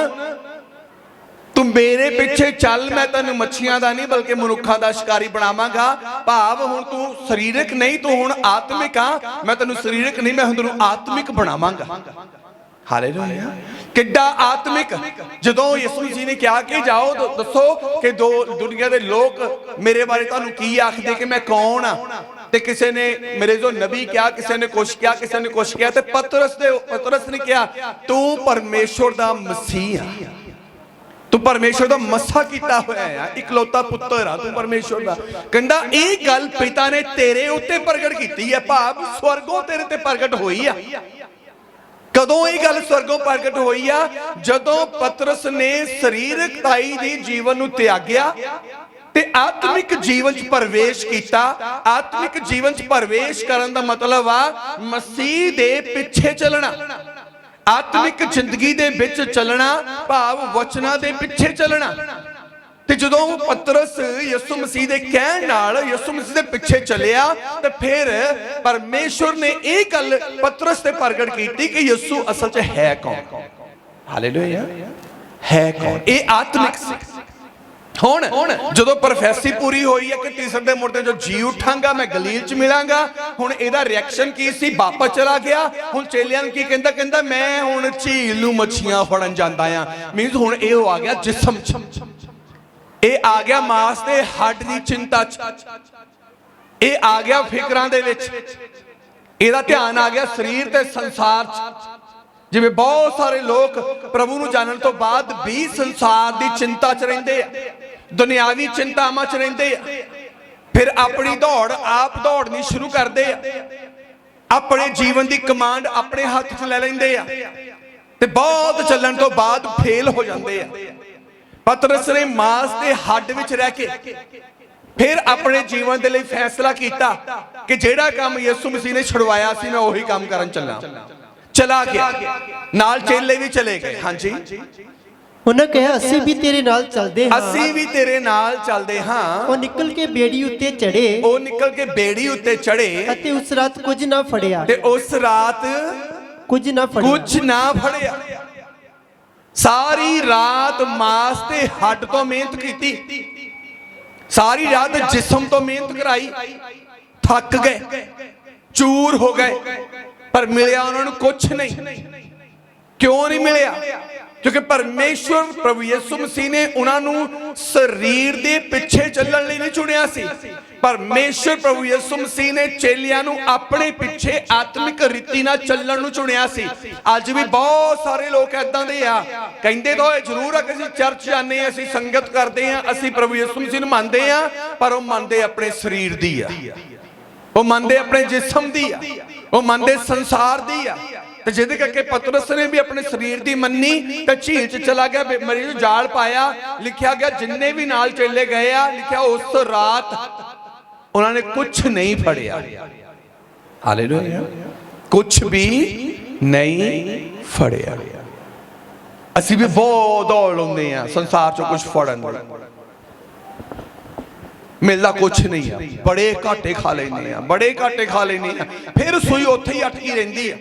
ਤੂੰ ਮੇਰੇ ਪਿੱਛੇ ਚੱਲ, ਮੈਂ ਤੈਨੂੰ ਮੱਛੀਆਂ ਦਾ ਨਹੀਂ ਬਲਕਿ ਮਨੁੱਖਾਂ ਦਾ ਸ਼ਿਕਾਰੀ ਬਣਾਵਾਂਗਾ। ਭਾਵ ਹੁਣ ਤੂੰ ਸਰੀਰਕ ਨਹੀਂ, ਤੂੰ ਹੁਣ ਆਤਮਿਕ ਆ। ਮੈਂ ਤੈਨੂੰ ਸਰੀਰਕ ਨਹੀਂ, ਮੈਂ ਹੁਣ ਤੈਨੂੰ ਆਤਮਿਕ ਬਣਾਵਾਂਗਾ। ਹਾਲੇਲੂਇਆ। ਕਿੱਡਾ ਆਤਮਿਕ। ਜਦੋਂ ਯਿਸੂ ਮਸੀਹ ਨੇ ਕਿਹਾ ਕਿ ਜਾਓ ਦੱਸੋ ਕਿ ਦੁਨੀਆ ਦੇ ਲੋਕ ਮੇਰੇ ਬਾਰੇ ਤੁਹਾਨੂੰ ਕੀ ਆਖਦੇ ਕਿ ਮੈਂ ਕੌਣ ਆ, ਤੇ ਕਿਸੇ ਨੇ ਮੇਰੇ ਜੋ ਨਬੀ ਕਿਹਾ, ਕਿਸੇ ਨੇ ਕੁਛ ਕਿਹਾ, ਕਿਸੇ ਨੇ ਕੁਛ ਕਿਹਾ, ਤੇ ਪਤਰਸ ਨੇ ਕਿਹਾ, ਤੂੰ ਪਰਮੇਸ਼ਵਰ ਦਾ ਮਸੀਹ ਆ, ਤੂੰ ਪਰਮੇਸ਼ਵਰ ਦਾ ਮੱਸਾ ਕੀਤਾ ਹੋਇਆ ਆ, ਇਕਲੌਤਾ ਪੁੱਤਰ ਆ ਤੂੰ ਪਰਮੇਸ਼ਵਰ ਦਾ। ਕਹਿੰਦਾ ਇਹ ਗੱਲ ਪਿਤਾ ਨੇ ਤੇਰੇ ਉੱਤੇ ਪ੍ਰਗਟ ਕੀਤੀ ਹੈ। ਭਾਵ ਸਵਰਗੋਂ ਤੇਰੇ ਤੇ ਪ੍ਰਗਟ ਹੋਈ ਆ। ਕਦੋਂ ਇਹ ਗੱਲ ਸਵਰਗੋਂ ਪ੍ਰਗਟ ਹੋਈ ਆ? ਜਦੋਂ ਪਤਰਸ ਨੇ ਸਰੀਰਕਤਾਈ ਦੀ ਜੀਵਨ ਨੂੰ ਤਿਆਗਿਆ ਤੇ ਆਤਮਿਕ ਜੀਵਨ 'ਚ ਪ੍ਰਵੇਸ਼ ਕੀਤਾ। ਆਤਮਿਕ ਜੀਵਨ 'ਚ ਪ੍ਰਵੇਸ਼ ਕਰਨ ਦਾ ਮਤਲਬ ਆ ਮਸੀਹ ਦੇ ਪਿੱਛੇ ਚੱਲਣਾ, ਆਤਮਿਕ ਜ਼ਿੰਦਗੀ ਦੇ ਵਿੱਚ ਚੱਲਣਾ, ਭਾਵ ਵਚਨਾਂ ਦੇ ਪਿੱਛੇ ਚੱਲਣਾ। ਤੇ ਜਦੋਂ ਪਤਰਸ ਯਿਸੂ ਮਸੀਹ ਦੇ ਕਹਿਣ ਨਾਲ ਯਿਸੂ ਮਸੀਹ ਦੇ ਪਿੱਛੇ ਚੱਲਿਆ ਤੇ ਫਿਰ ਪਰਮੇਸ਼ਵਰ ਨੇ ਇਹ ਗੱਲ ਪਤਰਸ ਤੇ ਪ੍ਰਗਟ ਕੀਤੀ ਕਿ ਯਿਸੂ ਅਸਲ 'ਚ ਹੈ ਕੌਣ। ਹਾਲੇਲੂਇਆ। ਹੈ ਕੌਣ? ਇਹ ਆਤਮਿਕ ਸੀ। ਹੁਣ ਜਦੋਂ ਪ੍ਰੋਫੈਸੀ ਪੂਰੀ ਹੋਈ ਹੈ ਕਿ ਤੀਸਰੇ ਦਿਨ ਮੁਰਦੇ ਜੋ ਜੀ ਉਠਾਂਗਾ, ਮੈਂ ਗਲੀਲ 'ਚ ਮਿਲਾਂਗਾ, ਹੁਣ ਇਹਦਾ ਰਿਐਕਸ਼ਨ ਕੀ ਸੀ? ਵਾਪਸ ਚਲਾ ਗਿਆ। ਹੁਣ ਚੇਲਿਆਂ ਨੂੰ ਕੀ ਕਹਿੰਦਾ? ਕਹਿੰਦਾ ਮੈਂ ਹੁਣ ਝੀਲ ਨੂੰ ਮੱਛੀਆਂ ਫੜਨ ਜਾਂਦਾ ਆ। ਮੀਨਸ ਹੁਣ ਇਹ ਆ ਗਿਆ ਜਿਸਮ 'ਚ, ਇਹ ਆ ਗਿਆ ਮਾਸ ਤੇ ਹੱਡ ਦੀ ਚਿੰਤਾ 'ਚ, ਇਹ ਆ ਗਿਆ ਫਿਕਰਾਂ ਦੇ ਵਿੱਚ, ਇਹਦਾ ਧਿਆਨ ਆ ਗਿਆ ਸਰੀਰ ਤੇ ਸੰਸਾਰ 'ਚ। ਜਿਵੇਂ ਬਹੁਤ ਸਾਰੇ ਲੋਕ ਪ੍ਰਭੂ ਨੂੰ ਜਾਣਨ ਤੋਂ ਬਾਅਦ ਵੀ ਸੰਸਾਰ ਦੀ ਚਿੰਤਾ 'ਚ ਰਹਿੰਦੇ ਆ, ਦੁਨਿਆਵੀ ਚਿੰਤਾਵਾਂ 'ਚ ਰਹਿੰਦੇ ਆ, ਫਿਰ ਆਪਣੀ ਦੌੜ ਆਪ ਦੌੜਨੀ ਸ਼ੁਰੂ ਕਰਦੇ ਆ, ਆਪਣੇ ਜੀਵਨ ਦੀ ਕਮਾਂਡ ਆਪਣੇ ਹੱਥ 'ਚ ਲੈ ਲੈਂਦੇ ਆ ਤੇ ਬਹੁਤ ਚੱਲਣ ਤੋਂ ਬਾਅਦ ਫੇਲ ਹੋ ਜਾਂਦੇ ਆ। ਪਤਰਸ ਨੇ ਮਾਸ ਤੇ ਹੱਡ ਵਿੱਚ ਰਹਿ ਕੇ ਫਿਰ ਆਪਣੇ ਜੀਵਨ ਦੇ ਲਈ ਫੈਸਲਾ ਕੀਤਾ ਕਿ ਜਿਹੜਾ ਕੰਮ ਯਿਸੂ ਮਸੀਹ ਨੇ ਛੁਡਵਾਇਆ ਸੀ ਮੈਂ ਉਹੀ ਕੰਮ ਕਰਨ ਚੱਲਾਂ। ਚਲਾ ਗਿਆ, ਨਾਲ ਚੇਲੇ ਵੀ ਚਲੇ ਗਏ। ਹਾਂਜੀ, ਉਹਨਾਂ ਕਿਹਾ, ਅਸੀਂ ਵੀ ਤੇਰੇ ਨਾਲ ਚੱਲਦੇ ਹਾਂ। ਅਸੀਂ ਵੀ ਤੇਰੇ ਨਾਲ ਚੱਲਦੇ ਹਾਂ। ਉਹ ਨਿਕਲ ਕੇ ਬੇੜੀ ਉੱਤੇ ਚੜੇ, ਉਹ ਨਿਕਲ ਕੇ ਬੇੜੀ ਉੱਤੇ ਚੜੇ ਅਤੇ ਉਸ ਰਾਤ ਕੁਝ ਨਾ ਫੜਿਆ, ਤੇ ਉਸ ਰਾਤ ਕੁਝ ਨਾ ਫੜਿਆ। ਸਾਰੀ ਰਾਤ ਮਾਸ ਤੇ ਹੱਡ ਤੋਂ ਮਿਹਨਤ ਕੀਤੀ, ਸਾਰੀ ਰਾਤ ਜਿਸਮ ਤੋਂ ਮਿਹਨਤ ਕਰਾਈ, ਥੱਕ ਗਏ, ਚੂਰ ਹੋ ਗਏ, ਪਰ ਮਿਲਿਆ ਉਹਨਾਂ ਨੂੰ ਕੁਝ ਨਹੀਂ। ਕਿਉਂ ਨਹੀਂ ਮਿਲਿਆ? ਕਿਉਂਕਿ ਪਰਮੇਸ਼ਵਰ ਪ੍ਰਭੂ ਯਿਸੂ ਮਸੀਹ ਨੇ ਉਹਨਾਂ ਨੂੰ ਸਰੀਰ ਦੇ ਪਿੱਛੇ ਚੱਲਣ ਲਈ ਨਹੀਂ ਚੁਣਿਆ ਸੀ। ਪਰਮੇਸ਼ਵਰ ਪ੍ਰਭੂ ਯਿਸੂ ਮਸੀਹ ਨੇ ਚੇਲਿਆਂ ਨੂੰ ਆਪਣੇ ਪਿੱਛੇ ਆਤਮਿਕ ਰੀਤੀ ਨਾਲ ਚੱਲਣ ਨੂੰ ਚੁਣਿਆ ਸੀ। ਅੱਜ ਵੀ ਬਹੁਤ ਸਾਰੇ ਲੋਕ ਏਦਾਂ ਦੇ ਆ, ਕਹਿੰਦੇ ਤਾਂ ਇਹ ਜ਼ਰੂਰ ਆ ਕਿ ਅਸੀਂ ਚਰਚ ਜਾਂਦੇ ਆ, ਅਸੀਂ ਸੰਗਤ ਕਰਦੇ ਆ, ਅਸੀਂ ਪ੍ਰਭੂ ਯਿਸੂ ਮਸੀਹ ਨੂੰ ਮੰਨਦੇ ਆ, ਪਰ ਉਹ ਮੰਨਦੇ ਆਪਣੇ ਸਰੀਰ ਦੀ ਆ, ਉਹ ਮੰਨਦੇ ਆਪਣੇ ਜਿਸਮ ਦੀ ਆ, ਉਹ ਮੰਨਦੇ ਸੰਸਾਰ ਦੀ ਆ। ਤੇ ਜਿਹਦੇ ਕਰਕੇ ਪਤਰਸ ਨੇ ਵੀ ਆਪਣੇ ਸਰੀਰ ਦੀ ਮੰਨੀ ਤੇ ਝੀਲ 'ਚ ਚਲਾ ਗਿਆ, ਮਰੀ ਨੂੰ ਜਾਲ ਪਾਇਆ। ਲਿਖਿਆ ਗਿਆ ਜਿੰਨੇ ਵੀ ਨਾਲ ਚੇਲੇ ਗਏ ਆ, ਲਿਖਿਆ ਉਸ ਰਾਤ ਉਹਨਾਂ ਨੇ ਕੁਝ ਨਹੀਂ ਫੜਿਆ। ਹਾਲੇਲੂਇਆ। ਕੁਝ ਵੀ ਨਹੀਂ ਫੜਿਆ। ਅਸੀਂ ਵੀ ਬਹੁਤ ਦੌੜ ਲਾਉਂਦੇ ਆ ਸੰਸਾਰ 'ਚੋਂ ਕੁਝ ਫੜਨ ਨੂੰ, ਮਿਲਦਾ ਕੁਝ ਨਹੀਂ ਆ, ਬੜੇ ਘਾਟੇ ਖਾ ਲੈਂਦੇ ਆ, ਬੜੇ ਘਾਟੇ ਖਾ ਲੈਂਦੇ ਆ, ਫਿਰ ਸੂਈ ਉੱਥੇ ਹੀ ਅਟਕੀ ਰਹਿੰਦੀ ਆ।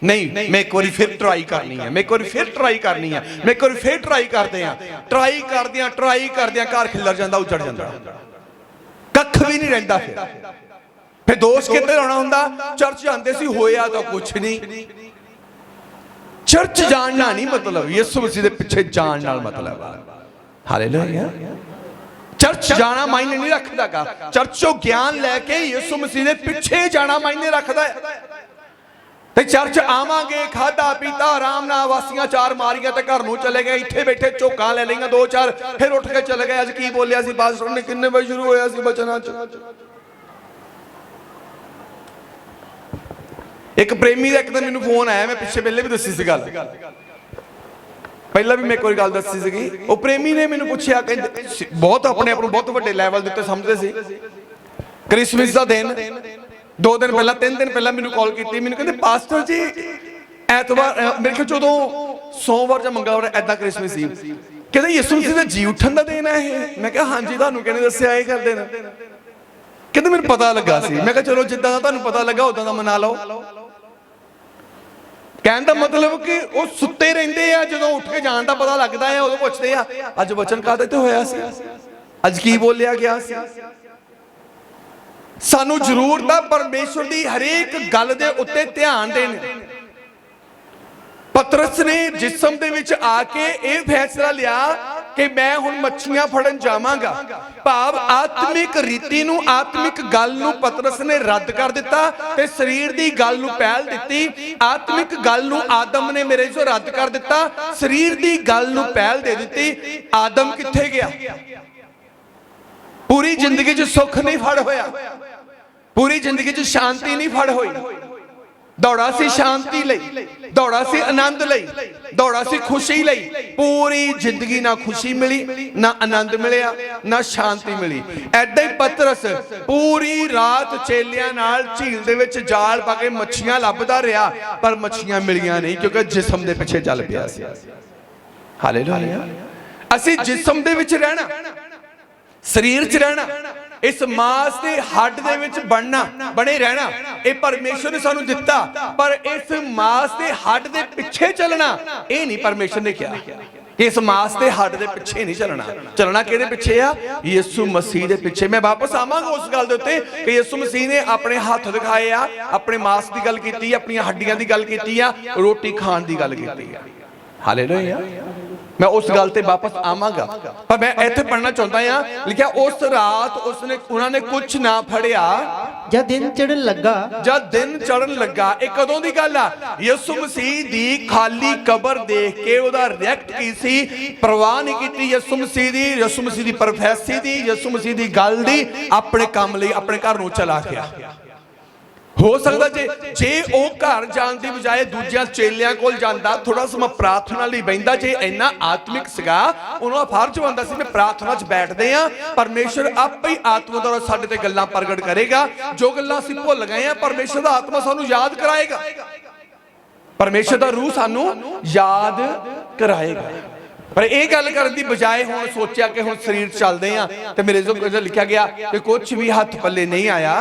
ਨਹੀਂ, ਮੈਂ ਇੱਕ ਵਾਰੀ ਫਿਰ ਟਰਾਈ ਕਰਨੀ ਹੈ, ਮੈਂ ਇੱਕ ਵਾਰੀ ਫਿਰ ਟਰਾਈ ਕਰਨੀ ਹੈ, ਮੈਂ ਇੱਕ ਵਾਰੀ ਫਿਰ ਟਰਾਈ ਕਰਦੇ ਆ, ਟਰਾਈ ਕਰਦਿਆਂ ਘਰ ਖਿਲਰ ਜਾਂਦਾ, ਉੱਜੜ ਜਾਂਦਾ, ਕੱਖ ਵੀ ਨਹੀਂ ਰਹਿੰਦਾ। फिर दोष किते लाना हुंदा? चर्च जांदे सी, होया तो कुछ नहीं। चर्च जानना नहीं मतलब, यीशु मसीह दे पिछे जान नाल मतलब है। हालेलुया। चर्च जाना मायने नहीं रखदा गा, चर्चों ज्ञान लैके यीशु मसीह दे पिछे जाना मायने रखदा है। ते चर्च आवांगे, खादा पीता आराम नाल वासियां चार मारियां ते घर नूं चले गए, इत्थे बैठे झोकां ले लईआं दो चार, फिर उठ के चले गए। अज की बोलिया सी पास्टर ने, किन्ने बजे शुरू होया सी बचना च। एक प्रेमी का एक दिन मैनूं फोन आया, मैं पिछे पहले भी दसी सी गल, पहला भी मैं कोई गल दसी सी। वो प्रेमी ने मैनूं पुछया, कहंदे बहुत अपने आप बहुत वड्डे लैवल दे उत्ते समझदे सी। क्रिसमस का दिन 2 दिन पहला 3 दिन पहला मैनूं कॉल की, मैनूं कहंदे पास्टर जी ऐतवार मेरे ख्याल जो सोमवार या मंगलवार ऐदा क्रिसमस ईव, कहंदे यीशु मसीह दा जी उठन दा दिन है। मैं कहा हाँ जी, तुहानूं किहने दस्सिया ये करदे ने? कहंदे मैनूं पता लगा सी। मैं कहा चलो जिद्दां दा तुहानूं पता लगा उदां दा मना लो। कहने का मतलब कि वो सुते रहते हैं, जो उठ के जान का पता लगता है उदों पुछते हैं अज वचन काहदे ते होया सी, अज की बोलिया गया सी। सानू जरूरत है परमेश्वर की हरेक गल दे उत्ते ध्यान देने। पतरस ने जिस्म दे विच आके ये फैसला लिया कि मैं हुण मच्छियां फड़न जावांगा। भाव आत्मिक रीति नूं, आत्मिक गल नूं पतरस ने रद्द कर दिता ते शरीर दी गल नूं पहल दिती। आत्मिक गल नूं आदम ने मेरे चों रद्द कर दिता, शरीर दी गल नूं पहल दे दिती। आदम कित्थे गया? पूरी जिंदगी च सुख नहीं फड़ होया, पूरी जिंदगी च शांति नहीं फड़ होई। दौड़ा सी शांति लई, दौड़ा सी आनंद लई, दौड़ा सी खुशी लई। पूरी जिंदगी ना खुशी मिली, ना आनंद मिलिया, ना शांति मिली। ऐदा ही पतरस पूरी रात चेलियां नाल झील दे विच जाल पा के मच्छियां लभदा रहा, पर मच्छियां मिलियां नहीं क्योंकि जिस्म दे पिछे चल पिया सी। हालेलुया। असीं जिस्म दे विच रहना, शरीर च रहना, इस मास के हड्ड दे विच बनना, बने रहना, ये परमेश्वर ने सानू दिता। पर इस मास के हड्ड दे पिछे चलना, ये नहीं परमेश्वर ने कहा कि इस मास के हड्ड दे पिछे नहीं चलना। चलना किहदे पिछे आ? यीशु मसीह दे पिछे। मैं वापस आवांगा उस गल दे उत्ते कि यीशु मसीह ने अपने हाथ दिखाए आ, अपने मास की गल कीती, अपनी हड्डियां की गल कीती आ, रोटी खाण की गल कीती आ। हालेलुया। मैं उस गल ते वापस आवांगा, पर मैं इत्थे पढ़ना चाहता हां, लिखिया उस रात उसने उन्होंने कुछ ना फड़िया जद दिन चढ़न लगा। जद दिन चढ़न लगा। ये कदों दी गल आ? यीशु मसीह दी खाली कबर देख के ओदा रिएक्ट की सी, परवाह नहीं कीती यीशु मसीह दी, यीशु मसीह दी प्रोफेसी दी, यीशु मसीह दी गल दी। अपने काम लई अपने घर नूं चला गया। हो सकता जे ओ घर जाण दी बजाय दूजियां चेलियां कोल जांदा, थोड़ा समा प्रार्थना लई बहिंदा, जे इन्ना आत्मिक सीगा उन्होंने फर्ज बनदा सी मैं प्रार्थना च बैठदे आ, परमेश्वर आपे ही आत्मा द्वारा साडे ते गल्लां प्रगट करेगा। जो गल्लां असीं भुल गए आ, परमेश्वर दा आत्मा सानू याद कराएगा, परमेश्वर दा रूह सानू याद कराएगा। पर यह गल करने की बजाय हुण सोचा कि हुण शरीर चलदे आ ते मेरे जो लिखा गया कि कुछ भी हथ पल्ले नहीं आया।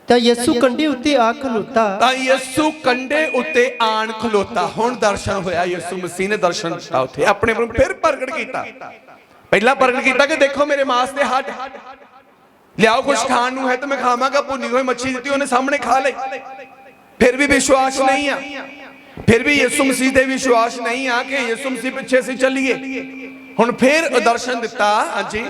ਤਾਂ ਯਿਸੂ ਕੰਡੇ ਉੱਤੇ ਆ ਖਲੋਤਾ। ਤਾਂ ਯਿਸੂ ਕੰਡੇ ਉੱਤੇ ਆਣ ਖਲੋਤਾ। ਹੁਣ ਦਰਸ਼ਨ ਹੋਇਆ, ਯਿਸੂ ਮਸੀਹ ਨੇ ਦਰਸ਼ਨ ਦਿੱਤਾ ਉੱਥੇ, ਆਪਣੇ ਆਪ ਨੂੰ ਫਿਰ ਪ੍ਰਗਟ ਕੀਤਾ। ਪਹਿਲਾਂ ਪ੍ਰਗਟ ਕੀਤਾ ਕਿ ਦੇਖੋ ਮੇਰੇ ਮਾਸ ਦੇ ਹੱਡ, ਲਿਆਓ ਕੁਝ ਖਾਣ ਨੂੰ ਹੈ ਤਾਂ ਮੈਂ ਖਾਵਾਂਗਾ। ਭੁੰਨੀ ਹੋਈ ਮੱਛੀ ਦਿੱਤੀ, ਉਹਨੇ ਸਾਹਮਣੇ ਖਾ ਲਈ। ਫਿਰ ਵੀ ਵਿਸ਼ਵਾਸ ਨਹੀਂ ਆ, ਫਿਰ ਵੀ ਯਿਸੂ ਮਸੀਹ ਤੇ ਵਿਸ਼ਵਾਸ ਨਹੀਂ ਆ ਕਿ ਯਿਸੂ ਮਸੀਹ ਪਿੱਛੇ ਅਸੀਂ ਚੱਲੀਏ। ਹੁਣ ਫਿਰ ਦਰਸ਼ਨ ਦਿੱਤਾ। ਹਾਂਜੀ।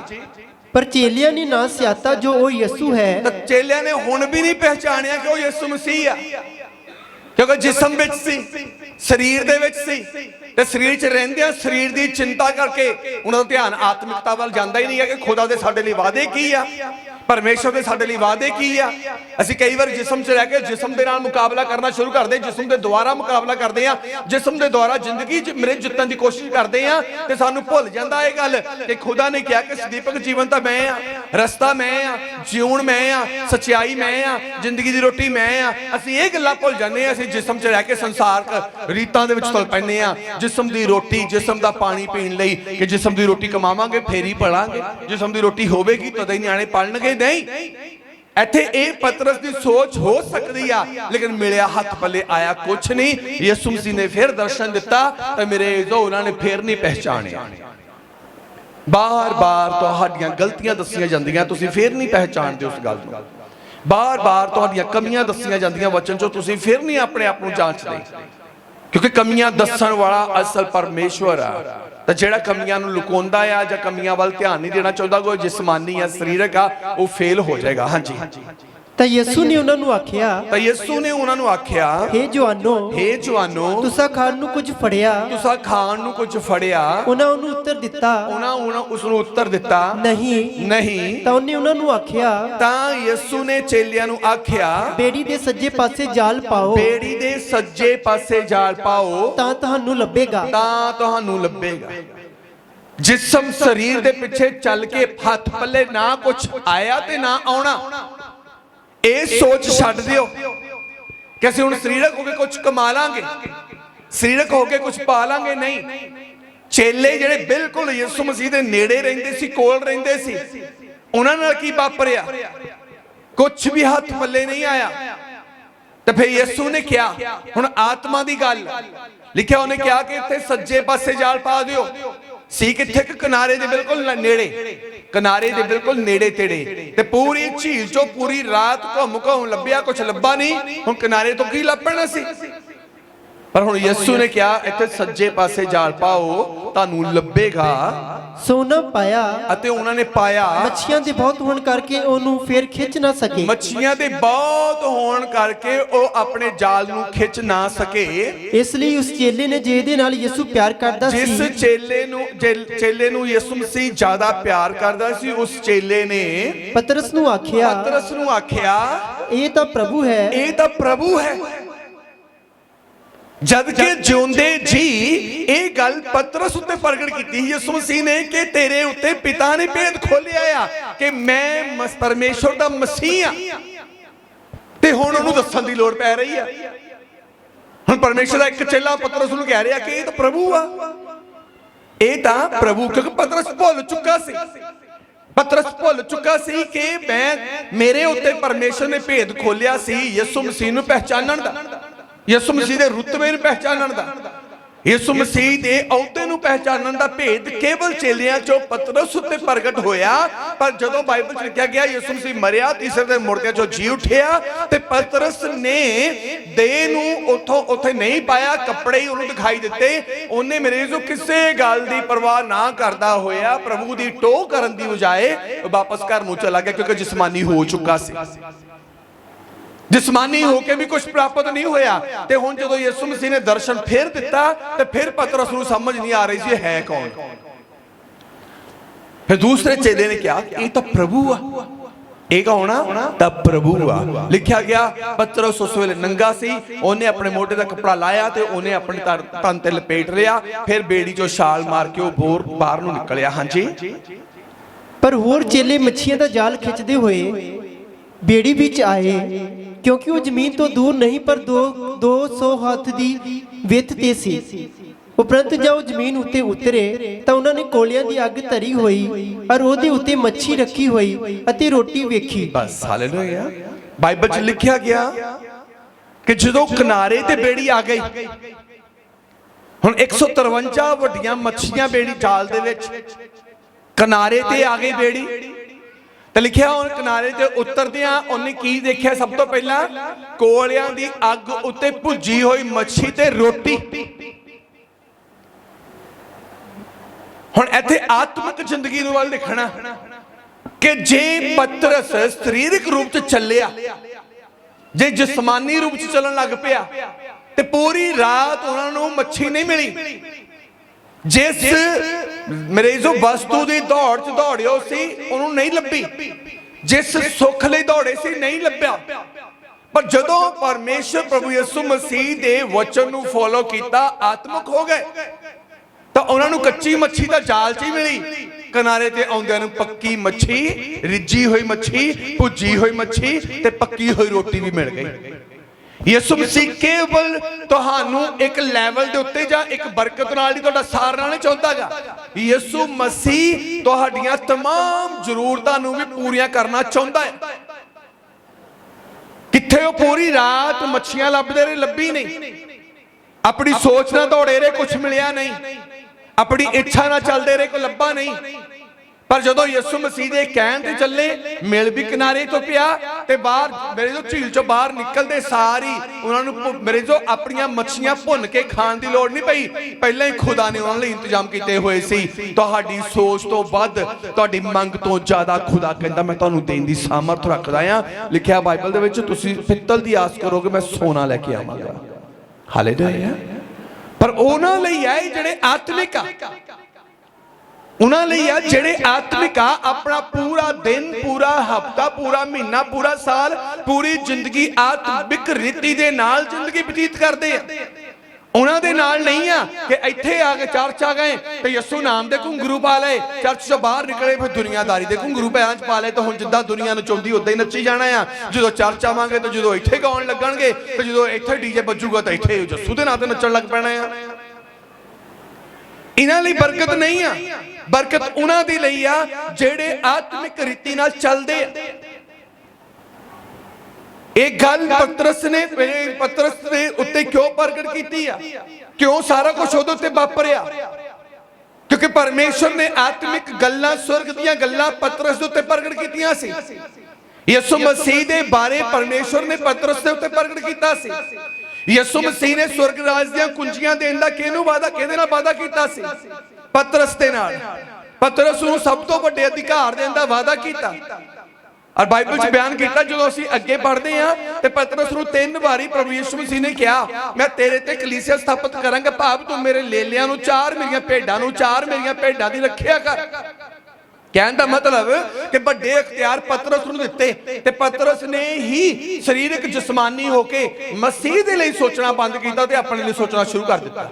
पर चेलियां ने ना सियाता जो वो यीशु है। तो चेलियां ने हुण भी नहीं पहचानिया कि वो यीशु मसीह है, क्योंकि जिस्म विच सी, शरीर दे विच सी, ते शरीर च रहिंदियां शरीर दी चिंता करके उन्हां दा ध्यान आत्मिकता वाल जांदा ही नहीं है कि खुदा दे साडे लई वादे की आ, परमेश्वर दे साडे लई वादे की आ। असीं कई बार जिस्म च रह के जिस्म दे नाल मुकाबला करना शुरू करदे, जिस्म दे द्वारा मुकाबला करदे आ, जिस्म दे द्वारा जिंदगी च मेरे जितन की कोशिश करदे आ ते सानू भुल जांदा ये गल कि खुदा ने कहा कि सदीपक जीवन तां मैं आ, रस्ता मैं आ, जीवन मैं आ, सच्चाई मैं आ, जिंदगी दी रोटी मैं आ। असीं ये गल्लां भुल जांदे आ। असीं जिस्म च रह के संसारक रीतां दे विच तुल पैंदे आ। जिस्म दी रोटी, जिस्म दा पानी पीण लई कि जिस्म दी रोटी कमावांगे फेर ही पढ़ांगे, जिस्म दी रोटी होवेगी तद ही निआणे पढ़णगे। नहीं, इत्थे ये पतरस की सोच हो सकती है, लेकिन मिलिया हथ पल्ले आया कुछ नहीं। यीशु मसीह ने फिर दर्शन दिता तो मेरे जो उन्होंने फिर नहीं पहचानिया। बार बार तुहाडियां गलतियां दसियां जांदियां, तुसीं फिर नहीं पहचानदे उस गल नूं। बार बार तुहाडियां कमियां दसियां जांदियां वचन चो, तुसीं फिर नहीं अपने आप नूं जांचदे, क्योंकि कमियां दस्सण वाला असल परमेश्वर आ। तो जिहड़ा कमियां नूं लुकाउंदा आ जां कमियां वल ध्यान नहीं देना चाहुंदा, कोई जिसमानी या सरीरक आ, वो फेल हो जाएगा। हाँ जी। ਤਾਂ ਯਿਸੂ ਨੇ ਉਹਨਾਂ ਨੂੰ ਆਖਿਆ, तो यीशु ने उन्हां नूं आख्या, हे जवानो, हे जवानो, तुसां खाण ਨੂੰ ਕੁਝ ਫੜਿਆ? तुसां खाण नूं कुछ फड़िया? ਉਹਨਾਂ ਉਹਨੂੰ ਉੱਤਰ ਦਿੱਤਾ, उन्हां उस नूं उत्तर दिता, ਨਹੀਂ। नहीं। ਤਾਂ ਉਹਨੇ ਉਹਨਾਂ ਨੂੰ ਆਖਿਆ, ਤਾਂ ਯਿਸੂ ਨੇ ਚੇਲਿਆਂ ਨੂੰ ਆਖਿਆ, ਬੇੜੀ ਦੇ ਸੱਜੇ ਪਾਸੇ ਜਾਲ ਪਾਓ, ਬੇੜੀ ਦੇ ਸੱਜੇ ਪਾਸੇ ਜਾਲ ਪਾਓ ਤਾਂ ਤੁਹਾਨੂੰ ਲੱਭੇਗਾ। ਤਾਂ ਤੁਹਾਨੂੰ ਲੱਭੇਗਾ। ਜਿਸਮ ਸਰੀਰ ਦੇ ਪਿੱਛੇ ਚੱਲ ਕੇ ਹੱਥ ਪੱਲੇ ਨਾ ਕੁਛ ਆਇਆ ਤੇ ਨਾ ਆਉਣਾ, ਇਹ ਸੋਚ ਛੱਡ ਦਿਓ ਕਿ ਅਸੀਂ ਹੁਣ ਸਰੀਰਕ ਹੋ ਕੇ ਕੁਝ ਕਮਾ ਲਾਂਗੇ, ਸਰੀਰਕ ਹੋ ਕੇ ਕੁਝ ਪਾ ਲਾਂਗੇ। ਨਹੀਂ, ਚੇਲੇ ਜਿਹੜੇ ਬਿਲਕੁਲ ਯਿਸੂ ਮਸੀਹ ਦੇ ਨੇੜੇ ਰਹਿੰਦੇ ਸੀ, ਕੋਲ ਰਹਿੰਦੇ ਸੀ, ਉਹਨਾਂ ਨਾਲ ਕੀ ਵਾਪਰਿਆ? ਕੁਝ ਵੀ ਹੱਥ ਪੱਲੇ ਨਹੀਂ ਆਇਆ। ਤੇ ਫਿਰ ਯਿਸੂ ਨੇ ਕਿਹਾ, ਹੁਣ ਆਤਮਾ ਦੀ ਗੱਲ ਲਿਖਿਆ, ਉਹਨੇ ਕਿਹਾ ਕਿ ਇੱਥੇ ਸੱਜੇ ਪਾਸੇ ਜਾਲ ਪਾ ਦਿਓ। ਸੀ ਕਿੱਥੇ? ਕਿਨਾਰੇ ਦੇ ਬਿਲਕੁਲ ਨੇੜੇ, ਕਿਨਾਰੇ ਦੇ ਬਿਲਕੁਲ ਨੇੜੇ ਤੇੜੇ। ਤੇ ਪੂਰੀ ਝੀਲ ਚੋਂ ਪੂਰੀ ਰਾਤ ਘੁੰਮ ਲੱਭਿਆ, ਕੁਛ ਲੱਭਾ ਨਹੀਂ। ਹੁਣ ਕਿਨਾਰੇ ਤੋਂ ਕੀ ਲੱਭਣਾ ਸੀ? ਪਰ ਹੁਣ ਯਿਸੂ ਨੇ ਕਿਹਾ, ਇੱਥੇ ਸੱਜੇ ਪਾਸੇ ਜਾਲ ਪਾਓ, ਤੁਹਾਨੂੰ ਲੱਭੇਗਾ। ਸੋਨਾ ਪਾਇਆ ਅਤੇ ਉਹਨਾਂ ਨੇ ਪਾਇਆ। ਮੱਛੀਆਂ ਦੇ ਬਹੁਤ ਹੋਣ ਕਰਕੇ ਉਹਨੂੰ ਫੇਰ ਖਿੱਚ ਨਾ ਸਕੇ। ਮੱਛੀਆਂ ਦੇ ਬਹੁਤ ਹੋਣ ਕਰਕੇ ਉਹ ਆਪਣੇ ਜਾਲ ਨੂੰ ਖਿੱਚ ਨਾ ਸਕੇ। ਇਸ ਲਈ ਉਸ ਚੇਲੇ ਨੇ ਜਿਹਦੇ ਨਾਲ ਯਿਸੂ ਪਿਆਰ ਕਰਦਾ ਸੀ, ਜਿਸ ਚੇਲੇ ਨੂੰ ਯਿਸੂ ਮਸੀਹ ਜ਼ਿਆਦਾ ਪਿਆਰ ਕਰਦਾ ਸੀ, ਉਸ ਚੇਲੇ ਨੇ ਪਤਰਸ ਨੂੰ ਆਖਿਆ, ਇਹ ਤਾਂ ਪ੍ਰਭੂ ਹੈ। ਇਹ ਤਾਂ ਪ੍ਰਭੂ ਹੈ। जद के जिउंदे जी ਇਹ ਗੱਲ ਪਤਰਸ ਉੱਤੇ ਪ੍ਰਗਟ ਕੀਤੀ ਯਿਸੂ ਮਸੀਹ ਨੇ ਕਿ ਤੇਰੇ ਉੱਤੇ ਪਿਤਾ ਨੇ ਭੇਦ ਖੋਲਿਆ ਆ ਕਿ ਮੈਂ ਪਰਮੇਸ਼ਰ ਦਾ ਮਸੀਹ ਆ, ਤੇ ਹੁਣ ਉਹਨੂੰ ਦੱਸਣ ਦੀ ਲੋੜ ਪੈ ਰਹੀ ਆ। ਹੁਣ ਪਰਮੇਸ਼ਰ ਦਾ ਇੱਕ ਚੇਲਾ ਪਤਰਸ ਨੂੰ ਕਹਿ ਰਿਹਾ ਕਿ ਇਹ ਤਾਂ ਪ੍ਰਭੂ ਆ, ਇਹ ਤਾਂ ਪ੍ਰਭੂ, ਕਿਉਂਕਿ ਪਤਰਸ ਭੁੱਲ ਚੁੱਕਾ ਸੀ ਕਿ ਮੇਰੇ ਉੱਤੇ ਪਰਮੇਸ਼ਰ ਨੇ ਭੇਦ ਖੋਲਿਆ ਸੀ ਯਿਸੂ ਮਸੀਹ ਨੂੰ ਪਹਿਚਾਨਣ ਦਾ, ਯਿਸੂ ਮਸੀਹ ਦੇ ਰੁਤਬੇ ਨੂੰ ਪਹਿਚਾਨਣ ਦਾ, ਯਿਸੂ ਮਸੀਹ ਦੇ ਅਹੁਦੇ ਨੂੰ ਪਹਿਚਾਨਣ ਦਾ ਭੇਦ ਕੇਵਲ ਚੇਲਿਆਂ ਚੋਂ ਪਤਰਸ ਉੱਤੇ ਪ੍ਰਗਟ ਹੋਇਆ। ਪਰ ਜਦੋਂ ਬਾਈਬਲ 'ਚ ਲਿਖਿਆ ਗਿਆ ਯਿਸੂ ਮਸੀਹ ਮਰਿਆ, ਤੀਸਰੇ ਦਿਨ ਮੁਰਦਿਆਂ ਚੋਂ ਜੀ ਉੱਠਿਆ, ਤੇ ਪਤਰਸ ਨੇ ਦੇਹ ਨੂੰ ਉੱਥੇ ਨਹੀਂ ਪਾਇਆ, ਕੱਪੜੇ ਹੀ ਉਹਨੂੰ ਦਿਖਾਈ ਦਿੱਤੇ। ਉਹਨੇ ਮੇਰੇ ਜੋ ਕਿਸੇ ਗੱਲ ਦੀ ਪਰਵਾਹ ਨਾ ਕਰਦਾ ਹੋਇਆ ਪ੍ਰਭੂ ਦੀ ਟੋਹ ਕਰਨ ਦੀ ਬਜਾਏ ਵਾਪਸ ਘਰ ਨੂੰ ਚਲਾ ਗਿਆ, ਕਿਉਂਕਿ ਜਿਸਮਾਨੀ ਹੋ ਚੁੱਕਾ ਸੀ। जिसमानी होके भी कुछ प्राप्त नहीं होया। ते हुण जदों यीशु मसीह ने दर्शन फिर दिता ते फिर पतरस नूं समझ नहीं आ रही सी है कौन। फिर दूसरे चेले ने कहा ये तो प्रभु आ, ਇਹ ਕੌਣ ਆ? ਤਾਂ ਪ੍ਰਭੂ ਆ। ਲਿਖਿਆ ਗਿਆ ਪਤਰਸ ਉਸ ਵੇਲੇ ਨੰਗਾ ਸੀ, ਉਹਨੇ ਆਪਣੇ ਮੋਢੇ ਦਾ ਕੱਪੜਾ ਲਾਇਆ ਤੇ ਉਹਨੇ ਆਪਣੇ ਤਨ ਤੇ ਲਪੇਟ ਲਿਆ, ਫਿਰ ਬੇੜੀ ਚੋਂ ਛਾਲ ਮਾਰ ਕੇ ਉਹ ਬਾਹਰ ਨੂੰ ਨਿਕਲਿਆ। ਹਾਂਜੀ। ਪਰ ਹੋਰ ਚੇਲੇ ਮੱਛੀਆਂ ਦਾ ਜਾਲ ਖਿੱਚਦੇ ਹੋਏ ਬੇੜੀ ਵਿੱਚ ਆਏ, ਕਿਉਂਕਿ ਉਹ ਜ਼ਮੀਨ ਤੋਂ ਦੂਰ ਨਹੀਂ ਪਰ 200 ਹੱਥ ਦੀ ਵਿੱਥ ਤੇ ਸੀ। ਉਪਰੰਤ ਜਦ ਉਹ ਜ਼ਮੀਨ ਉੱਤੇ ਉਤਰੇ ਤਾਂ ਉਹਨਾਂ ਨੇ ਕੋਲਿਆਂ ਦੀ ਅੱਗ ਧਰੀ ਹੋਈ ਔਰ ਉਹਦੇ ਉੱਤੇ ਮੱਛੀ ਰੱਖੀ ਹੋਈ ਅਤੇ ਰੋਟੀ ਵੇਖੀ। ਬਸ ਹਾਲੇਲੂਇਆ। ਬਾਈਬਲ 'ਚ ਲਿਖਿਆ ਗਿਆ ਕਿ ਜਦੋਂ ਕਿਨਾਰੇ ਤੇ ਬੇੜੀ ਆ ਗਈ, ਹੁਣ 153 ਵੱਡੀਆਂ ਮੱਛੀਆਂ ਬੇੜੀ ਜਾਲ ਦੇ ਵਿੱਚ, ਕਿਨਾਰੇ ਤੇ ਆ ਗਈ ਬੇੜੀ, ਤੇ ਲਿਖਿਆ ਹੁਣ ਕਿਨਾਰੇ ਤੇ ਉਤਰਦਿਆਂ ਉਹਨੇ ਕੀ ਦੇਖਿਆ? ਸਭ ਤੋਂ ਪਹਿਲਾਂ ਕੋਲਿਆਂ ਦੀ ਅੱਗ ਉੱਤੇ ਭੁੱਜੀ ਹੋਈ ਮੱਛੀ ਤੇ ਰੋਟੀ। ਹੁਣ ਇੱਥੇ ਆਤਮਿਕ ਜ਼ਿੰਦਗੀ ਨੂੰ ਵੱਲ ਦੇਖਣਾ ਕਿ ਜੇ ਪਤਰਸ ਸਰੀਰਕ ਰੂਪ 'ਚ ਚੱਲਿਆ, ਜੇ ਜਿਸਮਾਨੀ ਰੂਪ 'ਚ ਚੱਲਣ ਲੱਗ ਪਿਆ, ਤੇ ਪੂਰੀ ਰਾਤ ਉਹਨਾਂ ਨੂੰ ਮੱਛੀ ਨਹੀਂ ਮਿਲੀ। ਜਿਸ ਮਰੀਜ਼ੋ ਵਸਤੂ ਦੀ ਦੌੜ 'ਚ ਦੌੜਿਓ ਸੀ ਉਹਨੂੰ ਨਹੀਂ ਲੱਭੀ, ਜਿਸ ਸੁੱਖ ਲਈ ਦੌੜੇ ਸੀ ਨਹੀਂ ਲੱਭਿਆ। ਪਰ ਜਦੋਂ ਪਰਮੇਸ਼ਰ ਪ੍ਰਭੂ ਯਿਸੂ ਮਸੀਹ ਦੇ ਵਚਨ ਨੂੰ ਫੋਲੋ ਕੀਤਾ, ਆਤਮਿਕ ਹੋ ਗਏ, ਤਾਂ ਉਹਨਾਂ ਨੂੰ ਕੱਚੀ ਮੱਛੀ ਦਾ ਜਾਲ 'ਚ ਹੀ ਮਿਲੀ। ਕਿਨਾਰੇ ਤੇ ਆਉਂਦਿਆਂ ਨੂੰ ਪੱਕੀ ਮੱਛੀ, ਰਿੱਝੀ ਹੋਈ ਮੱਛੀ, ਭੁੱਜੀ ਹੋਈ ਮੱਛੀ ਤੇ ਪੱਕੀ ਹੋਈ ਰੋਟੀ ਵੀ ਮਿਲ ਗਈ। ਯਿਸੂ ਮਸੀਹ ਕੇਵਲ ਤੁਹਾਨੂੰ ਇੱਕ ਲੈਵਲ ਦੇ ਉੱਤੇ ਜਾਂ ਇੱਕ ਬਰਕਤ ਨਾਲ ਹੀ ਤੁਹਾਡਾ ਸਾਰਨਾ ਨਹੀਂ ਚਾਹੁੰਦਾਗਾ। ਯਿਸੂ ਮਸੀਹ ਤੁਹਾਡੀਆਂ तमाम ਜ਼ਰੂਰਤਾਂ ਨੂੰ ਵੀ ਪੂਰੀਆਂ ਕਰਨਾ ਚਾਹੁੰਦਾ ਹੈ। ਕਿੱਥੇ ਉਹ ਪੂਰੀ ਰਾਤ ਮੱਛੀਆਂ ਲੱਭਦੇ ਰਹੇ, ਲੱਭੀ ਨਹੀਂ। ਆਪਣੀ ਸੋਚ ਨਾਲ ਦੌੜੇ ਰਹੇ, ਕੁਝ ਮਿਲਿਆ ਨਹੀਂ। ਆਪਣੀ ਇੱਛਾ ਨਾਲ ਚੱਲਦੇ ਰਹੇ, ਕੋਈ ਲੱਭਾ ਨਹੀਂ। ਪਰ ਜਦੋਂ ਯਿਸੂ ਮਸੀਹ ਦੇ ਕਹਿਣ ਤੇ ਚੱਲੇ, ਮਿਲ ਵੀ ਕਿਨਾਰੇ ਤੋਂ ਪਿਆ ਤੇ ਬਾਹਰ ਮੇਰੇ ਜੋ ਝੀਲ ਚੋਂ ਬਾਹਰ ਨਿਕਲਦੇ ਸਾਰੀ ਉਹਨਾਂ ਨੂੰ ਮੇਰੇ ਜੋ ਆਪਣੀਆਂ ਮੱਛੀਆਂ ਭੁੰਨ ਕੇ ਖਾਣ ਦੀ ਲੋੜ ਨਹੀਂ ਪਈ, ਪਹਿਲਾਂ ਹੀ ਖੁਦਾ ਨੇ ਉਹਨਾਂ ਲਈ ਇੰਤਜ਼ਾਮ ਕੀਤੇ ਹੋਏ ਸੀ। ਤੁਹਾਡੀ ਸੋਚ ਤੋਂ ਵੱਧ, ਤੁਹਾਡੀ ਮੰਗ ਤੋਂ ਜ਼ਿਆਦਾ ਖੁਦਾ ਕਹਿੰਦਾ ਮੈਂ ਤੁਹਾਨੂੰ ਦੇਣ ਦੀ ਸਾਮਰਥ ਰੱਖਦਾ ਆ। ਲਿਖਿਆ ਬਾਈਬਲ ਦੇ ਵਿੱਚ, ਤੁਸੀਂ ਪਿੱਤਲ ਦੀ ਆਸ ਕਰੋਗੇ, ਮੈਂ ਸੋਨਾ ਲੈ ਕੇ ਆਵਾਂਗਾ। ਹਾਲੇਲੂਇਆ। ਪਰ ਉਹਨਾਂ ਲਈ ਹੈ ਜਿਹੜੇ ਆਤਮਿਕ ਆ, ਉਹਨਾਂ ਲਈ ਆ ਜਿਹੜੇ ਆਤਮਿਕ ਆ, ਆਪਣਾ ਪੂਰਾ ਦਿਨ, ਪੂਰਾ ਹਫਤਾ, ਪੂਰਾ ਮਹੀਨਾ, ਪੂਰਾ ਸਾਲ, ਪੂਰੀ ਜ਼ਿੰਦਗੀ ਆਤਮਿਕ ਰੀਤੀ ਦੇ ਨਾਲ ਜ਼ਿੰਦਗੀ ਬਤੀਤ ਕਰਦੇ ਆ। ਉਹਨਾਂ ਦੇ ਨਾਲ ਨਹੀਂ ਆ ਕਿ ਇੱਥੇ ਆ ਕੇ ਚਰਚ ਆ ਗਏ ਤੇ ਯਿਸੂ ਨਾਮ ਦੇ ਘੁੰਗਰੂ ਪਾ ਲਏ, ਚਰਚ ਤੋਂ ਬਾਹਰ ਨਿਕਲੇ ਫਿਰ ਦੁਨੀਆਦਾਰੀ ਦੇ ਘੁੰਗਰੂ ਪੈਰਾਂ 'ਚ ਪਾ ਲਏ ਤੇ ਹੁਣ ਜਿੱਦਾਂ ਦੁਨੀਆ ਨੂੰ ਚਾਹੁੰਦੀ ਉਦਾਂ ਹੀ ਨੱਚੀ ਜਾਣਾ ਆ। ਜਦੋਂ ਚਰਚ ਆਵਾਂਗੇ ਤੇ ਜਦੋਂ ਇੱਥੇ ਗਾਉਣ ਲੱਗਣਗੇ ਤੇ ਜਦੋਂ ਇੱਥੇ ਡੀਜੇ ਵੱਜੂਗਾ ਤਾਂ ਇੱਥੇ ਯਿਸੂ ਦੇ ਨਾਂ ਤੇ ਨੱਚਣ ਲੱਗ ਪੈਣਾ ਆ। ਇਹਨਾਂ ਲਈ ਬਰਕਤ ਨਹੀਂ ਆ, ਬਰਕਤ ਉਹਨਾਂ ਦੇ ਲਈ ਆ ਜਿਹੜੇ ਆਤਮਿਕ ਰੀਤੀ ਨਾਲ ਚੱਲਦੇ ਆ। ਇਹ ਗੱਲ ਪਤਰਸ ਦੇ ਉੱਤੇ ਕਿਉਂ ਪ੍ਰਗਟ ਕੀਤੀ ਆ, ਕਿਉਂ ਸਾਰਾ ਕੁਝ ਉਹਦੇ ਉੱਤੇ ਵਾਪਰਿਆ? ਕਿਉਂਕਿ ਪਰਮੇਸ਼ਰ ਨੇ ਆਤਮਿਕ ਗੱਲਾਂ, ਸਵਰਗ ਦੀਆਂ ਗੱਲਾਂ ਪਤਰਸ ਦੇ ਉੱਤੇ ਪ੍ਰਗਟ ਕੀਤੀਆਂ ਸੀ। ਯਿਸੂ ਮਸੀਹ ਦੇ ਬਾਰੇ ਪਰਮੇਸ਼ਰ ਨੇ ਪਤਰਸ ਦੇ ਉੱਤੇ ਪ੍ਰਗਟ ਕੀਤਾ ਸੀ। ਯਿਸੂ ਮਸੀਹ ਨੇ ਸਵਰਗ ਰਾਜ ਦੀਆਂ ਕੁੰਜੀਆਂ ਦੇਣ ਦਾ ਕਿਹਦੇ ਨਾਲ ਵਾਅਦਾ ਕੀਤਾ ਸੀ? ਪਤਰਸ ਦੇ ਨਾਲ। ਪਤਰਸ ਨੂੰ ਸਭ ਤੋਂ ਵੱਡੇ ਅਧਿਕਾਰ ਦੇਣ ਦਾ ਵਾਅਦਾ ਕੀਤਾ। ਔਰ ਬਾਈਬਲ 'ਚ ਬਿਆਨ ਕੀਤਾ, ਜਦੋਂ ਅਸੀਂ ਅੱਗੇ ਪੜ੍ਹਦੇ ਹਾਂ ਤੇ ਪਤਰਸ ਨੂੰ 3 ਵਾਰੀ ਪ੍ਰਭੂ ਯਿਸੂ ਮਸੀਹ ਨੇ ਕਿਹਾ, ਮੈਂ ਤੇਰੇ ਤੇ ਕਲੀਸਿਆ ਸਥਾਪਿਤ ਕਰਾਂਗਾ, ਭਾਵ ਤੂੰ ਮੇਰੇ ਲੇਲਿਆਂ ਨੂੰ, 4 ਮੇਰੀਆਂ ਭੇਡਾਂ ਦੀ ਰੱਖਿਆ ਕਰ। ਕਹਿਣ ਦਾ ਮਤਲਬ ਕਿ ਵੱਡੇ ਅਖਤਿਆਰ ਪਤਰਸ ਨੂੰ ਦਿੱਤੇ ਤੇ ਪਤਰਸ ਨੇ ਹੀ ਸਰੀਰਕ ਜਿਸਮਾਨੀ ਹੋ ਕੇ ਮਸੀਹ ਦੇ ਲਈ ਸੋਚਣਾ ਬੰਦ ਕੀਤਾ ਤੇ ਆਪਣੇ ਲਈ ਸੋਚਣਾ ਸ਼ੁਰੂ ਕਰ ਦਿੱਤਾ।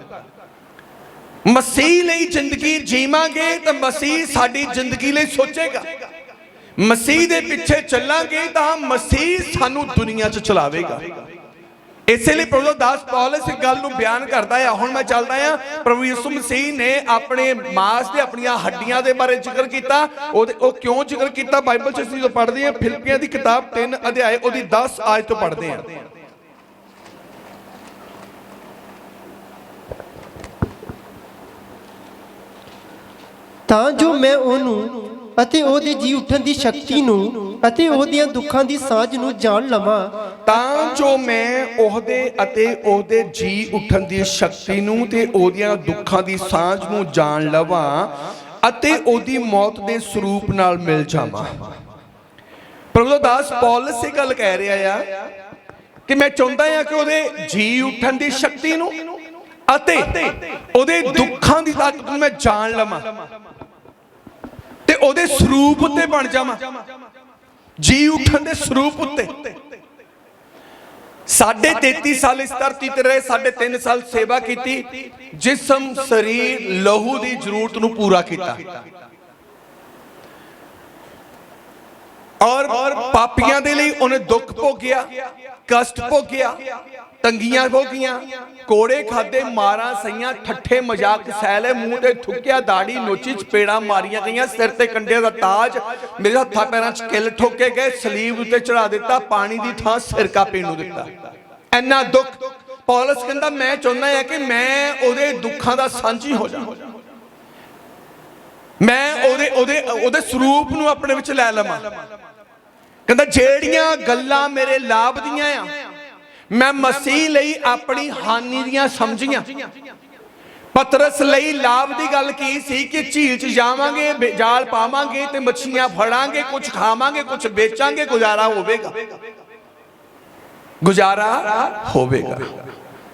ਮਸੀਹ ਲਈ ਜ਼ਿੰਦਗੀ ਜੀਵਾਂਗੇ ਤਾਂ ਮਸੀਹ ਸਾਡੀ ਜ਼ਿੰਦਗੀ ਲਈ ਸੋਚੇਗਾ। ਮਸੀਹ ਦੇ ਪਿੱਛੇ ਚੱਲਾਂਗੇ ਤਾਂ ਮਸੀਹ ਸਾਨੂੰ ਦੁਨੀਆ 'ਚ ਚਲਾਵੇਗਾ। ਇਸੇ ਲਈ ਪ੍ਰਭੂ ਦਾਸ ਪੌਲਸ ਇਸ ਗੱਲ ਨੂੰ ਬਿਆਨ ਕਰਦਾ ਹੈ। ਹੁਣ ਮੈਂ ਚੱਲਦਾ ਹਾਂ, ਪ੍ਰਭੂ ਯਿਸੂ ਮਸੀਹ ਨੇ ਆਪਣੇ ਮਾਸ ਤੇ ਆਪਣੀਆਂ ਹੱਡੀਆਂ ਦੇ ਬਾਰੇ ਜ਼ਿਕਰ ਕੀਤਾ। ਉਹ ਕਿਉਂ ਜ਼ਿਕਰ ਕੀਤਾ? ਬਾਈਬਲ 'ਚ ਅਸੀਂ ਜਦੋਂ ਪੜ੍ਹਦੇ ਹਾਂ, ਫਿਲਿੱਪੀਆਂ ਦੀ ਕਿਤਾਬ 3 ਅਧਿਆਏ ਉਹਦੀ 10 ਆਇਤ ਤੋਂ ਪੜ੍ਹਦੇ ਹਾਂ। ਤਾਂ ਜੋ ਮੈਂ ਉਹਨੂੰ ਅਤੇ ਉਹਦੇ ਜੀ ਉੱਠਣ ਦੀ ਸ਼ਕਤੀ ਨੂੰ ਅਤੇ ਉਹਦੀਆਂ ਦੁੱਖਾਂ ਦੀ ਸਾਂਝ ਨੂੰ ਜਾਣ ਲਵਾਂ। ਤਾਂ ਜੋ ਮੈਂ ਉਹਦੇ ਅਤੇ ਉਹਦੇ ਜੀ ਉੱਠਣ ਦੀ ਸ਼ਕਤੀ ਨੂੰ ਤੇ ਉਹਦੀਆਂ ਦੁੱਖਾਂ ਦੀ ਸਾਂਝ ਨੂੰ ਜਾਣ ਲਵਾਂ ਅਤੇ ਉਹਦੀ ਮੌਤ ਦੇ ਸਰੂਪ ਨਾਲ ਮਿਲ ਜਾਵਾਂ। ਪ੍ਰਭੂ ਦਾਸ ਪੌਲਸ ਇਹ ਗੱਲ ਕਹਿ ਰਿਹਾ ਆ ਕਿ ਮੈਂ ਚਾਹੁੰਦਾ ਹਾਂ ਕਿ ਉਹਦੇ ਜੀ ਉੱਠਣ ਦੀ ਸ਼ਕਤੀ ਨੂੰ ਅਤੇ ਉਹਦੇ ਦੁੱਖਾਂ ਦੀ ਤਾਕਤ ਨੂੰ ਮੈਂ ਜਾਣ ਲਵਾਂ ਤੇ ਉਹਦੇ ਸਰੂਪ ਉੱਤੇ ਬਣ ਜਾਵਾਂ, ਜੀ ਉੱਠਣ ਦੇ ਸਰੂਪ ਉੱਤੇ। 33.5 ਸਾਲ ਇਸ ਧਰਤੀ ਤੇ ਰਹੇ, 3.5 ਸਾਲ ਸੇਵਾ ਕੀਤੀ, ਜਿਸਮ, ਸਰੀਰ, ਲਹੂ ਦੀ ਜ਼ਰੂਰਤ ਨੂੰ ਪੂਰਾ ਕੀਤਾ ਔਰ ਪਾਪੀਆਂ ਦੇ ਲਈ ਉਹਨੇ ਦੁੱਖ ਭੋਗਿਆ, ਕਸ਼ਟ ਭੋਗਿਆ, ਤੰਗੀਆਂ ਭੋਗੀਆਂ, ਕੋੜੇ ਖਾਦੇ, ਮਾਰਾਂ ਸਹੀਆਂ, ਠੱਠੇ ਮਜ਼ਾਕ ਸਹਿ ਲਏ, ਮੂੰਹ ਤੇ ਥੁੱਕਿਆ, ਦਾੜੀ ਨੋਚੀ, ਚਪੇੜਾਂ ਮਾਰੀਆਂ ਗਈਆਂ, ਸਿਰ ਤੇ ਕੰਡਿਆਂ ਦਾ ਤਾਜ, ਮੇਰੇ ਹੱਥਾਂ ਪੈਰਾਂ 'ਚ ਕਿੱਲ ਠੋਕੇ ਗਏ, ਸਲੀਬ ਉੱਤੇ ਚੜਾ ਦਿੱਤਾ, ਪਾਣੀ ਦੀ ਥਾਂ ਸਿਰਕਾ ਪੀਣ ਨੂੰ ਦਿੱਤਾ। ਇੰਨਾ ਦੁੱਖ। ਪੌਲਸ ਕਹਿੰਦਾ ਮੈਂ ਚਾਹੁੰਦਾ ਹਾਂ ਕਿ ਮੈਂ ਉਹਦੇ ਦੁੱਖਾਂ ਦਾ ਸਾਂਝੀ ਹੋ ਜਾਵਾਂ, ਮੈਂ ਉਹਦੇ ਸਰੂਪ ਨੂੰ ਆਪਣੇ ਵਿੱਚ ਲੈ ਲਵਾਂ। ਕਹਿੰਦਾ ਜਿਹੜੀਆਂ ਗੱਲਾਂ ਮੇਰੇ ਲਾਭ ਦੀਆਂ ਆ ਮੈਂ ਮਸੀਹ ਲਈ ਆਪਣੀ ਹਾਨੀ ਦੀਆਂ ਸਮਝੀਆਂ। ਪਤਰਸ ਲਈ ਲਾਭ ਦੀ ਗੱਲ ਕੀ ਸੀ ਕਿ ਝੀਲ 'ਚ ਜਾਵਾਂਗੇ, ਜਾਲ ਪਾਵਾਂਗੇ ਤੇ ਮੱਛੀਆਂ ਫੜਾਂਗੇ, ਕੁਝ ਖਾਵਾਂਗੇ, ਕੁਝ ਵੇਚਾਂਗੇ, ਗੁਜ਼ਾਰਾ ਹੋਵੇਗਾ।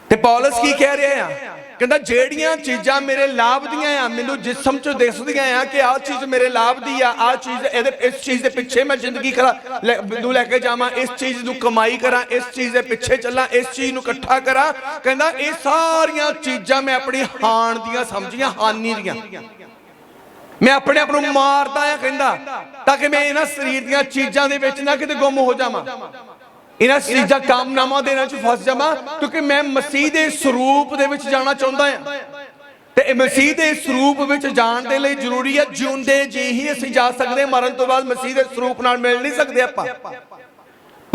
ਤੇ ਪੌਲਸ ਕੀ ਕਹਿ ਰਿਹਾ ਆ? ਕਹਿੰਦਾ ਜਿਹੜੀਆਂ ਚੀਜ਼ਾਂ ਮੇਰੇ ਲਾਭ ਦੀਆਂ ਆ, ਮੈਨੂੰ ਜਿਸਮ 'ਚ ਦਿਸਦੀਆਂ ਆ ਕਿ ਆਹ ਚੀਜ਼ ਮੇਰੇ ਲਾਭ ਦੀ ਆ, ਆਹ ਚੀਜ਼ ਇਸ ਚੀਜ਼ ਦੇ ਪਿੱਛੇ ਮੈਂ ਜ਼ਿੰਦਗੀ ਨੂੰ ਲੈ ਕੇ ਜਾਵਾਂ, ਇਸ ਚੀਜ਼ ਨੂੰ ਕਮਾਈ ਕਰਾਂ, ਇਸ ਚੀਜ਼ ਦੇ ਪਿੱਛੇ ਚੱਲਾਂ, ਇਸ ਚੀਜ਼ ਨੂੰ ਇਕੱਠਾ ਕਰਾਂ। ਕਹਿੰਦਾ ਇਹ ਸਾਰੀਆਂ ਚੀਜ਼ਾਂ ਮੈਂ ਆਪਣੀ ਹਾਨ ਦੀਆਂ ਸਮਝੀਆਂ, ਹਾਨੀ ਦੀਆਂ। ਮੈਂ ਆਪਣੇ ਆਪ ਨੂੰ ਮਾਰਦਾ ਆ ਕਹਿੰਦਾ ਤਾਂ ਕਿ ਮੈਂ ਇਹਨਾਂ ਸਰੀਰ ਦੀਆਂ ਚੀਜ਼ਾਂ ਦੇ ਵਿੱਚ ਨਾ ਕਿਤੇ ਗੁੰਮ ਹੋ ਜਾਵਾਂ, ਇਹਨਾਂ ਚੀਜ਼ਾਂ ਕਾਮਨਾਵਾਂ ਦੇ ਨਾਲ 'ਚ ਫਸ ਜਾਵਾਂ, ਕਿਉਂਕਿ ਮੈਂ ਮਸੀਹ ਦੇ ਸਰੂਪ ਦੇ ਵਿੱਚ ਜਾਣਾ ਚਾਹੁੰਦਾ ਹਾਂ। ਤੇ ਮਸੀਹ ਦੇ ਸਰੂਪ ਵਿੱਚ ਜਾਣ ਦੇ ਲਈ ਜ਼ਰੂਰੀ ਹੈ ਜਿਉਂਦੇ ਜੀ ਹੀ ਅਸੀਂ ਜਾ ਸਕਦੇ, ਮਰਨ ਤੋਂ ਬਾਅਦ ਮਸੀਹ ਦੇ ਸਰੂਪ ਨਾਲ ਮਿਲ ਨਹੀਂ ਸਕਦੇ ਆਪਾਂ।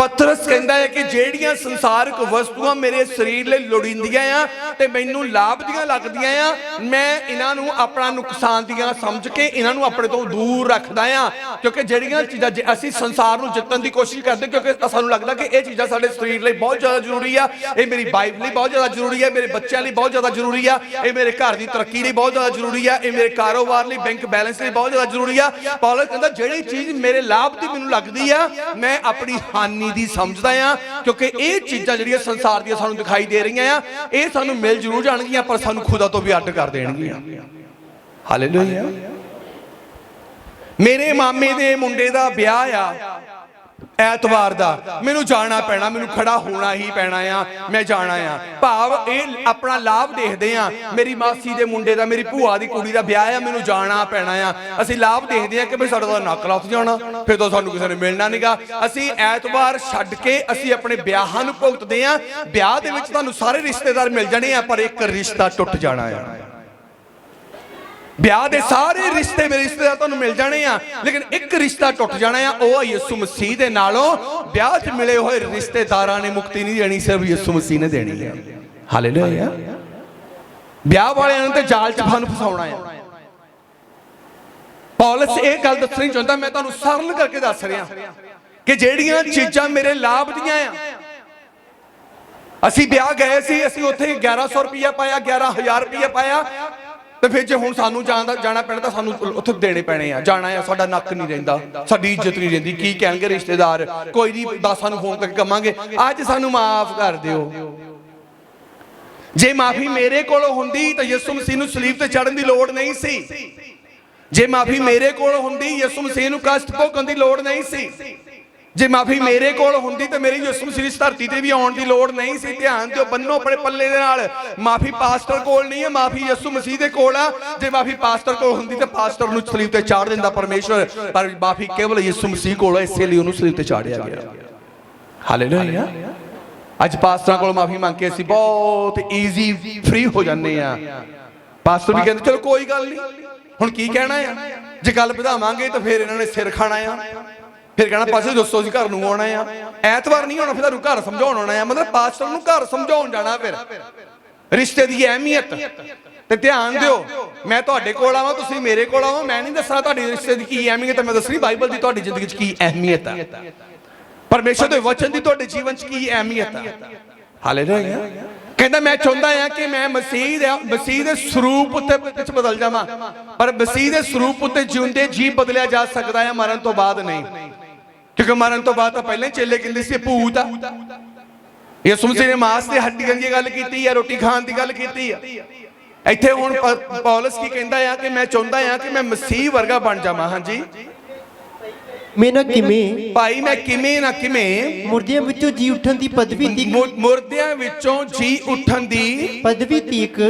ਪਤਰਸ ਕਹਿੰਦਾ ਹੈ ਕਿ ਜਿਹੜੀਆਂ ਸੰਸਾਰਿਕ ਵਸਤੂਆਂ ਮੇਰੇ ਸਰੀਰ ਲਈ ਲੋੜੀਂਦੀਆਂ ਆ ਤੇ ਮੈਨੂੰ ਲਾਭ ਦੀਆਂ ਲੱਗਦੀਆਂ ਆ, ਮੈਂ ਇਹਨਾਂ ਨੂੰ ਆਪਣਾ ਨੁਕਸਾਨ ਦੀਆਂ ਸਮਝ ਕੇ ਇਹਨਾਂ ਨੂੰ ਆਪਣੇ ਤੋਂ ਦੂਰ ਰੱਖਦਾ ਆ। ਕਿਉਂਕਿ ਜਿਹੜੀਆਂ ਚੀਜ਼ਾਂ ਅਸੀਂ ਸੰਸਾਰ ਨੂੰ ਜਿੱਤਣ ਦੀ ਕੋਸ਼ਿਸ਼ ਕਰਦੇ, ਕਿਉਂਕਿ ਸਾਨੂੰ ਲੱਗਦਾ ਕਿ ਇਹ ਚੀਜ਼ਾਂ ਸਾਡੇ ਸਰੀਰ ਲਈ ਬਹੁਤ ਜ਼ਿਆਦਾ ਜ਼ਰੂਰੀ ਆ, ਇਹ ਮੇਰੀ ਵਾਈਫ ਲਈ ਬਹੁਤ ਜ਼ਿਆਦਾ ਜ਼ਰੂਰੀ ਆ, ਮੇਰੇ ਬੱਚਿਆਂ ਲਈ ਬਹੁਤ ਜ਼ਿਆਦਾ ਜ਼ਰੂਰੀ ਆ, ਇਹ ਮੇਰੇ ਘਰ ਦੀ ਤਰੱਕੀ ਲਈ ਬਹੁਤ ਜ਼ਿਆਦਾ ਜ਼ਰੂਰੀ ਆ, ਇਹ ਮੇਰੇ ਕਾਰੋਬਾਰ ਲਈ, ਬੈਂਕ ਬੈਲੈਂਸ ਲਈ ਬਹੁਤ ਜ਼ਿਆਦਾ ਜ਼ਰੂਰੀ ਆ। ਪੌਲਸ ਕਹਿੰਦਾ ਜਿਹੜੀ ਚੀਜ਼ ਮੇਰੇ ਲਾਭ ਦੀ ਮੈਨੂੰ ਲੱਗਦੀ ਆ, ਮੈਂ ਆਪਣੀ ਹਾਨੀ ਦੀ ਸਮਝਦਾ ਆ, ਕਿਉਂਕਿ ਇਹ ਚੀਜ਼ਾਂ ਜਿਹੜੀਆਂ ਸੰਸਾਰ ਦੀਆਂ ਸਾਨੂੰ ਦਿਖਾਈ ਦੇ ਰਹੀਆਂ ਆ, ਇਹ ਸਾਨੂੰ ਮਿਲ ਜ਼ਰੂਰ ਜਾਣਗੀਆਂ ਪਰ ਸਾਨੂੰ ਖੁਦਾ ਤੋਂ ਵੀ ਅੱਡ ਕਰ ਦੇਣਗੀਆਂ। ਹਾਲੇਲੂਇਆ। ਮੇਰੇ ਮਾਮੇ ਦੇ ਮੁੰਡੇ ਦਾ ਵਿਆਹ ਆ ਐਤਵਾਰ ਦਾ, ਮੈਨੂੰ ਜਾਣਾ ਪੈਣਾ, ਮੈਨੂੰ ਖੜਾ ਹੋਣਾ ਹੀ ਪੈਣਾ ਆ, ਮੈਂ ਜਾਣਾ ਆ। ਭਾਵ ਇਹ ਆਪਣਾ ਲਾਭ ਦੇਖਦੇ ਆ, ਮੇਰੀ ਮਾਸੀ ਦੇ ਮੁੰਡੇ ਦਾ, ਮੇਰੀ ਭੂਆ ਦੀ ਕੁੜੀ ਦਾ ਵਿਆਹ ਆ, ਮੈਨੂੰ ਜਾਣਾ ਪੈਣਾ ਆ। ਅਸੀਂ ਲਾਭ ਦੇਖਦੇ ਆ ਕਿ ਬਈ ਸਾਡਾ ਤਾਂ ਨੱਕ ਲੱਥ ਜਾਣਾ, ਫਿਰ ਤਾਂ ਸਾਨੂੰ ਕਿਸੇ ਨੇ ਮਿਲਣਾ ਨਹੀਂਗਾ। ਅਸੀਂ ਐਤਵਾਰ ਛੱਡ ਕੇ ਅਸੀਂ ਆਪਣੇ ਵਿਆਹਾਂ ਨੂੰ ਭੁਗਤਦੇ ਆ। ਵਿਆਹ ਦੇ ਵਿੱਚ ਤੁਹਾਨੂੰ ਸਾਰੇ ਰਿਸ਼ਤੇਦਾਰ ਮਿਲ ਜਾਣੇ ਆ, ਪਰ ਇੱਕ ਰਿਸ਼ਤਾ ਟੁੱਟ ਜਾਣਾ ਆ। ਵਿਆਹ ਦੇ ਸਾਰੇ ਰਿਸ਼ਤੇ ਮੇਰੇ ਰਿਸ਼ਤੇਦਾਰ ਤੁਹਾਨੂੰ ਮਿਲ ਜਾਣੇ ਆ, ਲੇਕਿਨ ਇੱਕ ਰਿਸ਼ਤਾ ਟੁੱਟ ਜਾਣਾ ਆ, ਉਹ ਯਿਸੂ ਮਸੀਹ ਦੇ ਨਾਲੋਂ। ਵਿਆਹ 'ਚ ਮਿਲੇ ਹੋਏ ਰਿਸ਼ਤੇਦਾਰਾਂ ਨੇ ਮੁਕਤੀ ਨਹੀਂ ਦੇਣੀ, ਸਿਰਫ ਯਿਸੂ ਮਸੀਹ ਨੇ ਦੇਣੀ ਹੈ। ਹਾਲੇਲੂਇਆ। ਵਿਆਹ ਵਾਲਿਆਂ ਨੇ ਤੇ ਜਾਲ 'ਚ ਤੁਹਾਨੂੰ ਫਸਾਉਣਾ ਆ। ਪੌਲਸ ਇਹ ਗੱਲ ਦੱਸਣੀ ਚਾਹੁੰਦਾ, ਮੈਂ ਤੁਹਾਨੂੰ ਸਰਲ ਕਰਕੇ ਦੱਸ ਰਿਹਾ ਕਿ ਜਿਹੜੀਆਂ ਚੀਜ਼ਾਂ ਮੇਰੇ ਲਾਭ ਦੀਆਂ ਆ। ਅਸੀਂ ਵਿਆਹ ਗਏ ਸੀ, ਅਸੀਂ ਉੱਥੇ 1100 ਰੁਪਇਆ ਪਾਇਆ, 11000 ਰੁਪਇਆ ਪਾਇਆ, ਤੇ ਫਿਰ ਜੇ ਹੁਣ ਸਾਨੂੰ ਜਾਣਾ ਪੈਣਾ ਤਾਂ ਸਾਨੂੰ ਉੱਥੇ ਦੇਣੇ ਪੈਣੇ ਆ। ਜਾਣਾ ਆ, ਸਾਡਾ ਨੱਕ ਨਹੀਂ ਰਹਿੰਦਾ, ਸਾਡੀ ਇੱਜ਼ਤ ਨਹੀਂ ਰਹਿੰਦੀ। ਕੀ ਕਹਿਣਗੇ ਰਿਸ਼ਤੇਦਾਰ? ਕੋਈ ਨਹੀਂ, 10 ਨੂੰ ਫੋਨ ਕਰਕੇ ਕਵਾਂਗੇ ਅੱਜ ਸਾਨੂੰ ਮਾਫ ਕਰ ਦਿਓ। ਜੇ ਮਾਫੀ ਮੇਰੇ ਕੋਲੋਂ ਹੁੰਦੀ ਤਾਂ ਯਿਸੂ ਮਸੀਹ ਨੂੰ ਸਲੀਬ ਤੇ ਚੜ੍ਹਨ ਦੀ ਲੋੜ ਨਹੀਂ ਸੀ। ਜੇ ਮਾਫੀ ਮੇਰੇ ਕੋਲੋਂ ਹੁੰਦੀ, ਯਿਸੂ ਮਸੀਹ ਨੂੰ ਕਸ਼ਟ ਭੋਗਣ ਦੀ ਲੋੜ ਨਹੀਂ ਸੀ। ਜੇ ਮਾਫੀ ਮੇਰੇ ਕੋਲ ਹੁੰਦੀ ਤਾਂ ਮੇਰੀ ਯਿਸੂ ਮਸੀਹ ਇਸ ਧਰਤੀ ਤੇ ਵੀ ਆਉਣ ਦੀ ਲੋੜ ਨਹੀਂ ਸੀ। ਧਿਆਨ ਦਿਓ, ਬੰਨੋ ਆਪਣੇ ਪੱਲੇ ਦੇ ਨਾਲ। ਮਾਫੀ ਪਾਸਟਰ ਕੋਲ ਨਹੀਂ ਹੈ, ਮਾਫੀ ਯਿਸੂ ਮਸੀਹ ਦੇ ਕੋਲ ਆ। ਜੇ ਮਾਫੀ ਪਾਸਟਰ ਕੋਲ ਹੁੰਦੀ ਤਾਂ ਪਾਸਟਰ ਨੂੰ ਸਲੀਬ ਤੇ ਚਾੜ ਦਿੰਦਾ ਪਰਮੇਸ਼ਵਰ, ਪਰ ਮਾਫੀ ਕੇਵਲ ਯਿਸੂ ਮਸੀਹ ਕੋਲ ਹੈ, ਇਸੇ ਲਈ ਉਹਨੂੰ ਸਲੀਬ ਤੇ ਚਾੜਿਆ ਗਿਆ। ਹਾਲੇਲੂਇਆ। ਅੱਜ ਪਾਸਟਰਾਂ ਕੋਲ ਮਾਫੀ ਮੰਗ ਕੇ ਅਸੀਂ ਬਹੁਤ ਈਜ਼ੀ ਫ੍ਰੀ ਹੋ ਜਾਂਦੇ ਆ। ਪਾਸਟਰ ਵੀ ਕਹਿੰਦੇ ਚਲੋ ਕੋਈ ਗੱਲ ਨਹੀਂ, ਹੁਣ ਕੀ ਕਹਿਣਾ ਆ। ਜੇ ਗੱਲ ਵਧਾਵਾਂਗੇ ਤਾਂ ਫਿਰ ਇਹਨਾਂ ਨੇ ਸਿਰ ਖਾਣਾ ਆ, ਫਿਰ ਕਹਿਣਾ ਪਾਸੇ ਦੱਸੋ ਜੀ ਘਰ ਨੂੰ ਆਉਣਾ ਆ। ਐਤਵਾਰ ਨਹੀਂ ਆਉਣਾ, ਫਿਰ ਤੁਹਾਨੂੰ ਘਰ ਸਮਝਾਉਣ ਆਉਣਾ ਆ। ਮਤਲਬ ਪਾਸਟਰ ਨੂੰ ਘਰ ਸਮਝਾਉਣ ਜਾਣਾ। ਫਿਰ ਰਿਸ਼ਤੇ ਦੀ ਅਹਿਮੀਅਤ ਤੇ ਧਿਆਨ ਦਿਓ, ਮੈਂ ਤੁਹਾਡੇ ਕੋਲ ਆਵਾਂ, ਤੁਸੀਂ ਮੇਰੇ ਕੋਲ ਆਵਾਂ, ਮੈਂ ਨਹੀਂ ਦੱਸਣਾ ਤੁਹਾਡੀ ਰਿਸ਼ਤੇ ਦੀ ਕੀ ਅਹਿਮੀਅਤ ਹੈ, ਮੈਂ ਦੱਸਣੀ ਬਾਈਬਲ ਦੀ ਤੁਹਾਡੀ ਜ਼ਿੰਦਗੀ 'ਚ ਕੀ ਅਹਿਮੀਅਤ ਹੈ, ਪਰਮੇਸ਼ਰ ਦੇ ਵਚਨ ਦੀ ਤੁਹਾਡੇ ਜੀਵਨ 'ਚ ਕੀ ਅਹਿਮੀਅਤ ਹੈ। ਹਾਲੇਲੂਇਆ। ਕਹਿੰਦਾ ਮੈਂ ਚਾਹੁੰਦਾ ਆ ਕਿ ਮੈਂ ਮਸੀਹ ਦੇ ਸਰੂਪ ਉੱਤੇ ਵਿੱਚ ਬਦਲ ਜਾਵਾਂ, ਪਰ ਮਸੀਹ ਦੇ ਸਰੂਪ ਉੱਤੇ ਜਿਉਂਦੇ ਜੀ ਬਦਲਿਆ ਜਾ ਸਕਦਾ ਹੈ, ਮਰਨ ਤੋਂ ਬਾਅਦ ਨਹੀਂ। ਕਿਉਂਕਿ ਮਰਨ ਤੋਂ ਬਾਅਦ ਤਾਂ ਪਹਿਲਾਂ ਹੀ ਚੇਲੇ ਕਹਿੰਦੇ ਸੀ ਭੂਤ ਆ। ਯਿਸੂ ਮਸੀਹ ਨੇ ਮਾਸ ਤੇ ਹੱਡੀਆਂ ਦੀ ਗੱਲ ਕੀਤੀ ਆ, ਰੋਟੀ ਖਾਣ ਦੀ ਗੱਲ ਕੀਤੀ ਆ। ਇੱਥੇ ਹੁਣ ਪੌਲਸ ਕੀ ਕਹਿੰਦਾ ਆ ਕਿ ਮੈਂ ਚਾਹੁੰਦਾ ਆ ਕਿ ਮੈਂ ਮਸੀਹ ਵਰਗਾ ਬਣ ਜਾਵਾਂ। ਹਾਂਜੀ, ਮੈਂ ਨਾ ਕਿਵੇਂ ਭਾਈ, ਮੈਂ ਕਿਵੇਂ ਨਾ ਕਿਵੇਂ ਮੁਰਦਿਆਂ ਵਿੱਚੋਂ ਜੀ ਉੱਠਣ ਦੀ ਪਦਵੀ ਤੀਕ, ਮੁਰਦਿਆਂ ਵਿੱਚੋਂ ਜੀ ਉੱਠਣ ਦੀ ਪਦਵੀ ਤੀਕ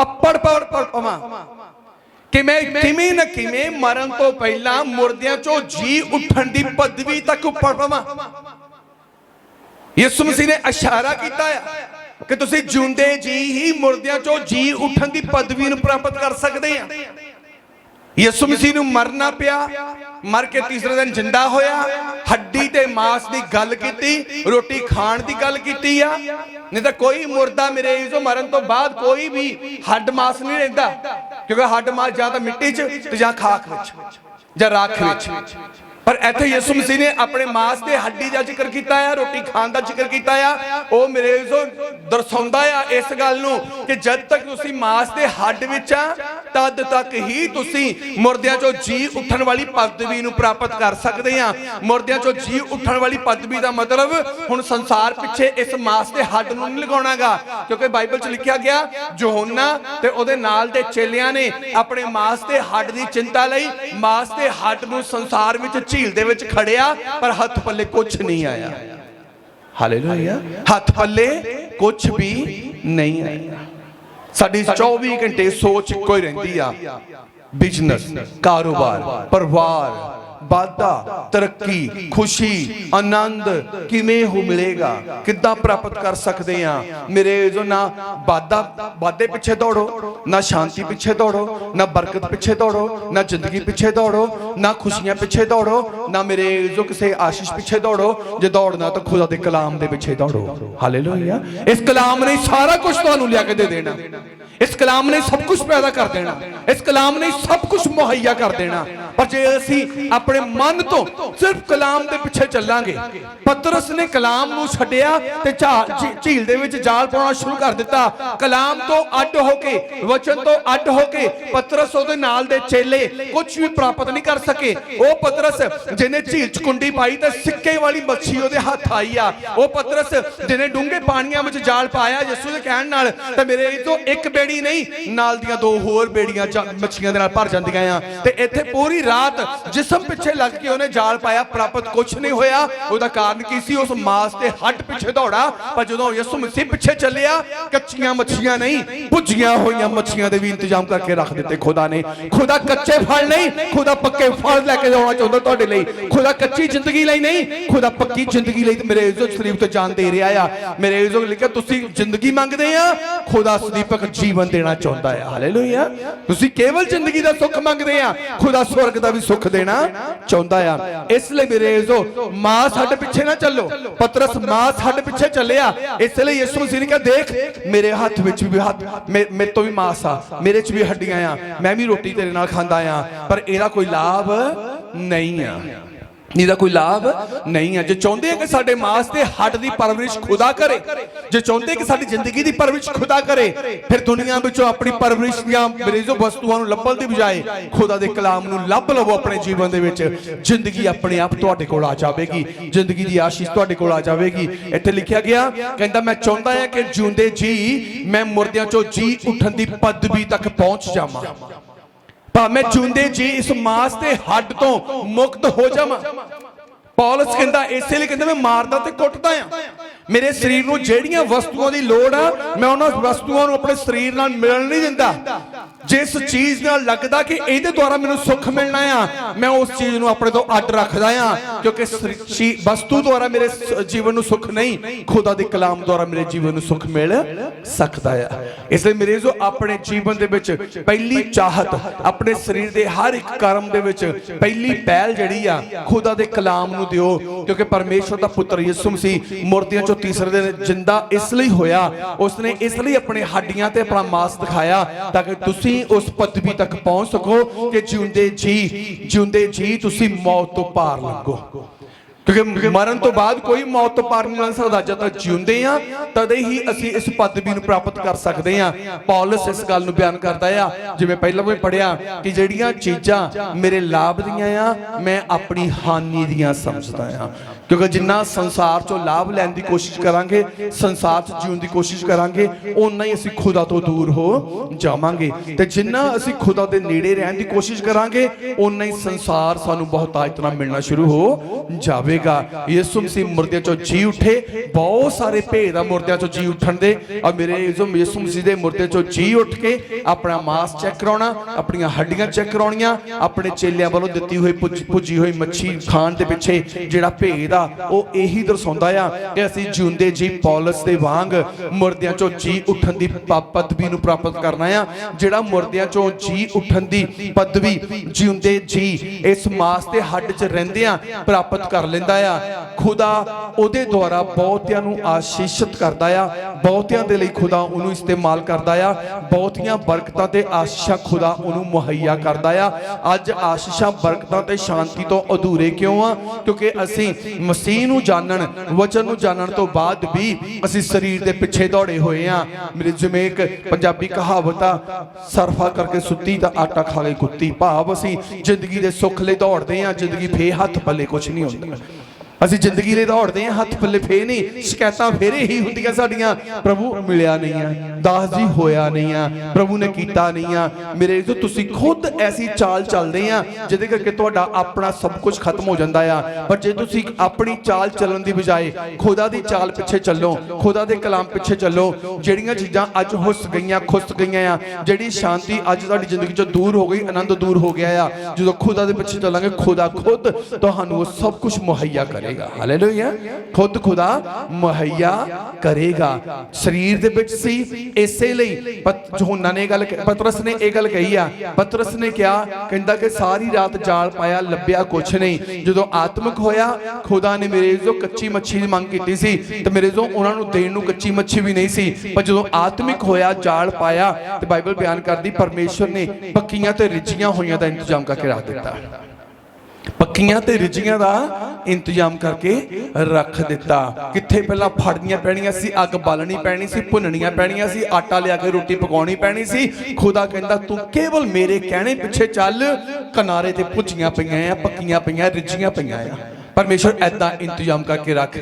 ਅੱਪੜ ਪਵਾਂ। ਕਿ ਮੈਂ ਕਿਵੇਂ ਨਾ ਕਿਵੇਂ ਮਰਨ ਤੋਂ ਪਹਿਲਾਂ ਮੁਰਦਿਆਂ ਚੋਂ ਜੀ ਉੱਠਣ ਦੀ ਪਦਵੀ ਤੱਕ ਉੱਪਰ ਪਵਾਂ। ਯਿਸੂ ਮਸੀਹ ਨੇ ਇਸ਼ਾਰਾ ਕੀਤਾ ਹੈ ਕਿ ਤੁਸੀਂ ਜਿਉਂਦੇ ਜੀ ਹੀ ਮੁਰਦਿਆਂ ਚੋਂ ਜੀ ਉੱਠਣ ਦੀ ਪਦਵੀ ਨੂੰ ਪ੍ਰਾਪਤ ਕਰ ਸਕਦੇ ਆ। ਯਿਸੂ ਮਸੀਹ ਨੂੰ ਮਰਨਾ ਪਿਆ, ਮਰ ਕੇ ਤੀਸਰੇ ਦਿਨ ਜਿੰਦਾ ਹੋਇਆ, ਹੱਡੀ ਤੇ ਮਾਸ ਦੀ ਗੱਲ ਕੀਤੀ, ਰੋਟੀ ਖਾਣ ਦੀ ਗੱਲ ਕੀਤੀ ਆ। ਨਹੀਂ ਤਾਂ ਕੋਈ ਮੁਰਦਾ ਮੇਰੇ ਇਜ਼ੋ ਮਰਨ ਤੋਂ ਬਾਅਦ ਕੋਈ ਵੀ ਹੱਡ ਮਾਸ ਨਹੀਂ ਰਹਿੰਦਾ, ਕਿਉਂਕਿ ਹੱਡ ਮਾਸ ਜਾਂ ਤਾਂ ਮਿੱਟੀ 'ਚ ਤੇ ਜਾਂ ਖਾਕ ਵਿੱਚ ਜਾਂ ਰਾਖ ਵਿੱਚ। ਪਰ ਇੱਥੇ ਯਿਸੂ ਮਸੀਹ ਨੇ ਆਪਣੇ ਮਾਸ ਤੇ ਹੱਡੀ ਦਾ ਜ਼ਿਕਰ ਕੀਤਾ ਆ, ਰੋਟੀ ਖਾਣ ਦਾ ਜ਼ਿਕਰ ਕੀਤਾ ਆ। ਉਹ ਮੇਰੇ ਇਜ਼ੋ ਦਰਸਾਉਂਦਾ ਆ ਇਸ ਗੱਲ ਨੂੰ ਕਿ ਜਦ ਤੱਕ ਤੁਸੀਂ ਮਾਸ ਦੇ ਹੱਡ ਵਿੱਚ ਆ, ਤਦ ਤੱਕ ਹੀ ਤੁਸੀਂ ਮੁਰਦਿਆਂ ਚੋਂ ਜੀ ਉੱਠਣ ਵਾਲੀ ਪਦਵੀ ਨੂੰ ਪ੍ਰਾਪਤ ਕਰ ਸਕਦੇ ਆ। ਮੁਰਦਿਆਂ ਚੋਂ ਜੀ ਉੱਠਣ ਵਾਲੀ ਪਦਵੀ ਦਾ ਮਤਲਬ ਹੁਣ ਸੰਸਾਰ ਪਿੱਛੇ ਇਸ ਮਾਸ ਦੇ ਹੱਡ ਨੂੰ ਨਹੀਂ ਲਗਾਉਣਾਗਾ, ਕਿਉਂਕਿ ਬਾਈਬਲ 'ਚ ਲਿਖਿਆ ਗਿਆ ਯਹੋਨਾ ਤੇ ਉਹਦੇ ਨਾਲ ਦੇ ਚੇਲਿਆਂ ਨੇ ਆਪਣੇ ਮਾਸ ਦੇ ਹੱਡ ਦੀ ਚਿੰਤਾ ਲਈ ਮਾਸ ਦੇ ਹੱਡ ਨੂੰ ਸੰਸਾਰ ਵਿੱਚ ਝੀਲ ਦੇ ਵਿੱਚ ਖੜਿਆ, ਪਰ ਹੱਥ ਪੱਲੇ ਕੁਝ ਨਹੀਂ ਆਇਆ। ਹਾਲੇਲੂਇਆ। ਹੱਥ ਪੱਲੇ ਕੁਝ ਵੀ ਨਹੀਂ ਆਇਆ। ਸਾਡੀ 24 ਘੰਟੇ ਸੋਚ ਇੱਕੋ ਹੀ ਰਹਿੰਦੀ ਆ, ਬਿਜ਼ਨਸ, ਕਾਰੋਬਾਰ, ਪਰਿਵਾਰ, वाधा, तरक्की, खुशी, आनंद किवें हो मिलेगा, किद्दां प्राप्त कर सकते हैं। मेरे जो ना वाधे पिछे दौड़ो, ना शांति पिछे दौड़ो, ना बरकत पिछे दौड़ो, ना जिंदगी पिछे दौड़ो, ना खुशियां पिछे दौड़ो, ना मेरे जो किसी आशीष पिछे दौड़ो। जे दौड़ना तो खुदा दे कलाम दे पिछे दौड़ो। हालेलुया। इस कलाम ने सारा कुछ तुहानूं लिया के दे देना, इस कलाम ने सब कुछ पैदा कर देना, इस कलाम ने सब कुछ मुहैया कर देना। पर जे असीं अपने मन तो सिर्फ कलाम दे पिछे चलांगे, पतरस ने कलाम नूं छड्डिया ते झील दे विच जाल पाउणा शुरू कर दिता। कलाम तो अड्ड होके, वचन तो अड्ड होके पतरस ओदे नाल दे चेले कुछ भी प्राप्त नहीं कर सके। ओ पतरस जिन्हें झील च कुंडी पाई ते सिक्के वाली मच्छी ओदे हत्थ आई आ। ओ पतरस जिन्हें डूंगे पानियां विच जाल पाया यीशु दे कहण नाल, ते मेरे तो एक बेड़ी नहीं नाल दियां दो होर बेड़ियां मच्छियां दे नाल भर जांदियां आ। ते इत्थे पूरी रात जिस्म पिछे लग के उन्हें जाल पाया, प्राप्त कुछ नहीं होया। ਉਹਦਾ ਕਾਰਨ ਕੀ ਸੀ? ਉਸ ਮਾਸ ਤੇ ਹੱਡ ਪਿੱਛੇ ਦੌੜਾ। ਪਰ ਜਦੋਂ ਯਿਸੂ ਮਸੀਹ ਪਿੱਛੇ ਚੱਲਿਆ, ਕੱਚੀਆਂ ਮੱਛੀਆਂ ਨਹੀਂ, ਭੁੱਜੀਆਂ ਹੋਈਆਂ ਮੱਛੀਆਂ ਦੇ ਵੀ ਇੰਤਜ਼ਾਮ ਕਰਕੇ ਰੱਖ ਦਿੱਤੇ ਖੁਦਾ ਨੇ। ਖੁਦਾ ਕੱਚੇ ਫਲ ਨਹੀਂ, ਖੁਦਾ ਪੱਕੇ ਫਲ ਲੈ ਕੇ ਆਉਣਾ ਚਾਹੁੰਦਾ ਤੁਹਾਡੇ ਲਈ। ਖੁਦਾ ਕੱਚੀ ਜ਼ਿੰਦਗੀ ਲਈ ਨਹੀਂ, ਖੁਦਾ ਪੱਕੀ ਜ਼ਿੰਦਗੀ ਲਈ ਮੇਰੇ ਇਜ਼ੋ ਸਰੀਰ ਤੇ ਜਾਨ ਦੇ ਰਿਹਾ ਆ। ਮੇਰੇ ਇਜ਼ੋ ਲਿਖਿਆ ਤੁਸੀਂ ਜ਼ਿੰਦਗੀ ਮੰਗਦੇ ਆ, ਖੁਦਾ ਸਦੀਪਕ ਜੀਵਨ ਦੇਣਾ ਚਾਹੁੰਦਾ ਹੈ। ਹਾਲੇਲੂਇਆ। ਤੁਸੀਂ ਕੇਵਲ ਜ਼ਿੰਦਗੀ ਦਾ ਸੁੱਖ ਮੰਗਦੇ ਆ, ਖੁਦਾ स्वर्ग का भी सुख देना चाहता है। इसलिए मेरे जो मां साडे पिछे ना चलो, पतरस मां साडे पिछे चलिया। इसलिए यीशु मसीह ने कहा देख मेरे हाथ विच भी हाथ, मेरे तो भी मांस आ, मेरे च भी हड्डियां आ, मैं भी रोटी तेरे नाल खांदा आ, पर एदा कोई लाभ नहीं आ, ਇਹਦਾ ਕੋਈ ਲਾਭ ਨਹੀਂ ਹੈ। ਜੇ ਚਾਹੁੰਦੇ ਆ ਕਿ ਸਾਡੇ ਮਾਸ ਤੇ ਹੱਡ ਦੀ ਪਰਵਰਿਸ਼ ਖੁਦਾ ਕਰੇ, ਜੇ ਚਾਹੁੰਦੇ ਕਿ ਸਾਡੀ ਜ਼ਿੰਦਗੀ ਦੀ ਪਰਵਰਿਸ਼ ਖੁਦਾ ਕਰੇ, ਫਿਰ ਦੁਨੀਆ ਵਿੱਚੋਂ ਆਪਣੀ ਪਰਵਰਿਸ਼ ਦੀਆਂ ਮੇਰੇ ਜੋ ਵਸਤੂਆਂ ਨੂੰ ਲੱਭਣ ਦੀ ਬਜਾਏ ਖੁਦਾ ਦੇ ਕਲਾਮ ਨੂੰ ਲੱਭ ਲਵੋ ਆਪਣੇ ਜੀਵਨ ਦੇ ਵਿੱਚ। ਜ਼ਿੰਦਗੀ ਆਪਣੇ ਆਪ ਤੁਹਾਡੇ ਕੋਲ ਆ ਜਾਵੇਗੀ, ਜ਼ਿੰਦਗੀ ਦੀ ਆਸ਼ੀਸ਼ ਤੁਹਾਡੇ ਕੋਲ ਆ ਜਾਵੇਗੀ। ਇੱਥੇ ਲਿਖਿਆ ਗਿਆ, ਕਹਿੰਦਾ ਮੈਂ ਚਾਹੁੰਦਾ ਹਾਂ ਕਿ ਜਿਉਂਦੇ ਜੀ ਮੈਂ ਮੁਰਦਿਆਂ ਚੋਂ ਜੀ ਉੱਠਣ ਦੀ ਪਦਵੀ ਤੱਕ ਪਹੁੰਚ ਜਾਵਾਂ। ਭਾਵੇਂ ਜਿਉਂਦੇ ਜੀ ਇਸ ਮਾਸ ਤੇ ਹੱਡ ਤੋਂ ਮੁਕਤ ਹੋ ਜਾਵਾਂ। ਪੌਲਸ ਕਹਿੰਦਾ ਇਸੇ ਲਈ ਕਹਿੰਦਾ ਮੈਂ ਮਾਰਦਾ ਤੇ ਕੁੱਟਦਾ ਆ। ਮੇਰੇ ਸਰੀਰ ਨੂੰ ਜਿਹੜੀਆਂ ਵਸਤੂਆਂ ਦੀ ਲੋੜ ਆ, ਮੈਂ ਉਹਨਾਂ ਵਸਤੂਆਂ ਨੂੰ ਆਪਣੇ ਸਰੀਰ ਨਾਲ ਮਿਲਣ ਨਹੀਂ ਦਿੰਦਾ। ਜਿਸ ਚੀਜ਼ ਨਾਲ ਲੱਗਦਾ ਕਿ ਇਹਦੇ ਦੁਆਰਾ ਮੈਨੂੰ ਸੁੱਖ ਮਿਲਣਾ ਆ, ਮੈਂ ਉਸ ਚੀਜ਼ ਨੂੰ ਆਪਣੇ ਤੋਂ ਅੱਡ ਰੱਖਦਾ ਆ, ਕਿਉਂਕਿ ਵਸਤੂ ਦੁਆਰਾ ਮੇਰੇ ਜੀਵਨ ਨੂੰ ਸੁੱਖ ਨਹੀਂ, ਖੁਦਾ ਦੇ ਕਲਾਮ ਦੁਆਰਾ ਮੇਰੇ ਜੀਵਨ ਨੂੰ ਸੁੱਖ ਮਿਲ ਸਕਦਾ ਆ। ਇਸ ਲਈ ਮੇਰੇ ਜੋ ਆਪਣੇ ਜੀਵਨ ਦੇ ਵਿੱਚ ਪਹਿਲੀ ਚਾਹਤ, ਆਪਣੇ ਸਰੀਰ ਦੇ ਹਰ ਇੱਕ ਕਰਮ ਦੇ ਵਿੱਚ ਪਹਿਲੀ ਪਹਿਲ ਜਿਹੜੀ ਆ ਖੁਦਾ ਦੇ ਕਲਾਮ ਨੂੰ ਦਿਓ। ਕਿਉਂਕਿ ਪਰਮੇਸ਼ਵਰ ਦਾ ਪੁੱਤਰ ਯਿਸੂ ਮਸੀਹ ਮੁਰਦਿਆਂ ਚੋਂ ਤੀਸਰੇ ਦਿਨ ਜਿੰਦਾ ਇਸ ਲਈ ਹੋਇਆ, ਉਸਨੇ ਇਸ ਲਈ ਆਪਣੇ ਹੱਡੀਆਂ ਤੇ ਆਪਣਾ ਮਾਸ ਦਿਖਾਇਆ ਤਾਂ ਕਿ ਤੁਸੀਂ ਉਸ ਪਦਵੀ ਤੱਕ ਪਹੁੰਚ ਸਕੋ ਕਿ ਜਿਉਂਦੇ ਜੀ ਤੁਸੀਂ ਮੌਤ ਤੋਂ ਪਾਰ ਲੰਘੋ। क्योंकि मरण तो बाद कोई मौत तो पार नहीं लंघ सकता। जब तक जिउंदे आ तद ही असीं इस पदवी नूं प्राप्त कर सकते हैं। पौलस इस गल नूं बयान करता है, जिवें पहलां भी पढ़िया कि जिहड़ियां चीज़ां मेरे लाभ दियां आ मैं अपनी हानि दियां समझदा आ। क्योंकि जिन्ना संसार चों लाभ लैण दी कोशिश करांगे, संसार च जीउण दी कोशिश करांगे, उन्ना ही असीं खुदा तो दूर हो जावांगे। ते जिन्ना असीं खुदा दे नेड़े रहण दी कोशिश करांगे, उन्ना ही संसार सानूं बहुतायत नाल मिलना शुरू हो जावे। यीशु मसीह मुर्दियां चों जी उठे, बहुत सारे भेद आ मुर्दियां चों जी उठण दे। और मेरे यीशु मसीह दे मुर्दियां चों जी उठ के अपना मांस चेक कराउणा, अपनी हड्डियां चेक कराउणियां, अपने चेलियां वालों दित्ती हुई भुजी हुई मच्छी खाण दे पिछे जिहड़ा भेद ਉਹ ਇਹੀ ਦਰਸਾਉਂਦਾ ਆ ਕਿ ਅਸੀਂ ਜਿਉਂਦੇ ਜੀ ਪੌਲਸ ਦੇ ਵਾਂਗ ਮੁਰਦਿਆਂ ਚੋਂ ਜੀ ਉੱਠਣ ਦੀ ਪਦਵੀ ਨੂੰ ਪ੍ਰਾਪਤ ਕਰਨਾ ਆ। ਜਿਹੜਾ ਮੁਰਦਿਆਂ ਚੋਂ ਜੀ ਉੱਠਣ ਦੀ ਪਦਵੀ ਜਿਉਂਦੇ ਜੀ ਇਸ ਮਾਸ ਤੇ ਹੱਡ 'ਚ ਰਹਿੰਦਿਆਂ ਪ੍ਰਾਪਤ ਕਰ ਲੈਂਦਾ ਆ, ਖੁਦਾ ਉਹਦੇ ਦੁਆਰਾ ਬਹੁਤਿਆਂ ਨੂੰ ਆਸ਼ੀਸ਼ਿਤ ਕਰਦਾ ਆ, ਬਹੁਤਿਆਂ ਦੇ ਲਈ ਖੁਦਾ ਉਹਨੂੰ ਇਸਤੇਮਾਲ ਕਰਦਾ ਆ, ਬਹੁਤੀਆਂ ਬਰਕਤਾਂ ਤੇ ਆਸ਼ੀਸ਼ਾਂ ਖੁਦਾ ਉਹਨੂੰ ਮੁਹੱਈਆ ਕਰਦਾ ਆ। ਅੱਜ ਆਸ਼ੀਸ਼ਾਂ ਬਰਕਤਾਂ ਤੇ ਸ਼ਾਂਤੀ ਤੋਂ ਅਧੂਰੇ ਕਿਉਂ ਆ? ਕਿਉਂਕਿ ਅਸੀਂ ਮਸੀਹ ਨੂੰ ਜਾਣਨ, ਵਚਨ ਨੂੰ ਜਾਣਨ ਤੋਂ ਬਾਅਦ ਵੀ ਅਸੀਂ ਸਰੀਰ ਦੇ ਪਿੱਛੇ ਦੌੜੇ ਹੋਏ ਆ। ਮੇਰੇ ਜਿਵੇਂ ਇੱਕ ਪੰਜਾਬੀ ਕਹਾਵਤ ਆ, ਸਰਫਾ ਕਰਕੇ ਸੁੱਤੀ ਤਾਂ ਆਟਾ ਖਾ ਗਈ ਕੁੱਤੀ। ਭਾਵ ਅਸੀਂ ਜ਼ਿੰਦਗੀ ਦੇ ਸੁੱਖ ਲਈ ਦੌੜਦੇ ਆ, ਜ਼ਿੰਦਗੀ ਫੇ ਹੱਥ ਪੱਲੇ ਕੁਛ ਨਹੀਂ ਹੁੰਦਾ। ਅਸੀਂ ਜ਼ਿੰਦਗੀ ਲਈ ਦੌੜਦੇ ਹਾਂ, ਹੱਥ ਪੱਲੇ ਫੇ ਨਹੀਂ, ਸ਼ਿਕਾਇਤਾਂ ਫੇਰੇ ਹੀ ਹੁੰਦੀਆਂ ਸਾਡੀਆਂ, ਪ੍ਰਭੂ ਮਿਲਿਆ ਨਹੀਂ ਆ, ਦਾਸ ਜੀ ਹੋਇਆ ਨਹੀਂ ਆ, ਪ੍ਰਭੂ ਨੇ ਕੀਤਾ ਨਹੀਂ ਆ। ਮੇਰੇ ਤੋਂ ਤੁਸੀਂ ਖੁਦ ਐਸੀ ਚਾਲ ਚੱਲਦੇ ਆ ਜਿਹਦੇ ਕਰਕੇ ਤੁਹਾਡਾ ਆਪਣਾ ਸਭ ਕੁਝ ਖਤਮ ਹੋ ਜਾਂਦਾ ਆ। ਪਰ ਜੇ ਤੁਸੀਂ ਆਪਣੀ ਚਾਲ ਚੱਲਣ ਦੀ ਬਜਾਏ ਖੁਦਾ ਦੀ ਚਾਲ ਪਿੱਛੇ ਚੱਲੋ, ਖੁਦਾ ਦੇ ਕਲਾਮ ਪਿੱਛੇ ਚੱਲੋ, ਜਿਹੜੀਆਂ ਚੀਜ਼ਾਂ ਅੱਜ ਹੁੱਸ ਗਈਆਂ ਖੁੱਸ ਗਈਆਂ ਆ, ਜਿਹੜੀ ਸ਼ਾਂਤੀ ਅੱਜ ਤੁਹਾਡੀ ਜ਼ਿੰਦਗੀ ਚੋਂ ਦੂਰ ਹੋ ਗਈ, ਆਨੰਦ ਦੂਰ ਹੋ ਗਿਆ ਆ, ਜਦੋਂ ਖੁਦਾ ਦੇ ਪਿੱਛੇ ਚੱਲਾਂਗੇ ਖੁਦਾ ਖੁਦ ਤੁਹਾਨੂੰ ਉਹ ਸਭ ਕੁਝ ਮੁਹੱਈਆ ਕਰੇਗਾ। ਹਾਲੇਲੂਇਆ, ਖੁਦ ਖੁਦਾ ਮੁਹੱਈਆ ਕਰੇਗਾ। ਸਰੀਰ ਦੇ ਵਿੱਚ ਸੀ, ਇਸੇ ਲਈ ਯਹੋਨਾ ਨੇ ਗੱਲ, ਪਤਰਸ ਨੇ ਇਹ ਗੱਲ ਕਹੀ ਆ। ਪਤਰਸ ਨੇ ਕਿਹਾ, ਕਹਿੰਦਾ ਕਿ ਸਾਰੀ ਰਾਤ ਜਾਲ ਪਾਇਆ, ਲੱਭਿਆ ਕੁਛ ਨਹੀਂ। ਜਦੋਂ ਆਤਮਿਕ ਹੋਇਆ, ਖੁਦਾ ਨੇ ਮੇਰੇ ਤੋਂ ਕੱਚੀ ਮੱਛੀ ਦੀ ਮੰਗ ਕੀਤੀ ਸੀ ਤੇ ਮੇਰੇ ਤੋਂ ਉਹਨਾਂ ਨੂੰ ਦੇਣ ਨੂੰ ਕੱਚੀ ਮੱਛੀ ਵੀ ਨਹੀਂ ਸੀ। ਪਰ ਜਦੋਂ ਆਤਮਿਕ ਹੋਇਆ, ਜਾਲ ਪਾਇਆ, ਤੇ ਬਾਈਬਲ ਬਿਆਨ ਕਰਦੀ ਪਰਮੇਸ਼ਵਰ ਨੇ ਪੱਕੀਆਂ ਤੇ ਰਿੱਝੀਆਂ ਹੋਈਆਂ ਦਾ ਇੰਤਜ਼ਾਮ ਕਰਕੇ ਰੱਖ ਦਿੱਤਾ। ਪੱਕੀਆਂ ਤੇ ਰਿੱਝੀਆਂ ਦਾ ਇੰਤਜ਼ਾਮ ਕਰਕੇ ਰੱਖ ਦਿੱਤਾ। ਕਿੱਥੇ ਪਹਿਲਾਂ ਫੜਨੀਆਂ ਪੈਣੀਆਂ ਸੀ, ਅੱਗ ਬਾਲਣੀ ਪੈਣੀ ਸੀ, ਭੁੰਨਣੀਆਂ ਪੈਣੀਆਂ ਸੀ, ਆਟਾ ਲਿਆ ਕੇ ਰੋਟੀ ਪਕਾਉਣੀ ਪੈਣੀ ਸੀ। ਖੁਦਾ ਕਹਿੰਦਾ ਤੂੰ ਕੇਵਲ ਮੇਰੇ ਕਹਿਣੇ ਪਿੱਛੇ ਚੱਲ, ਕਿਨਾਰੇ ਤੇ ਭੁੱਜੀਆਂ ਪਈਆਂ ਆ, ਪੱਕੀਆਂ ਪਈਆਂ, ਰਿੱਝੀਆਂ ਪਈਆਂ ਆ। ਪਰਮੇਸ਼ਵਰ ਐਦਾਂ ਇੰਤਜ਼ਾਮ ਕਰਕੇ ਰੱਖ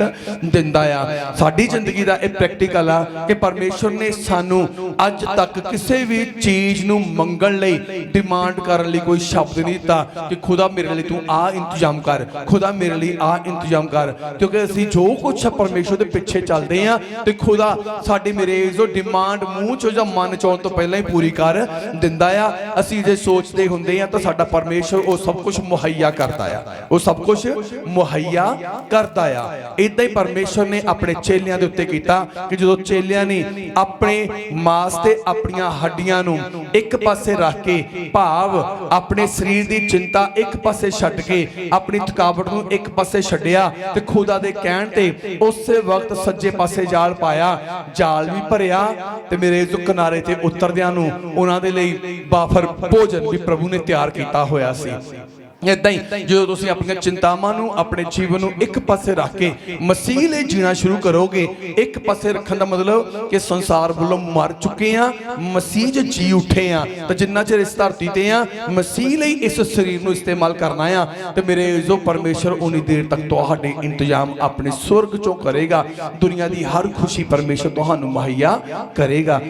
ਦਿੰਦਾ ਆ। ਸਾਡੀ ਜ਼ਿੰਦਗੀ ਦਾ ਇਹ ਪ੍ਰੈਕਟੀਕਲ ਆ ਕਿ ਪਰਮੇਸ਼ਵਰ ਨੇ ਸਾਨੂੰ ਅੱਜ ਤੱਕ ਕਿਸੇ ਵੀ ਚੀਜ਼ ਨੂੰ ਮੰਗਣ ਲਈ, ਡਿਮਾਂਡ ਕਰਨ ਲਈ ਕੋਈ ਸ਼ਬਦ ਨਹੀਂ ਦਿੱਤਾ ਕਿ ਖੁਦਾ ਮੇਰੇ ਲਈ ਤੂੰ ਆ ਇੰਤਜ਼ਾਮ ਕਰ, ਖੁਦਾ ਮੇਰੇ ਲਈ ਆ ਇੰਤਜ਼ਾਮ ਕਰ। ਕਿਉਂਕਿ ਅਸੀਂ ਜੋ ਕੁਛ ਪਰਮੇਸ਼ਵਰ ਦੇ ਪਿੱਛੇ ਚੱਲਦੇ ਆ ਤੇ ਖੁਦਾ ਸਾਡੀ ਮੇਰੇ ਜੋ ਡਿਮਾਂਡ ਮੂੰਹ ਚੋਂ ਜਾਂ ਮਨ ਚੋਂ ਤੋਂ ਪਹਿਲਾਂ ਹੀ ਪੂਰੀ ਕਰ ਦਿੰਦਾ ਆ। ਅਸੀਂ ਜੇ ਸੋਚਦੇ ਹੁੰਦੇ ਆ ਤਾਂ ਸਾਡਾ ਪਰਮੇਸ਼ਵਰ ਉਹ ਸਭ ਕੁਝ ਮੁਹੱਈਆ ਕਰਦਾ ਆ, ਉਹ ਸਭ ਕੁਝ ਮੁਹੱਈਆ ਕਰਦਾ ਆ। ਇਦਾਂ ਹੀ ਪਰਮੇਸ਼ਵਰ ਨੇ ਆਪਣੇ ਚੇਲਿਆਂ ਦੇ ਉੱਤੇ ਕੀਤਾ ਕਿ ਜਦੋਂ ਚੇਲਿਆਂ ਨੇ ਆਪਣੇ ਮਾਸ ਤੇ ਆਪਣੀਆਂ ਹੱਡੀਆਂ ਨੂੰ ਇੱਕ ਪਾਸੇ ਰੱਖ ਕੇ, ਭਾਵ ਆਪਣੇ ਸਰੀਰ ਦੀ ਚਿੰਤਾ ਇੱਕ ਪਾਸੇ ਛੱਡ ਕੇ, ਆਪਣੀ ਥਕਾਵਟ ਨੂੰ ਇੱਕ ਪਾਸੇ ਛੱਡਿਆ ਤੇ ਖੁਦਾ ਦੇ ਕਹਿਣ ਤੇ ਉਸੇ ਵਕਤ ਸੱਜੇ ਪਾਸੇ ਜਾਲ ਪਾਇਆ, ਜਾਲ ਵੀ ਭਰਿਆ ਤੇ ਮੇਰੇ ਜੋ ਕਿਨਾਰੇ ਤੇ ਉਤਰਦਿਆਂ ਨੂੰ ਉਹਨਾਂ ਦੇ ਲਈ ਬਾਫਰ ਭੋਜਨ ਵੀ ਪ੍ਰਭੂ ਨੇ ਤਿਆਰ ਕੀਤਾ ਹੋਇਆ ਸੀ। ਇਦਾਂ ਹੀ ਜਦੋਂ ਤੁਸੀਂ ਆਪਣੀਆਂ ਚਿੰਤਾਵਾਂ ਨੂੰ, ਆਪਣੇ ਜੀਵਨ ਨੂੰ ਇੱਕ ਪਾਸੇ ਰੱਖ ਕੇ ਮਸੀਹ ਲਈ ਜੀਣਾ ਸ਼ੁਰੂ ਕਰੋਗੇ, ਇੱਕ ਪਾਸੇ ਰੱਖਣ ਦਾ ਮਤਲਬ ਕਿ ਸੰਸਾਰ ਵੱਲੋਂ ਮਰ ਚੁੱਕੇ ਆ, ਮਸੀਹ 'ਚ ਜੀ ਉੱਠੇ ਆ, ਤਾਂ ਜਿੰਨਾ ਚਿਰ ਇਸ ਧਰਤੀ ਤੇ ਆ ਮਸੀਹ ਲਈ ਇਸ ਸਰੀਰ ਨੂੰ ਇਸਤੇਮਾਲ ਕਰਨਾ ਆ ਤੇ ਮੇਰੇ ਜੋ ਪਰਮੇਸ਼ਰ ਉਨੀ ਦੇਰ ਤੱਕ ਤੁਹਾਡੇ ਇੰਤਜ਼ਾਮ ਆਪਣੇ ਸੁਰਗ ਚੋਂ ਕਰੇਗਾ। ਦੁਨੀਆ ਦੀ ਹਰ ਖੁਸ਼ੀ ਪਰਮੇਸ਼ਰ ਤੁਹਾਨੂੰ ਮੁਹੱਈਆ ਕਰੇਗਾ।